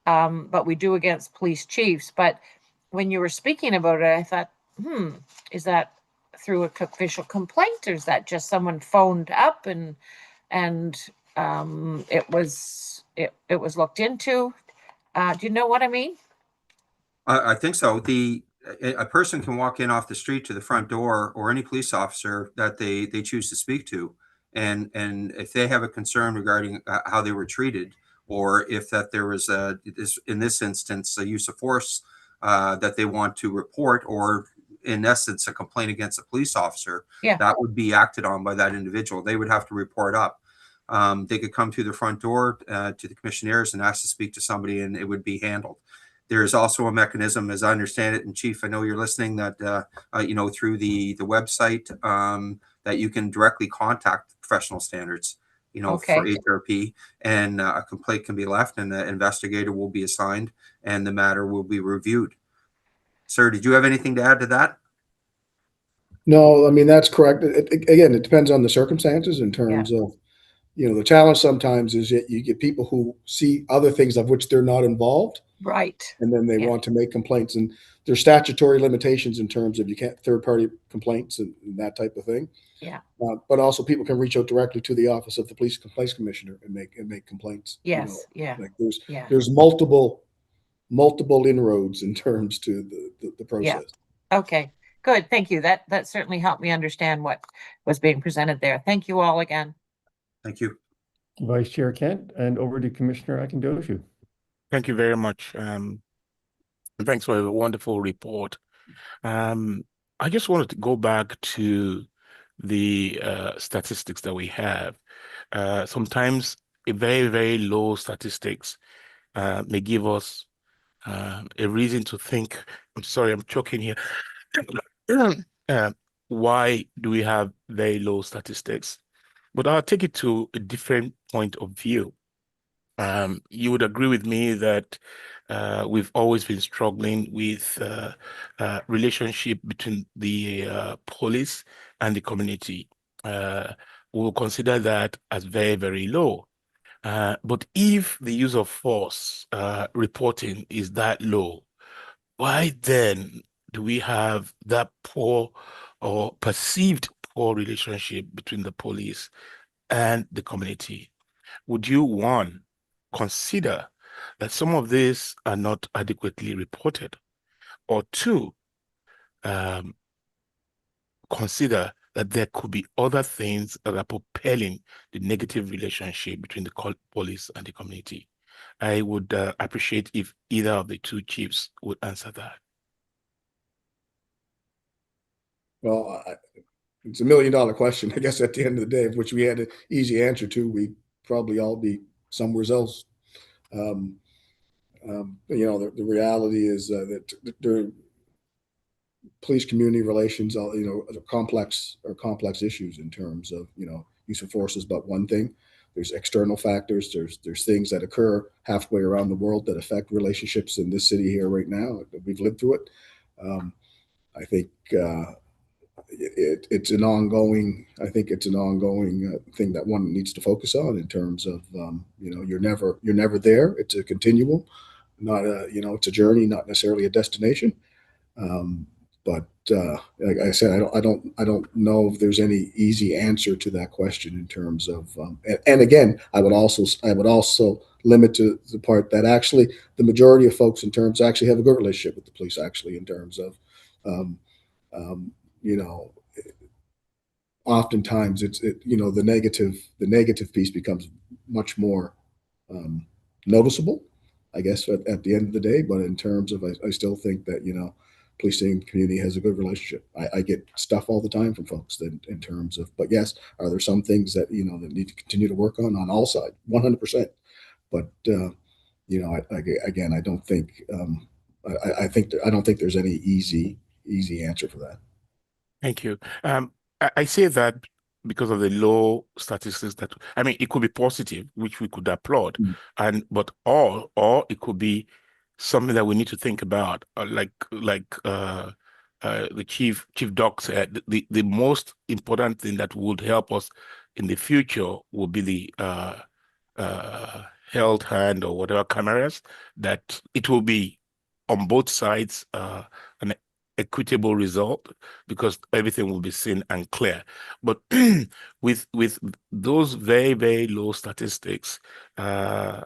but we do against police chiefs. But when you were speaking about it, I thought, is that through an official complaint, or is that just someone phoned up and it was looked into? Do you know what I mean? I think so. A person can walk in off the street to the front door, or any police officer that they choose to speak to, and if they have a concern regarding how they were treated, or if that there was in this instance a use of force that they want to report, or in essence a complaint against a police officer, that would be acted on by that individual. They would have to report up. They could come to the front door to the commissioners and ask to speak to somebody, and it would be handled. There is also a mechanism, as I understand it, and Chief, I know you're listening, that through the website, that you can directly contact professional standards, for HRP, and a complaint can be left, and the investigator will be assigned, and the matter will be reviewed. Sir, did you have anything to add to that? No, I mean, that's correct. Again, it depends on the circumstances in terms of, the challenge sometimes is that you get people who see other things of which they're not involved. Right. And then they want to make complaints, and there's statutory limitations in terms of you can't third-party complaints and that type of thing. Yeah. But also people can reach out directly to the office of the police complaints commissioner and make complaints. Yes. Yeah. Like there's multiple inroads in terms to the process. Yeah. Okay. Good. Thank you. That certainly helped me understand what was being presented there. Thank you all again. Thank you. Vice Chair Kent, and over to Commissioner Akindoshu. Thank you very much. And thanks for a wonderful report. I just wanted to go back to the statistics that we have. Sometimes a very, very low statistics may give us a reason to think, I'm sorry, I'm choking here. Why do we have very low statistics? But I'll take it to a different point of view. You would agree with me that we've always been struggling with relationship between the police and the community. We'll consider that as very, very low. But if the use of force reporting is that low, why then do we have that poor or perceived poor relationship between the police and the community? Would you, one, consider that some of these are not adequately reported, or two, consider that there could be other things that are propelling the negative relationship between the police and the community? I would appreciate if either of the two chiefs would answer that. Well, it's $1 million question, I guess, at the end of the day, of which we had an easy answer to. We'd probably all be somewhere else. The reality is that the police community relations, are complex issues in terms of, use of force is but one thing. There's external factors. There's things that occur halfway around the world that affect relationships in this city here right now. We've lived through it. I think it's an ongoing thing that one needs to focus on in terms of, you're never there. It's a continuum, not it's a journey, not necessarily a destination. But like I said, I don't know if there's any easy answer to that question in terms of. And again, I would also limit to the part that actually the majority of folks in terms actually have a good relationship with the police. Actually, in terms of, you know, oftentimes the negative piece becomes much more noticeable, I guess, at the end of the day. But in terms of, I still think that policing community has a good relationship. I get stuff all the time from folks that in terms of, but yes, are there some things that that need to continue to work on all sides, 100%. But again, I don't think I don't think there's any easy answer for that. Thank you. I say that because of the low statistics that, I mean, it could be positive, which we could applaud, but or it could be something that we need to think about, like the chief doc said, the most important thing that would help us in the future will be the held hand or whatever cameras, that it will be on both sides an equitable result, because everything will be seen and clear. But with those very, very low statistics on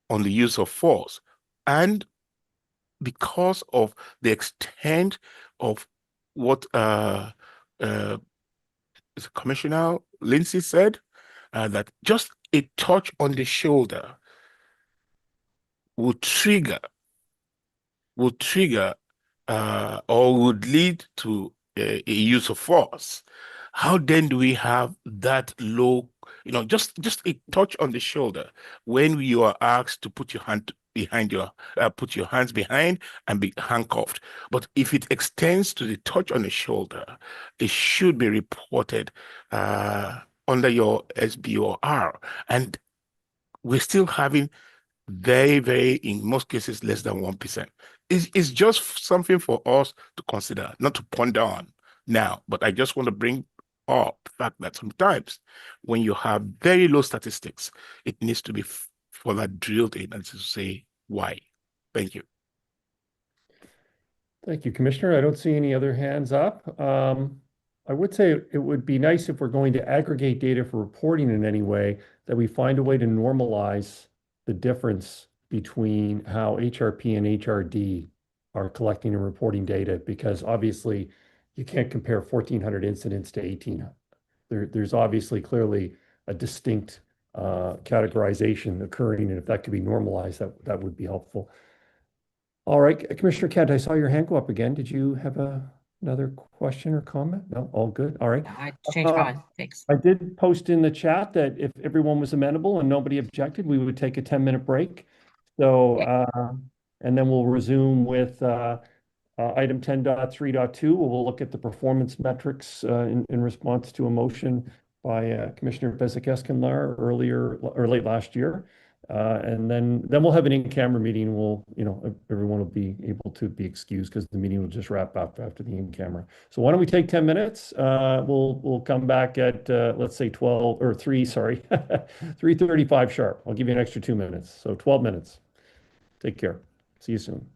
the use of force, and because of the extent of what Commissioner Lindsay said, that just a touch on the shoulder would trigger or would lead to a use of force. How then do we have that low, just a touch on the shoulder when you are asked to put your hand behind put your hands behind and be handcuffed? But if it extends to the touch on the shoulder, it should be reported under your SBOR. And we're still having very, very, in most cases, less than 1%. It's just something for us to consider, not to ponder on now. But I just want to bring up the fact that sometimes when you have very low statistics, it needs to be further drilled in and to say why. Thank you. Thank you, Commissioner. I don't see any other hands up. I would say it would be nice if we're going to aggregate data for reporting in any way, that we find a way to normalize the difference between how HRP and HRD are collecting and reporting data, because obviously you can't compare 1,400 incidents to 1,800. There's obviously clearly a distinct categorization occurring, and if that could be normalized, that would be helpful. All right, Commissioner Kent, I saw your hand go up again. Did you have another question or comment? No, all good. All right. I changed my mind. Thanks. I did post in the chat that if everyone was amenable and nobody objected, we would take a 10-minute break. So, and then we'll resume with item 10.3.2. We'll look at the performance metrics in response to a motion by Commissioner Bezic-Escandlar earlier or late last year. And then we'll have an in-camera meeting. Everyone will be able to be excused because the meeting will just wrap up after the in-camera. So why don't we take 10 minutes? We'll come back at let's say 3:35 sharp. I'll give you an extra 2 minutes. So 12 minutes. Take care. See you soon.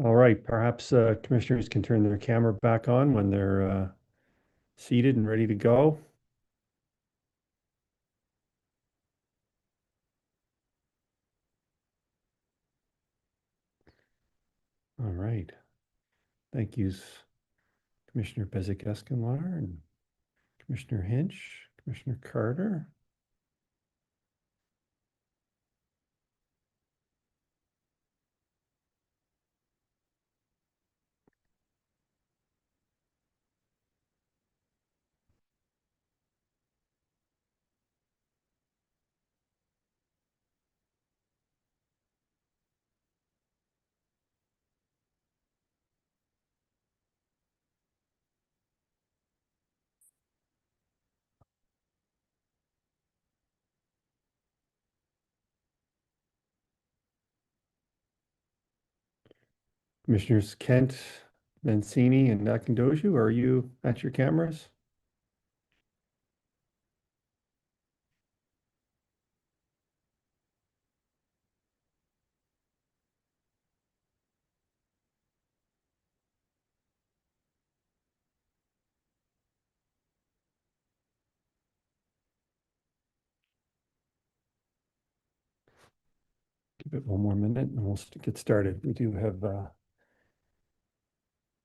All right, perhaps commissioners can turn their camera back on when they're seated and ready to go. All right. Thank you, Commissioner Bezic-Escalard and Commissioner Hinch, Commissioner Carter. Commissioners Kent, Mancini, and Nakandoju, are you at your cameras? Give it one more minute and we'll get started. We do have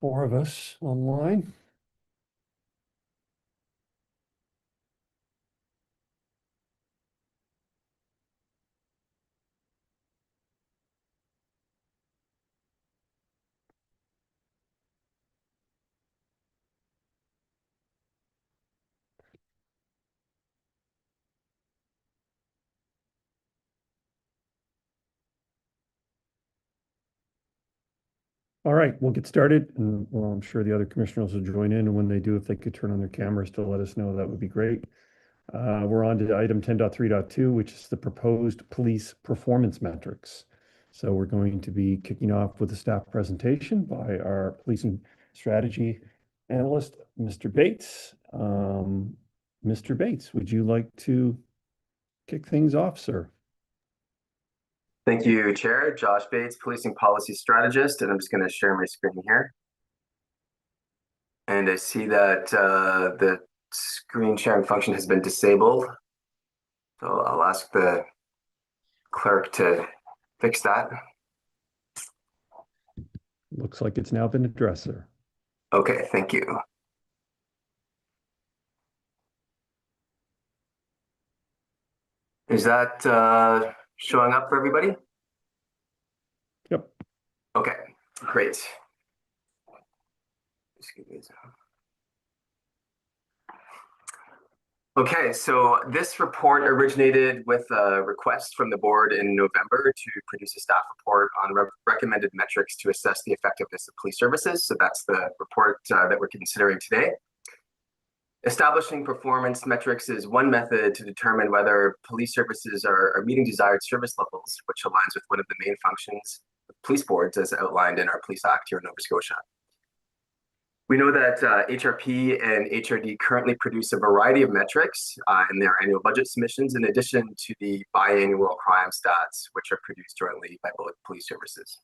4 of us online. All right, we'll get started, and well, I'm sure the other commissioners will join in, and when they do, if they could turn on their cameras to let us know, that would be great. We're on to item 10.3.2, which is the proposed police performance metrics. So we're going to be kicking off with a staff presentation by our policing strategy analyst, Mr. Bates. Mr. Bates, would you like to kick things off, sir? Thank you, Chair. Josh Bates, Policing Policy Strategist, and I'm just going to share my screen here. And I see that the screen sharing function has been disabled. So I'll ask the clerk to fix that. Looks like it's now been addressed, sir. Okay, thank you. Is that showing up for everybody? Yep. Okay, great. Okay, so this report originated with a request from the board in November to produce a staff report on recommended metrics to assess the effectiveness of police services. So that's the report that we're considering today. Establishing performance metrics is one method to determine whether police services are meeting desired service levels, which aligns with one of the main functions of police boards as outlined in our Police Act here in Nova Scotia. We know that HRP and HRD currently produce a variety of metrics in their annual budget submissions, in addition to the biannual crime stats, which are produced jointly by both police services.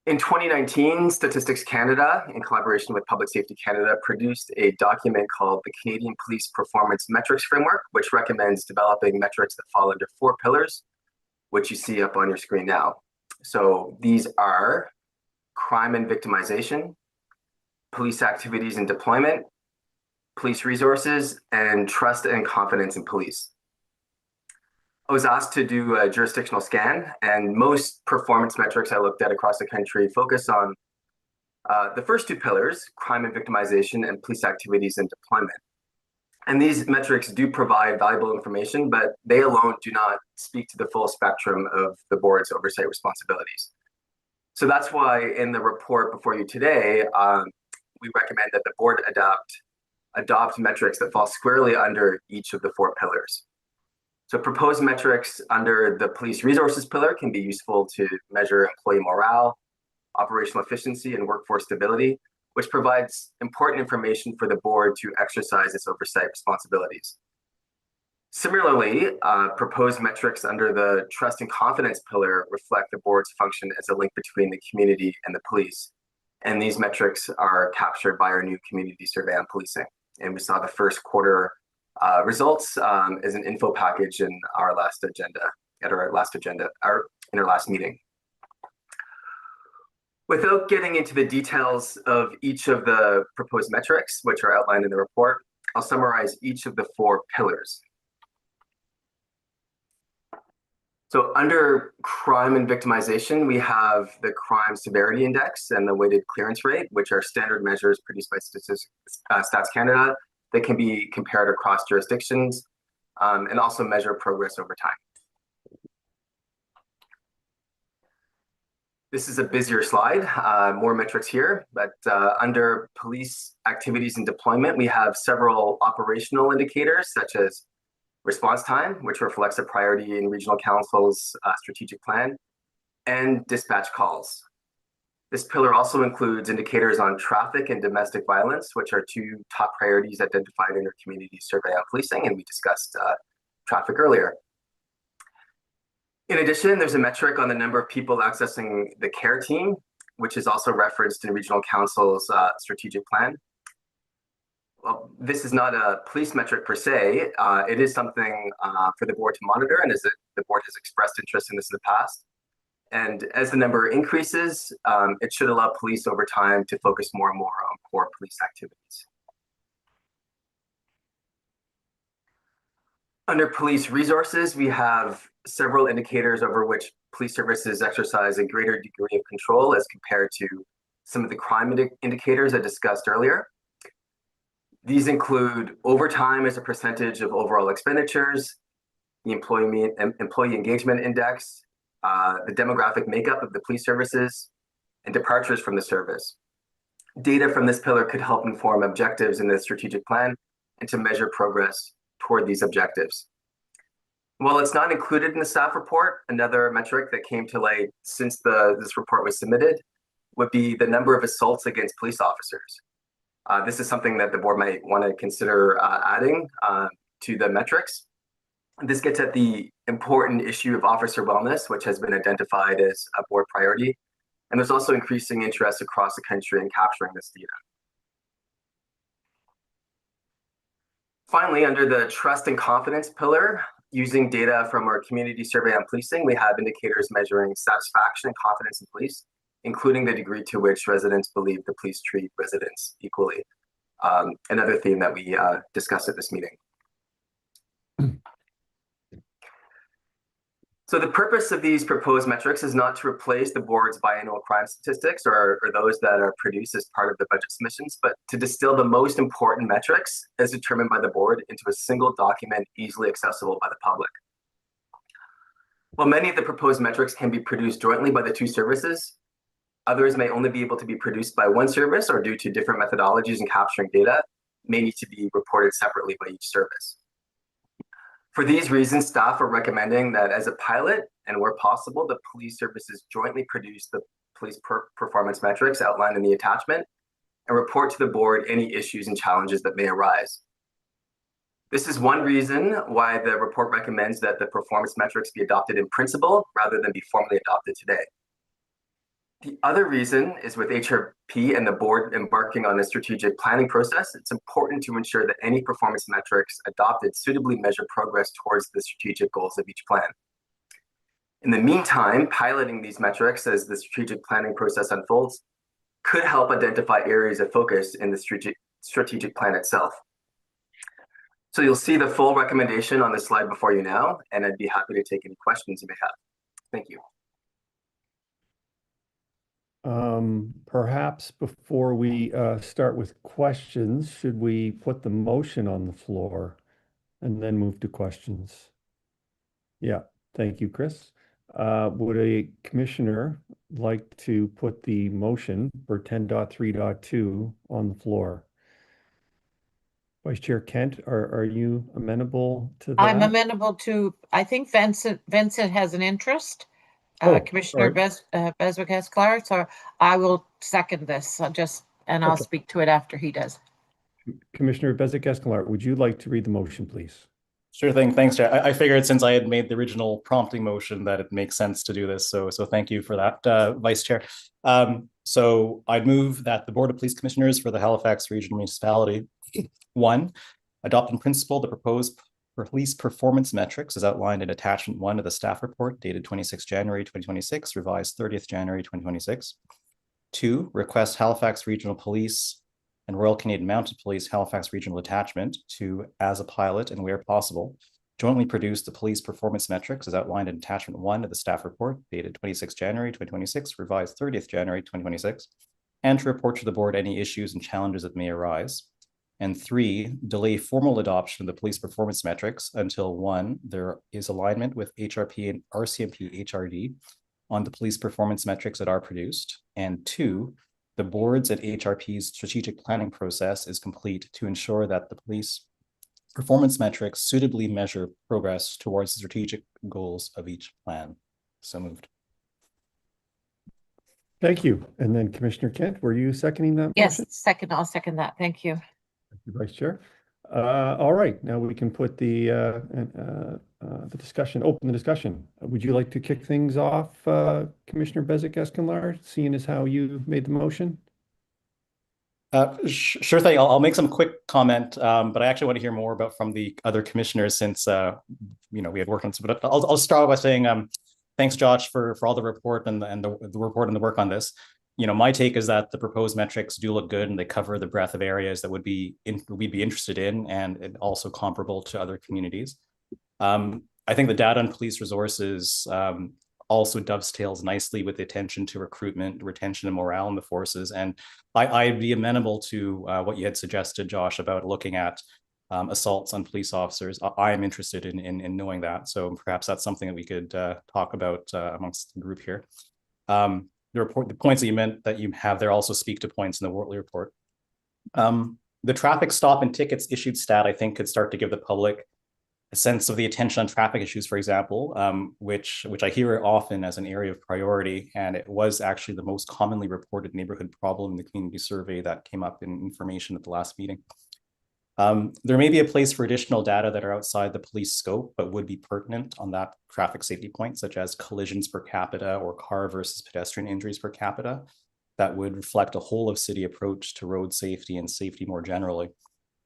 In 2019, Statistics Canada, in collaboration with Public Safety Canada, produced a document called the Canadian Police Performance Metrics Framework, which recommends developing metrics that fall under 4 pillars, which you see up on your screen now. So these are crime and victimization, police activities and deployment, police resources, and trust and confidence in police. I was asked to do a jurisdictional scan, and most performance metrics I looked at across the country focus on the first 2 pillars, crime and victimization, and police activities and deployment. And these metrics do provide valuable information, but they alone do not speak to the full spectrum of the board's oversight responsibilities. So that's why in the report before you today, we recommend that the board adopt metrics that fall squarely under each of the 4 pillars. So proposed metrics under the police resources pillar can be useful to measure employee morale, operational efficiency, and workforce stability, which provides important information for the board to exercise its oversight responsibilities. Similarly, proposed metrics under the trust and confidence pillar reflect the board's function as a link between the community and the police. And these metrics are captured by our new community survey on policing. And we saw the first quarter results as an info package in our last agenda, in our last meeting. Without getting into the details of each of the proposed metrics, which are outlined in the report, I'll summarize each of the 4 pillars. So under crime and victimization, we have the crime severity index and the weighted clearance rate, which are standard measures produced by Stats Canada that can be compared across jurisdictions and also measure progress over time. This is a busier slide, more metrics here, but under police activities and deployment, we have several operational indicators such as response time, which reflects a priority in regional council's strategic plan, and dispatch calls. This pillar also includes indicators on traffic and domestic violence, which are 2 top priorities identified in our community survey on policing, and we discussed traffic earlier. In addition, there's a metric on the number of people accessing the care team, which is also referenced in regional council's strategic plan. Well, this is not a police metric per se. It is something for the board to monitor, and the board has expressed interest in this in the past. And as the number increases, it should allow police over time to focus more and more on core police activities. Under police resources, we have several indicators over which police services exercise a greater degree of control as compared to some of the crime indicators I discussed earlier. These include overtime as a percentage of overall expenditures, the employee engagement index, the demographic makeup of the police services, and departures from the service. Data from this pillar could help inform objectives in the strategic plan and to measure progress toward these objectives. While it's not included in the staff report, another metric that came to light since this report was submitted would be the number of assaults against police officers. This is something that the board might want to consider adding to the metrics. This gets at the important issue of officer wellness, which has been identified as a board priority. And there's also increasing interest across the country in capturing this data. Finally, under the trust and confidence pillar, using data from our community survey on policing, we have indicators measuring satisfaction and confidence in police, including the degree to which residents believe the police treat residents equally. Another theme that we discussed at this meeting. So the purpose of these proposed metrics is not to replace the board's biannual crime statistics or those that are produced as part of the budget submissions, but to distill the most important metrics as determined by the board into a single document easily accessible by the public. While many of the proposed metrics can be produced jointly by the 2 services, others may only be able to be produced by one service or due to different methodologies in capturing data may need to be reported separately by each service. For these reasons, staff are recommending that as a pilot and where possible, the police services jointly produce the police performance metrics outlined in the attachment and report to the board any issues and challenges that may arise. This is one reason why the report recommends that the performance metrics be adopted in principle rather than be formally adopted today. The other reason is with HRP and the board embarking on a strategic planning process, it's important to ensure that any performance metrics adopted suitably measure progress towards the strategic goals of each plan. In the meantime, piloting these metrics as the strategic planning process unfolds could help identify areas of focus in the strategic plan itself. So you'll see the full recommendation on the slide before you now, and I'd be happy to take any questions you may have. Thank you. Perhaps before we start with questions, should we put the motion on the floor and then move to questions? Yeah, thank you, Chris. Would a commissioner like to put the motion for 10.3.2 on the floor? Vice Chair Kent, are you amenable to that? I'm amenable to, I think Vincent has an interest. Commissioner Beswick-Esclar, so I will second this. I'll speak to it after he does. Commissioner Beswick-Esclar, would you like to read the motion, please? Sure thing. Thanks, Chair. I figured since I had made the original prompting motion that it makes sense to do this. So thank you for that, Vice Chair. So I'd move that the Board of Police Commissioners for the Halifax Regional Municipality, 1, adopt in principle the proposed police performance metrics as outlined in attachment 1 of the staff report dated 26 January 2026, revised 30th January 2026. 2, request Halifax Regional Police and Royal Canadian Mounted Police Halifax Regional Detachment to, as a pilot and where possible, jointly produce the police performance metrics as outlined in attachment 1 of the staff report dated 26 January 2026, revised 30th January 2026, and to report to the board any issues and challenges that may arise. And 3, delay formal adoption of the police performance metrics until 1, there is alignment with HRP and RCMP HRD on the police performance metrics that are produced, and 2, the board's and HRP's strategic planning process is complete to ensure that the police performance metrics suitably measure progress towards the strategic goals of each plan. So moved. Thank you. And then Commissioner Kent, were you seconding that Yes, motion? second, I'll second that. Thank you. Thank you, Vice Chair. All right, now we can put the discussion, open the discussion. Would you like to kick things off, Commissioner Bezic-Escalard, seeing as how you made the motion? Sure thing. I'll make some quick comment, but I actually want to hear more about from the other commissioners since we had worked on some. But I'll start by saying thanks, Josh, for all the report and the report and the work on this. My take is that the proposed metrics do look good and they cover the breadth of areas that we'd be interested in, and also comparable to other communities. I think the data on police resources also dovetails nicely with the attention to recruitment, retention, and morale in the forces. And I'd be amenable to what you had suggested, Josh, about looking at assaults on police officers. I am interested in knowing that. So perhaps that's something that we could talk about amongst the group here. The points that you have there also speak to points in the Wortley report. The traffic stop and tickets issued stat, I think, could start to give the public a sense of the attention on traffic issues, for example, which I hear often as an area of priority. And it was actually the most commonly reported neighborhood problem in the community survey that came up in information at the last meeting. There may be a place for additional data that are outside the police scope, but would be pertinent on that traffic safety point, such as collisions per capita or car versus pedestrian injuries per capita, that would reflect a whole of city approach to road safety and safety more generally.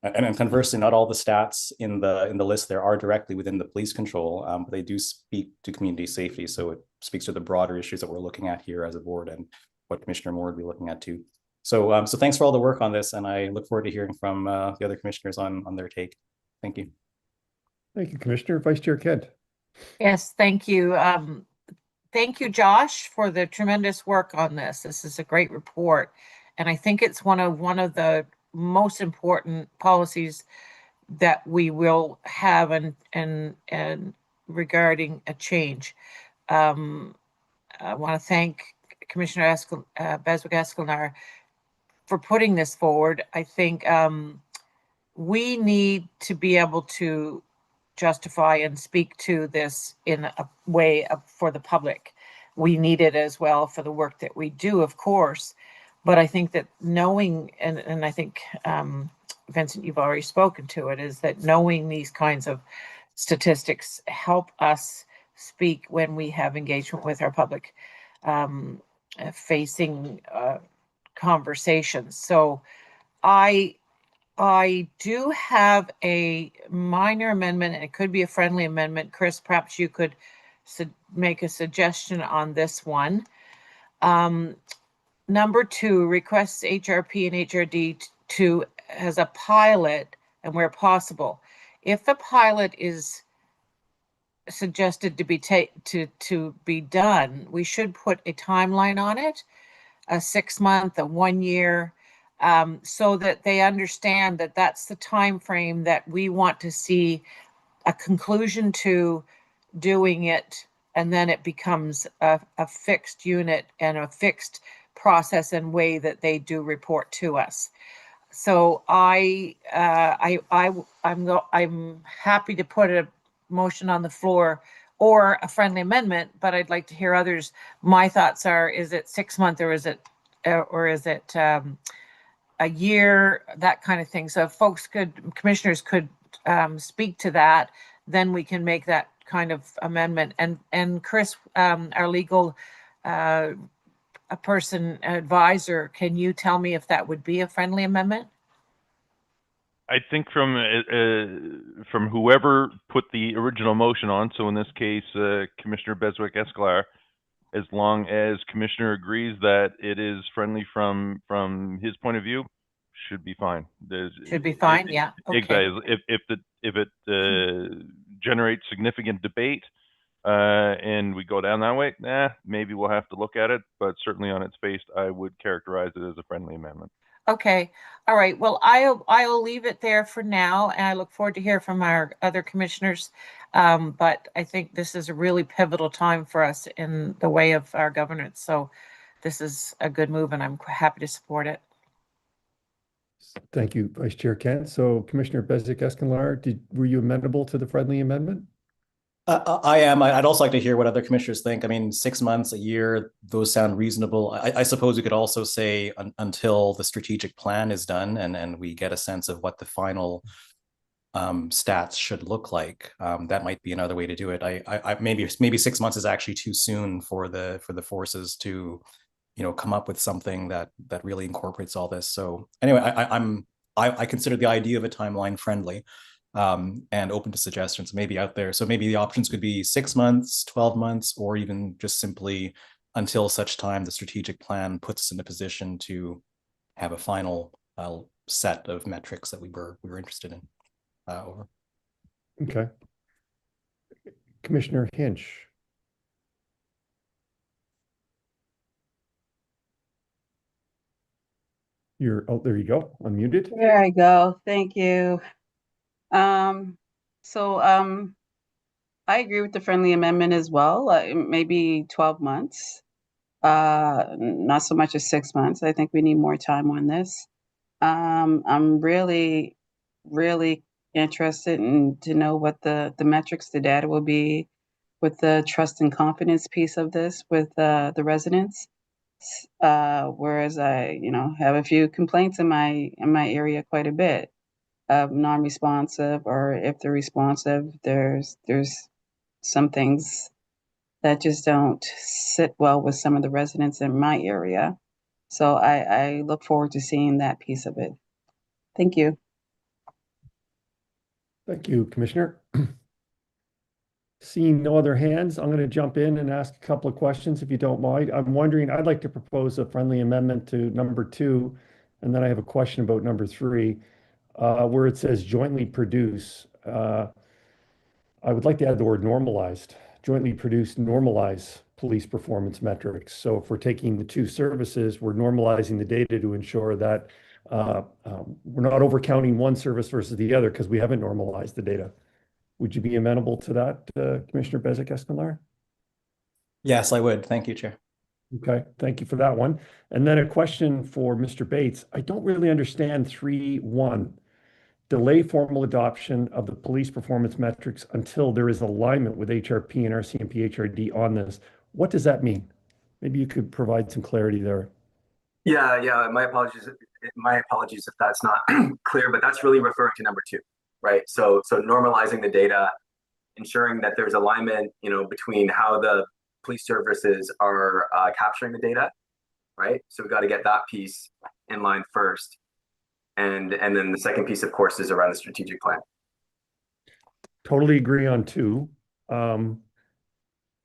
And conversely, not all the stats in the list there are directly within the police control, but they do speak to community safety. So it speaks to the broader issues that we're looking at here as a board and what Commissioner Moore would be looking at too. So thanks for all the work on this, and I look forward to hearing from the other commissioners on their take. Thank you. Thank you, Commissioner. Vice Chair Kent. Yes, thank you. Thank you, Josh, for the tremendous work on this. This is a great report, and I think it's one of the most important policies that we will have and regarding a change. I want to thank Commissioner Bezic-Escalard for putting this forward. I think we need to be able to justify and speak to this in a way for the public. We need it as well for the work that we do, of course. But I think that knowing, and I think, Vincent, you've already spoken to it, is that knowing these kinds of statistics help us speak when we have engagement with our public facing conversations. So I do have a minor amendment, and it could be a friendly amendment. Chris, perhaps you could make a suggestion on this one. Number 2, requests HRP and HRD to as a pilot and where possible. If the pilot is suggested to be to be done, we should put a timeline on it, a 6-month, a 1 year, so that they understand that that's the time frame that we want to see a conclusion to doing it, and then it becomes a fixed unit and a fixed process and way that they do report to us. So I'm happy to put a motion on the floor or a friendly amendment, but I'd like to hear others. My thoughts are: is it 6 months or is it a year? That kind of thing. So if commissioners could speak to that, then we can make that kind of amendment. And Chris, our legal a person advisor, can you tell me if that would be a friendly amendment? I think from whoever put the original motion on, so in this case, Commissioner Beswick-Esclar, as long as Commissioner agrees that it is friendly from his point of view, should be fine. Should be fine, yeah. Okay. Exactly. If it generates significant debate and we go down that way, maybe we'll have to look at it. But certainly on its face, I would characterize it as a friendly amendment. Okay. All right. Well, I'll leave it there for now, and I look forward to hear from our other commissioners. But I think this is a really pivotal time for us in the way of our governance. So this is a good move, and I'm happy to support it. Thank you, Vice Chair Kent. So Commissioner Beswick-Esclar, were you amenable to the friendly amendment? I am. I'd also like to hear what other commissioners think. I mean, 6 months, a year, those sound reasonable. I suppose we could also say until the strategic plan is done and we get a sense of what the final stats should look like. That might be another way to do it. Maybe 6 months is actually too soon for the forces to, come up with something that really incorporates all this. So anyway, I consider the idea of a timeline friendly. And open to suggestions maybe out there. So maybe the options could be 6 months, 12 months, or even just simply until such time the strategic plan puts us in a position to have a final set of metrics that we were interested in. Over. Okay. Commissioner Hinch. There you go, unmuted. There I go. Thank you. I agree with the friendly amendment as well. Maybe 12 months, not so much as 6 months. I think we need more time on this. I'm really, really interested to know what the metrics, the data will be with the trust and confidence piece of this with the residents. Whereas I, have a few complaints in my area quite a bit. Non-responsive, or if they're responsive, there's some things that just don't sit well with some of the residents in my area. So I look forward to seeing that piece of it. Thank you. Thank you, Commissioner. Seeing no other hands, I'm going to jump in and ask a couple of questions if you don't mind. I'm wondering, I'd like to propose a friendly amendment to number 2, and then I have a question about number 3. Where it says jointly produce, I would like to add the word normalized, jointly produce, normalize police performance metrics. So if we're taking the 2 services, we're normalizing the data to ensure that we're not overcounting one service versus the other because we haven't normalized the data. Would you be amenable to that, Commissioner Beswick-Esclar? Yes, I would. Thank you, Chair. Okay, thank you for that one. And then a question for Mr. Bates. I don't really understand 3.1. Delay formal adoption of the police performance metrics until there is alignment with HRP and RCMP HRD on this. What does that mean? Maybe you could provide some clarity there. Yeah. My apologies if that's not clear, but that's really referring to number 2, right? So normalizing the data, ensuring that there's alignment, between how the police services are capturing the data, right? So we got to get that piece in line first. And then the second piece, of course, is around the strategic plan. Totally agree on 2.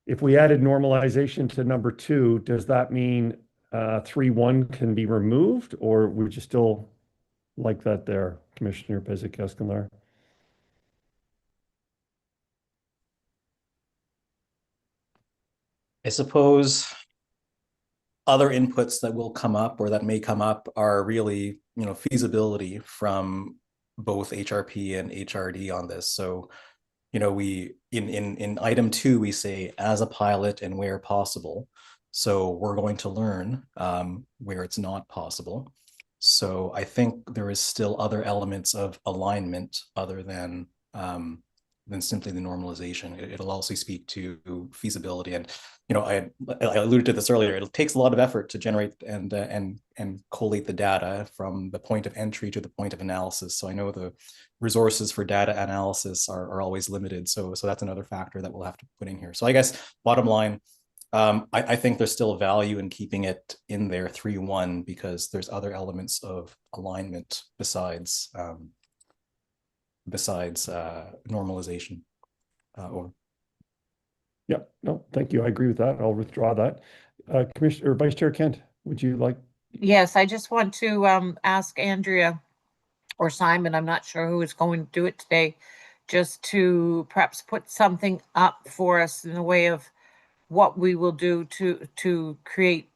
If we added normalization to number 2, does that mean 3.1 can be removed, or would you still like that there, Commissioner Beswick-Esclar? I suppose other inputs that will come up or that may come up are really, feasibility from both HRP and HRD on this. So, we in item 2, we say as a pilot and where possible. So we're going to learn where it's not possible. So I think there is still other elements of alignment other than simply the normalization. It'll also speak to feasibility. And, you know, I alluded to this earlier. It takes a lot of effort to generate and collate the data from the point of entry to the point of analysis. So I know the resources for data analysis are always limited. So that's another factor that we'll have to put in here. So I guess bottom line, I think there's still value in keeping it in there 3-1 because there's other elements of alignment besides normalization. Yeah, no, thank you. I agree with that. I'll withdraw that. Commissioner or Vice Chair Kent, would you like? Yes, I just want to ask Andrea or Simon, I'm not sure who is going to do it today, just to perhaps put something up for us in the way of what we will do to create,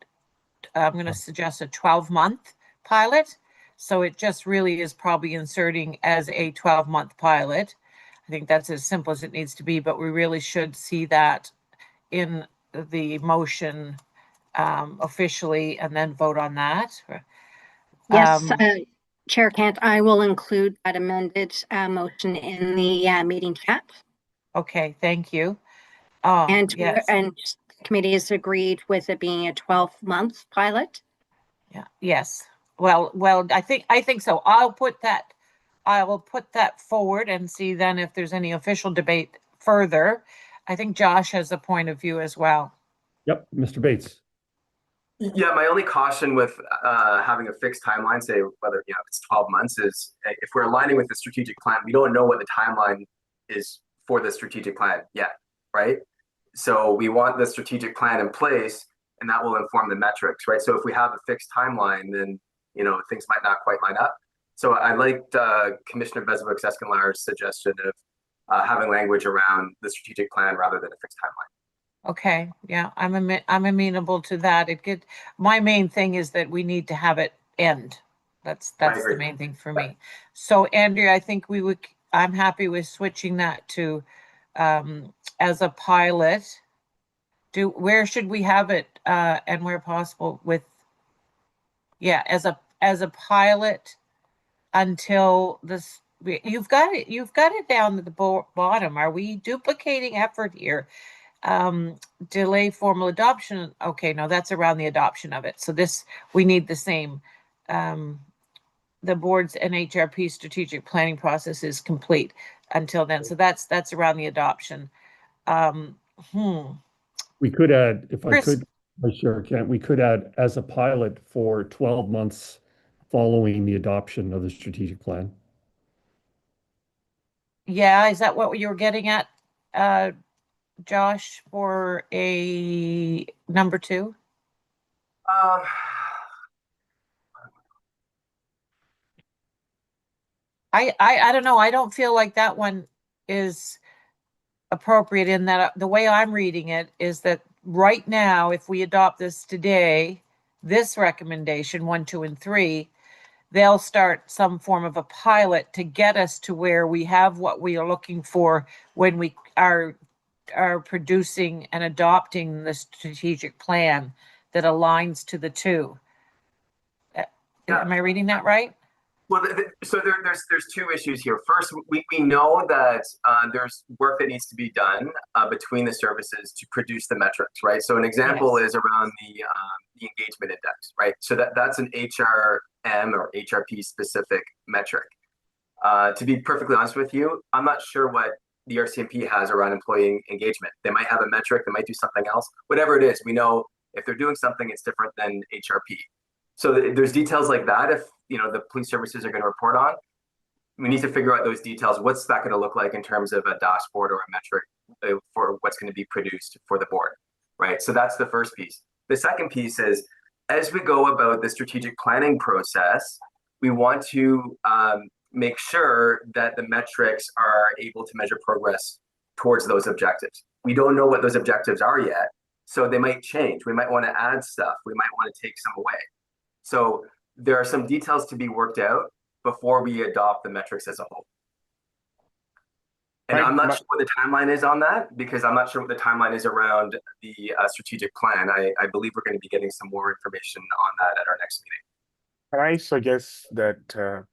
I'm going to suggest a 12-month pilot. So it just really is probably inserting as a 12-month pilot. I think that's as simple as it needs to be, but we really should see that in the motion officially and then vote on that. Yes, Chair Kent, I will include that amended motion in the meeting chat. Okay, thank you. And yes. and the committee has agreed with it being a 12-month pilot. Yeah. Yes. Well, I think so. I will put that forward and see then if there's any official debate further. I think Josh has a point of view as well. Yep, Mr. Bates. Yeah, my only caution with having a fixed timeline, say whether if it's 12 months, is if we're aligning with the strategic plan, we don't know what the timeline is for the strategic plan yet, right? So we want the strategic plan in place, and that will inform the metrics, right? So if we have a fixed timeline, then things might not quite line up. So I liked Commissioner Beswick-Escalair's suggestion of having language around the strategic plan rather than a fixed timeline. Okay, yeah, I'm amenable to that. My main thing is that we need to have it end. That's the main thing for me. So Andrea, I think I'm happy with switching that to as a pilot. Where should we have it and where possible as a pilot until this. You've got it down at the bottom. Are we duplicating effort here? Delay formal adoption. Okay, no, that's around the adoption of it. So we need the same. The board's NHRP strategic planning process is complete until then. So that's around the adoption. We could add, if I could, sure, Kent, we could add as a pilot for 12 months following the adoption of the strategic plan. Yeah, is that what you were getting at, Josh, for a number 2? I don't know. I don't feel like that one is appropriate in that the way I'm reading it is that right now, if we adopt this today, this recommendation 1, 2, and 3, they'll start some form of a pilot to get us to where we have what we are looking for when we are producing and adopting the strategic plan that aligns to the 2. Am I reading that right? Well, so there's 2 issues here. First, we know that there's work that needs to be done between the services to produce the metrics, right? So an example is around the engagement index, right? So that's an HRM or HRP specific metric. To be perfectly honest with you, I'm not sure what the RCMP has around employee engagement. They might have a metric, they might do something else. Whatever it is, we know if they're doing something, it's different than HRP. So there's details like that. If the police services are going to report on, we need to figure out those details. What's that going to look like in terms of a dashboard or a metric for what's going to be produced for the board, right? So that's the first piece. The second piece is, as we go about the strategic planning process, we want to make sure that the metrics are able to measure progress towards those objectives. We don't know what those objectives are yet, so they might change. We might want to add stuff. We might want to take some away. So there are some details to be worked out before we adopt the metrics as a whole. And I'm not sure what the timeline is on that, because I'm not sure what the timeline is around the strategic plan. I believe we're going to be getting some more information on that at our next meeting. Can I suggest that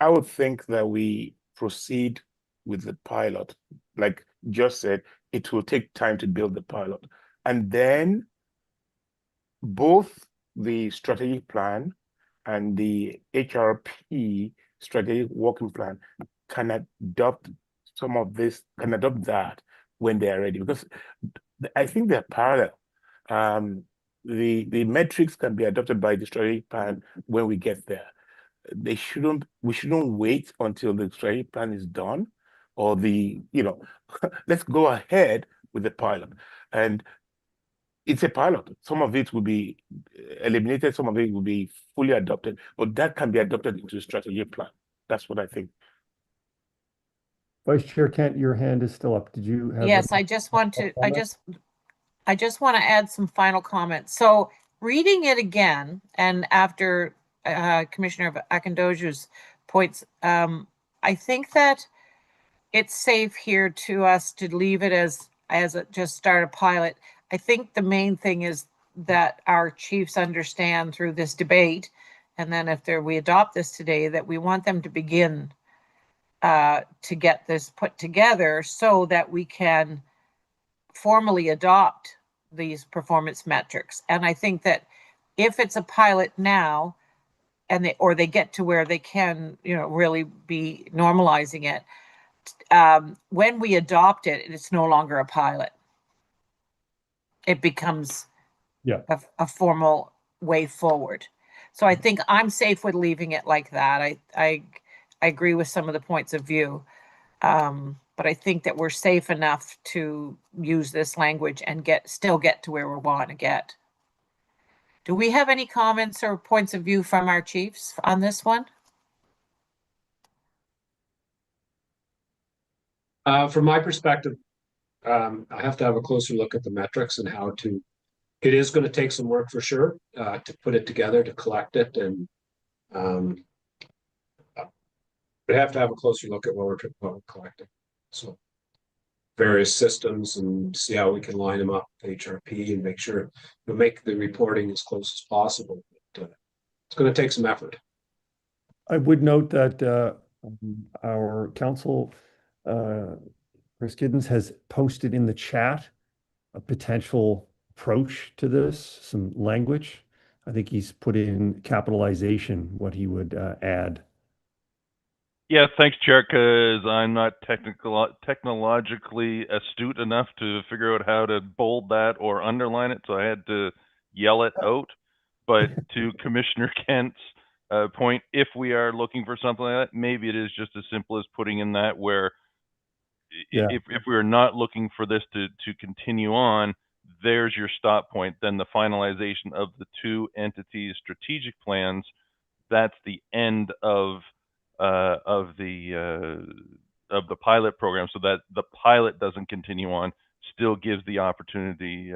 I would think that we proceed with the pilot. Like just said, it will take time to build the pilot. And then both the strategic plan and the HRP strategic working plan can adopt some of this, can adopt that when they are ready, because I think they're parallel. The metrics can be adopted by the strategic plan when we get there. We shouldn't wait until the strategic plan is done, or let's go ahead with the pilot. And it's a pilot. Some of it will be eliminated, some of it will be fully adopted, but that can be adopted into the strategic plan. That's what I think. Vice Chair Kent, your hand is still up. Did you have? Yes, I just want to add some final comments. So reading it again, and after Commissioner Akindoju's points, I think that it's safe here to us to leave it as just start a pilot. I think the main thing is that our chiefs understand through this debate, and then if we adopt this today, that we want them to begin to get this put together so that we can formally adopt these performance metrics. And I think that if it's a pilot now, and they get to where they can, really be normalizing it, when we adopt it, it's no longer a pilot. It becomes a formal way forward. So I think I'm safe with leaving it like that. I agree with some of the points of view, but I think that we're safe enough to use this language and still get to where we want to get. Do we have any comments or points of view from our chiefs on this one? From my perspective, I have to have a closer look at the metrics and it is going to take some work for sure, to put it together, to collect it, and we have to have a closer look at what we're collecting. So various systems, and see how we can line them up with HRP and make sure we make the reporting as close as possible. But, it's going to take some effort. I would note that our council, Chris Giddens, has posted in the chat a potential approach to this, some language. I think he's put in capitalization what he would add. Yeah, thanks, Chair, because I'm not technologically astute enough to figure out how to bold that or underline it, so I had to yell it out. But to Commissioner Kent's point, if we are looking for something like that, maybe it is just as simple as putting in that where if we are not looking for this to continue on, there's your stop point. Then the finalization of the two entities' strategic plans, that's the end of the pilot program, so that the pilot doesn't continue on, still gives the opportunity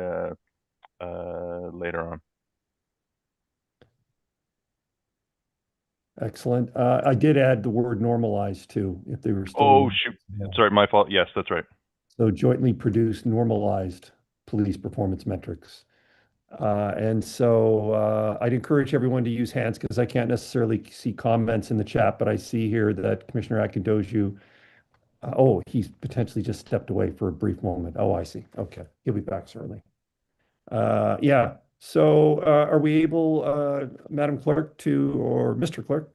later on. Excellent. I did add the word normalized too, if they were still. Oh, shoot. Sorry, my fault. Yes, that's right. So jointly produce normalized police performance metrics. And so I'd encourage everyone to use hands, because I can't necessarily see comments in the chat, but I see here that Commissioner Akindoju, he's potentially just stepped away for a brief moment. Oh, I see. Okay. He'll be back certainly. Yeah. So are we able, Madam Clerk, or Mr. Clerk,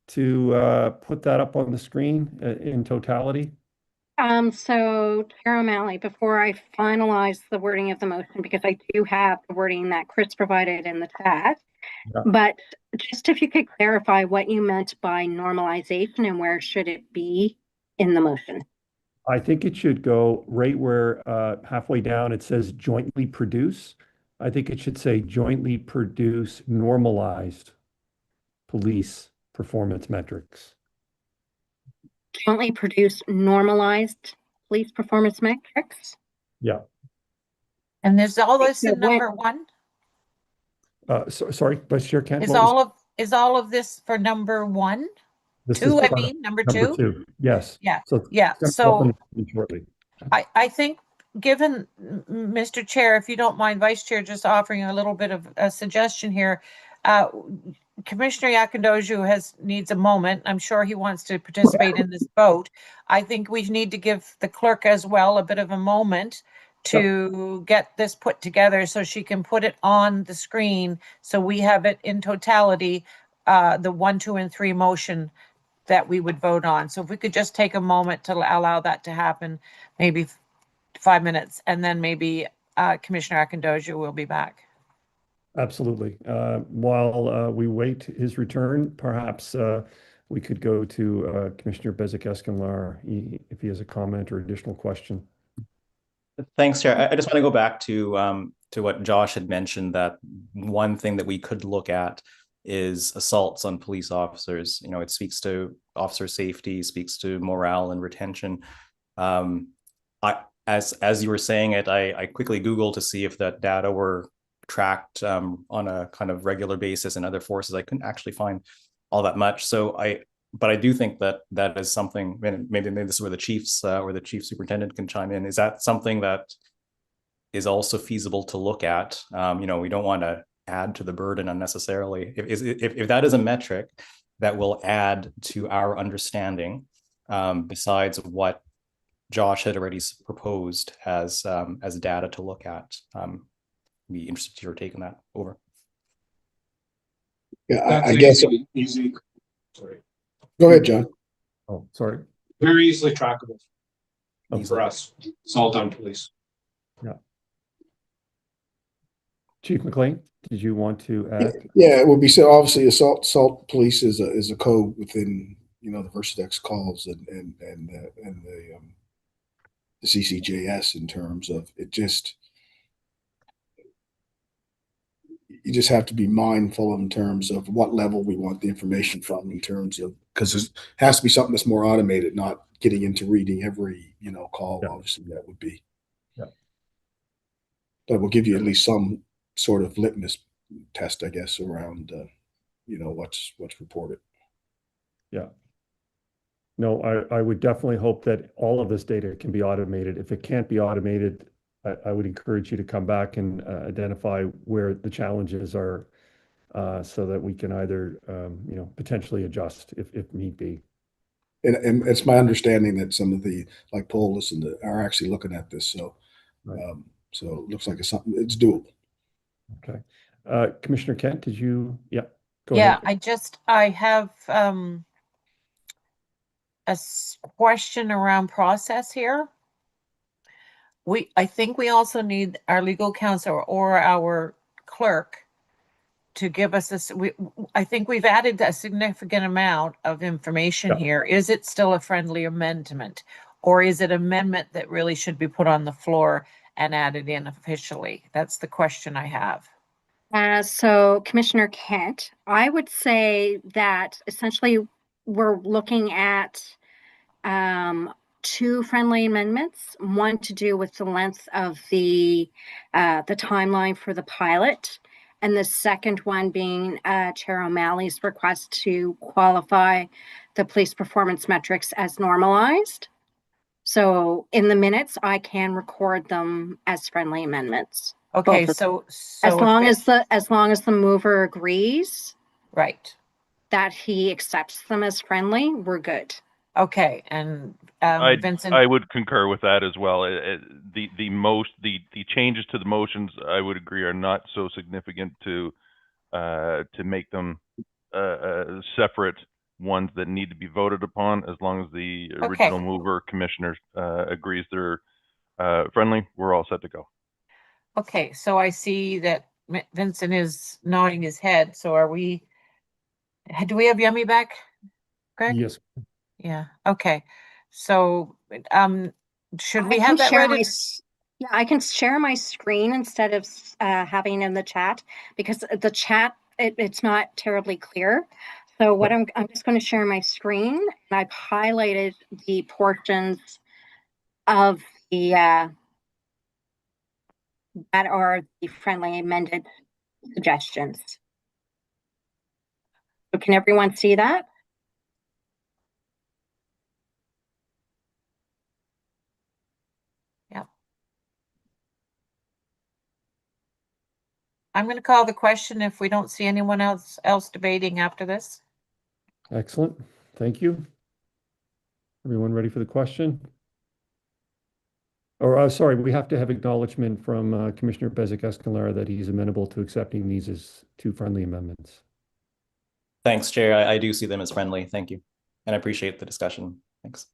to put that up on the screen in totality? So Chair O'Malley, before I finalize the wording of the motion, because I do have the wording that Chris provided in the chat, but just if you could clarify what you meant by normalization and where should it be in the motion? I think it should go right where halfway down it says jointly produce. I think it should say jointly produce normalized police performance metrics. Jointly produce normalized police performance metrics? Yeah. And there's all this in number one? Sorry, Vice Chair Kent. Is all of this for number one? Two, I mean, number two? Number two, yes. Yeah, so yeah. So shortly. I think, given, Mr. Chair, if you don't mind, Vice Chair, just offering a little bit of a suggestion here, Commissioner Yakandoju needs a moment. I'm sure he wants to participate in this vote. I think we need to give the clerk as well a bit of a moment to get this put together so she can put it on the screen. So we have it in totality, the 1, 2, and 3 motion that we would vote on. So if we could just take a moment to allow that to happen, maybe 5 minutes, and then maybe Commissioner Akindoju will be back. Absolutely. While we wait his return, perhaps we could go to Commissioner Bezic-Escamlar if he has a comment or additional question. Thanks, Chair. I just want to go back to what Josh had mentioned, that one thing that we could look at is assaults on police officers. You know, it speaks to officer safety, speaks to morale and retention. As you were saying it, I quickly Googled to see if that data were tracked on a kind of regular basis in other forces. I couldn't actually find all that much. But I do think that that is something, maybe this is where the chiefs or the chief superintendent can chime in. Is that something that is also feasible to look at? You know, we don't want to add to the burden unnecessarily. If that is a metric that will add to our understanding, besides what Josh had already proposed as data to look at, be interested in your taking that over. Yeah, I guess easy. Sorry. Go ahead, John. Oh, sorry. Very easily trackable Okay. for us. It's all done, police. Yeah. Chief McLean, did you want to add? Yeah, it would be so. Obviously, assault police is a code within the Versadex calls and the CCJS in terms of it. You just have to be mindful in terms of what level we want the information from, in terms of, because it has to be something that's more automated, not getting into reading every call. Yeah. Obviously, that would be. Yeah. That will give you at least some sort of litmus test, I guess, around what's reported. Yeah. No, I would definitely hope that all of this data can be automated. If it can't be automated, I would encourage you to come back and identify where the challenges are, so that we can either potentially adjust if need be. And it's my understanding that some of the Polis are actually looking at this. So, right. So it looks like it's doable. Okay. Commissioner Kent, did you? Yeah. Go ahead. I have a question around process here. I think we also need our legal counsel or our clerk to give us this. I think we've added a significant amount of information here. Is it still a friendly amendment, or is it an amendment that really should be put on the floor and added in officially? That's the question I have. So Commissioner Kent, I would say that essentially we're looking at 2 friendly amendments, one to do with the length of the timeline for the pilot, and the second one being Chair O'Malley's request to qualify the police performance metrics as normalized. So in the minutes, I can record them as friendly amendments. Okay, so as long as the mover agrees, right, that he accepts them as friendly, we're good. Okay, and Vincent, I would concur with that as well. The changes to the motions, I would agree, are not so significant to make them separate ones that need to be voted upon. As long as the original mover commissioner agrees they're friendly, we're all set to go. Okay, so I see that Vincent is nodding his head. So do we have Yummy back, Greg? Yes. Yeah. Okay. So should we have that ready? Yeah, I can share my screen instead of having in the chat, because the chat it's not terribly clear. So what I'm just going to share my screen, and I've highlighted the portions of the that are the friendly amended suggestions. So can everyone see that? I'm going to call the question if we don't see anyone else debating after this. Excellent. Thank you. Everyone ready for the question? Or, sorry, we have to have acknowledgement from Commissioner Bezic-Escalera that he's amenable to accepting these as two friendly amendments. Thanks, Chair. I do see them as friendly. Thank you. And I appreciate the discussion. Thanks.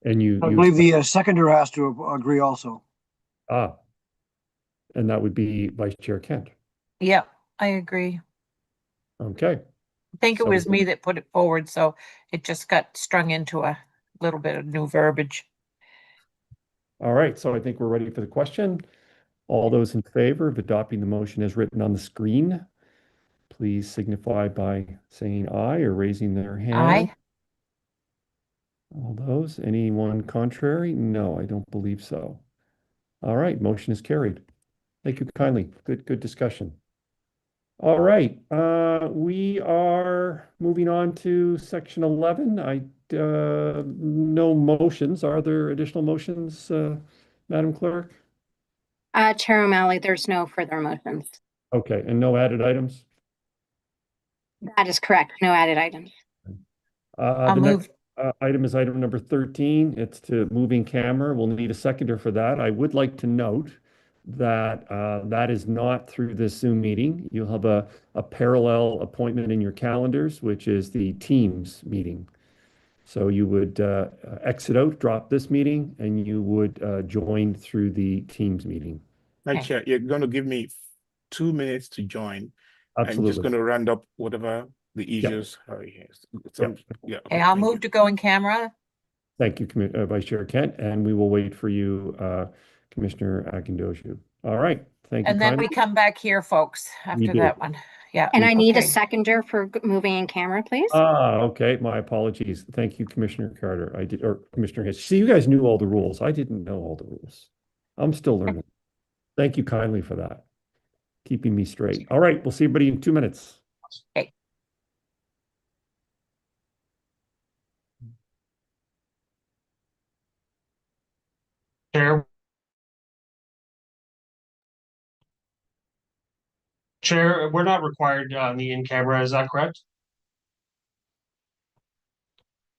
And I believe the seconder has to agree also. And that would be Vice Chair Kent. Yeah, I agree. Okay. I think it was me that put it forward, so it just got strung into a little bit of new verbiage. All right, so I think we're ready for the question. All those in favor of adopting the motion as written on the screen, please signify by saying aye or raising their hand. Aye. All those, anyone contrary? No, I don't believe so. All right, motion is carried. Thank you kindly. Good discussion. All right, we are moving on to section 11. No motions. Are there additional motions, Madam Clerk? Chair O'Malley, there's no further motions. Okay, and no added items? That is correct. No added items. I'll The move. next item is item number 13. It's to moving camera. We'll need a seconder for that. I would like to note that that is not through this Zoom meeting. You'll have a parallel appointment in your calendars, which is the Teams meeting. So you would exit out, drop this meeting, and you would join through the Teams meeting. Madam Chair, you're going to give me 2 minutes to join. I'm just Absolutely. going to round up whatever the issues are here. So, yeah. Okay, I'll thank move you. to go in camera. Thank you, Vice Chair Kent, and we will wait for you, Commissioner Akindoju. All right, thank you And then kindly. we come back here, folks, after do. that one. Yeah. And I need a okay. seconder for moving in camera, please. Okay, my apologies. Thank you, Commissioner Carter. Or Commissioner Hayes. See, you guys knew all the rules. I didn't know all the rules. I'm still learning. Thank you kindly for that. Keeping me straight. All right, we'll see everybody in 2 minutes. Okay. Chair, we're not required on the in-camera, is that correct?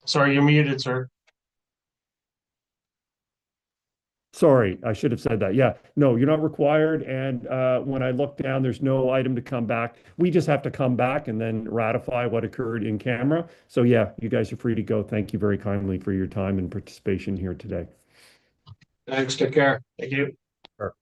Sorry, you're muted, sir. Sorry, I should have said that. Yeah, no, you're not required. And when I look down, there's no item to come back. We just have to come back and then ratify what occurred in camera. So yeah, you guys are free to go. Thank you very kindly for your time and participation here today. Thanks, take care. Thank you. Sure.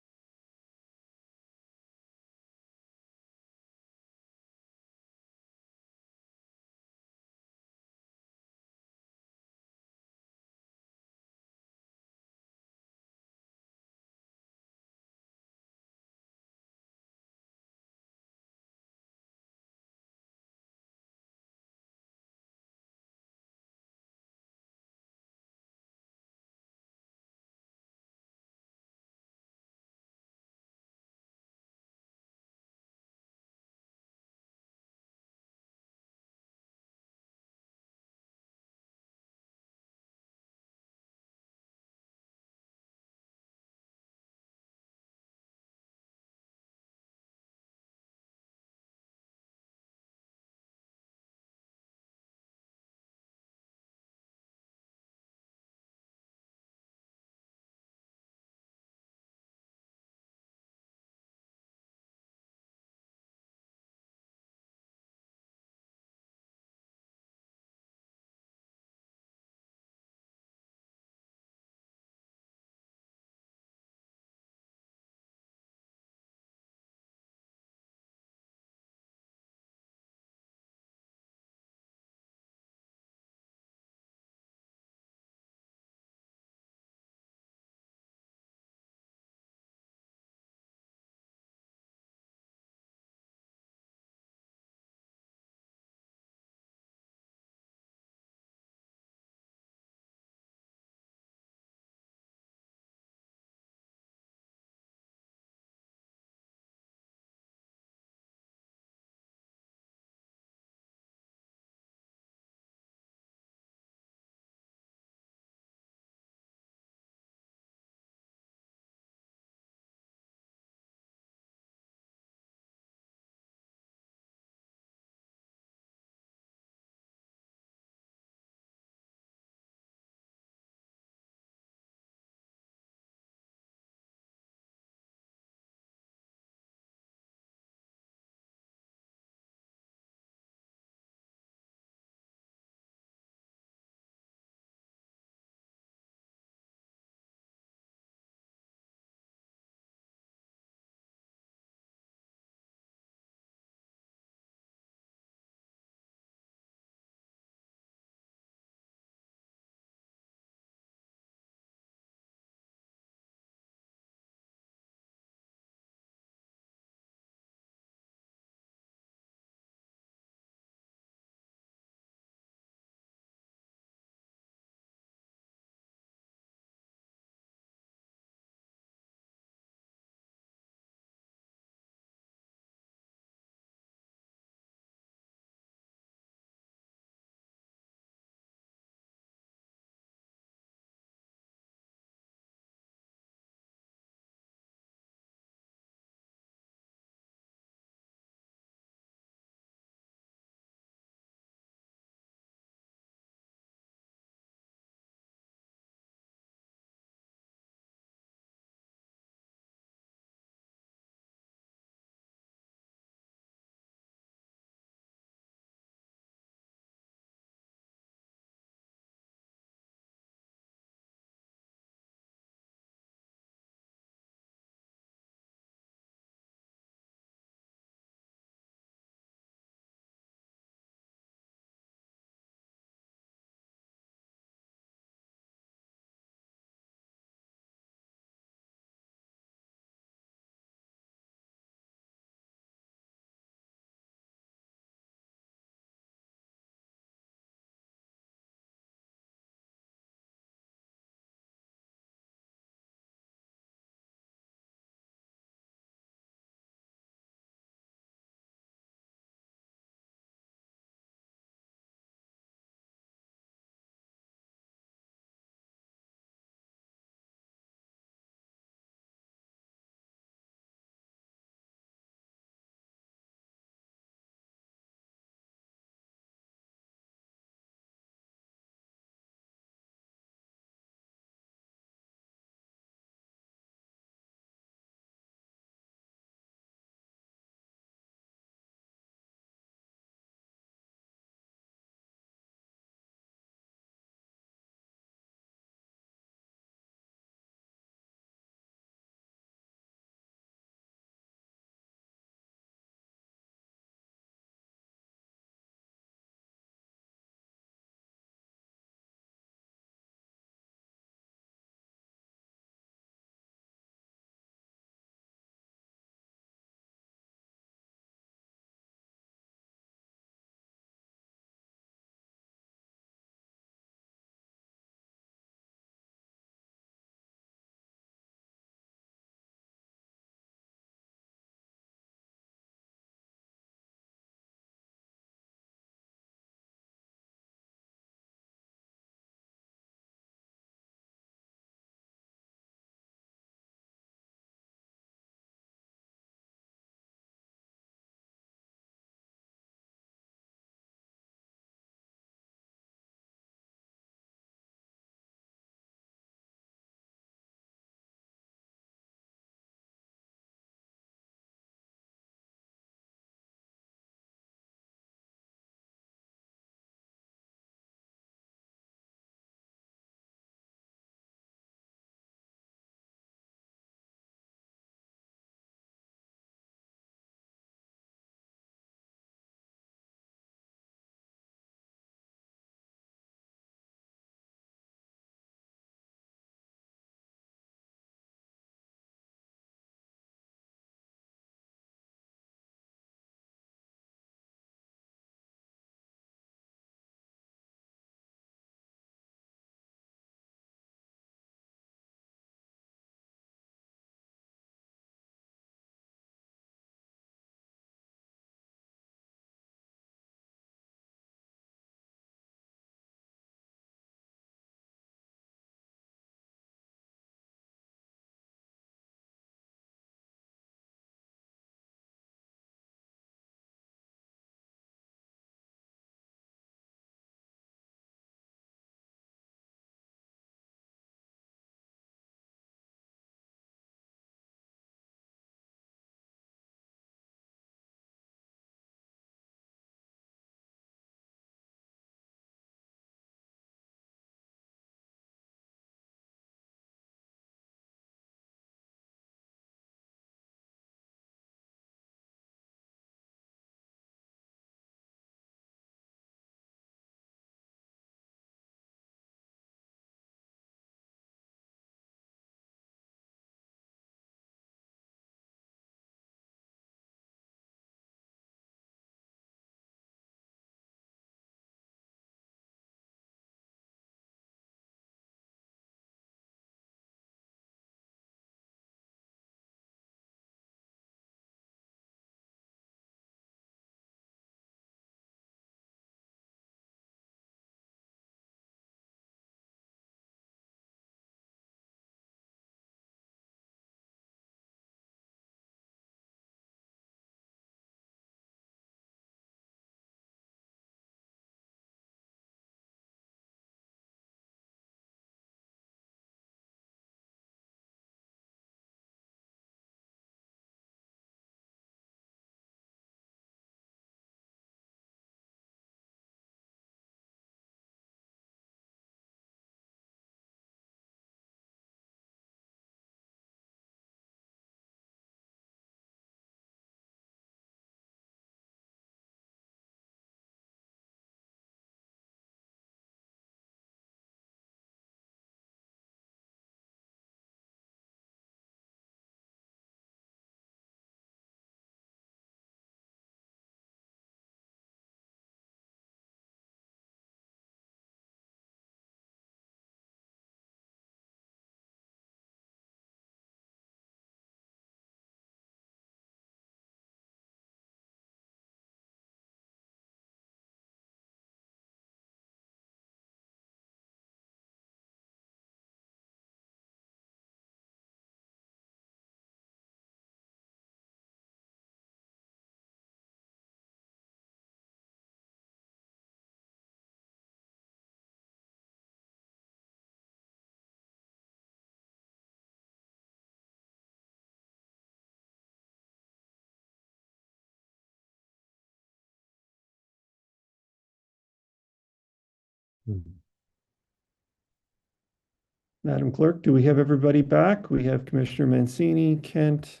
Madam Clerk, do we have everybody back? We have Commissioner Mancini, Kent,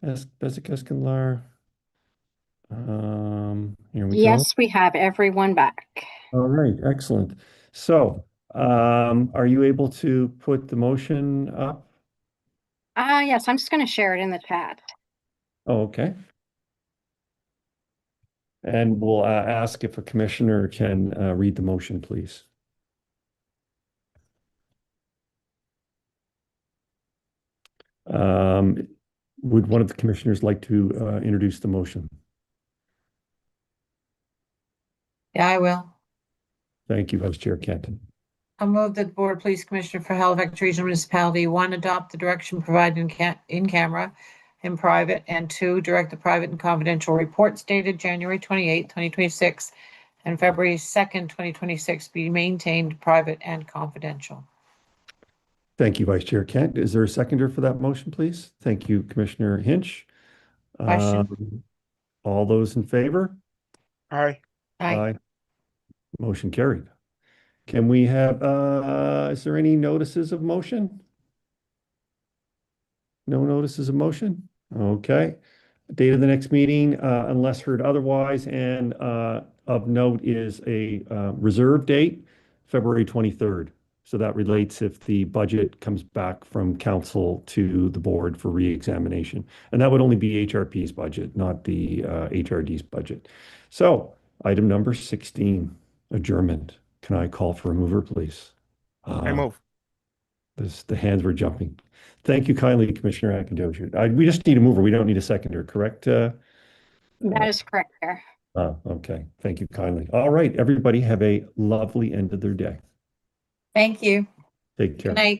Bezic-Escalard. Here we go. Yes, we have everyone back. All right, excellent. So, are you able to put the motion up? Yes, I'm just going to share it in the chat. Oh, okay. And we'll ask if a commissioner can read the motion, please. Would one of the commissioners like to introduce the motion? Yeah, I will. Thank you, Vice Chair Kenton. I'll move that the Board of Police Commissioner for Halifax Regional Municipality, 1, adopt the direction provided in camera, in private, and 2, direct the private and confidential reports dated January 28, 2026, and February 2nd, 2026 be maintained private and confidential. Thank you, Vice Chair Kent. Is there a seconder for that motion, please? Thank you, Commissioner Hinch. Question. All those in favor? Aye. Aye. Motion carried. Can we have, is there any notices of motion? No notices of motion? Okay. Date of the next meeting, unless heard otherwise, and of note is a reserve date, February 23rd. So that relates if the budget comes back from council to the board for re-examination. And that would only be HRP's budget, not the HRD's budget. So item number 16, adjournment. Can I call for a mover, please? I move. The hands were jumping. Thank you kindly, Commissioner Akindoju. We just need a mover. We don't need a seconder, correct? That is correct, Chair. Okay. Thank you kindly. All right, everybody have a lovely end of their day. Thank you. Take care. Good night.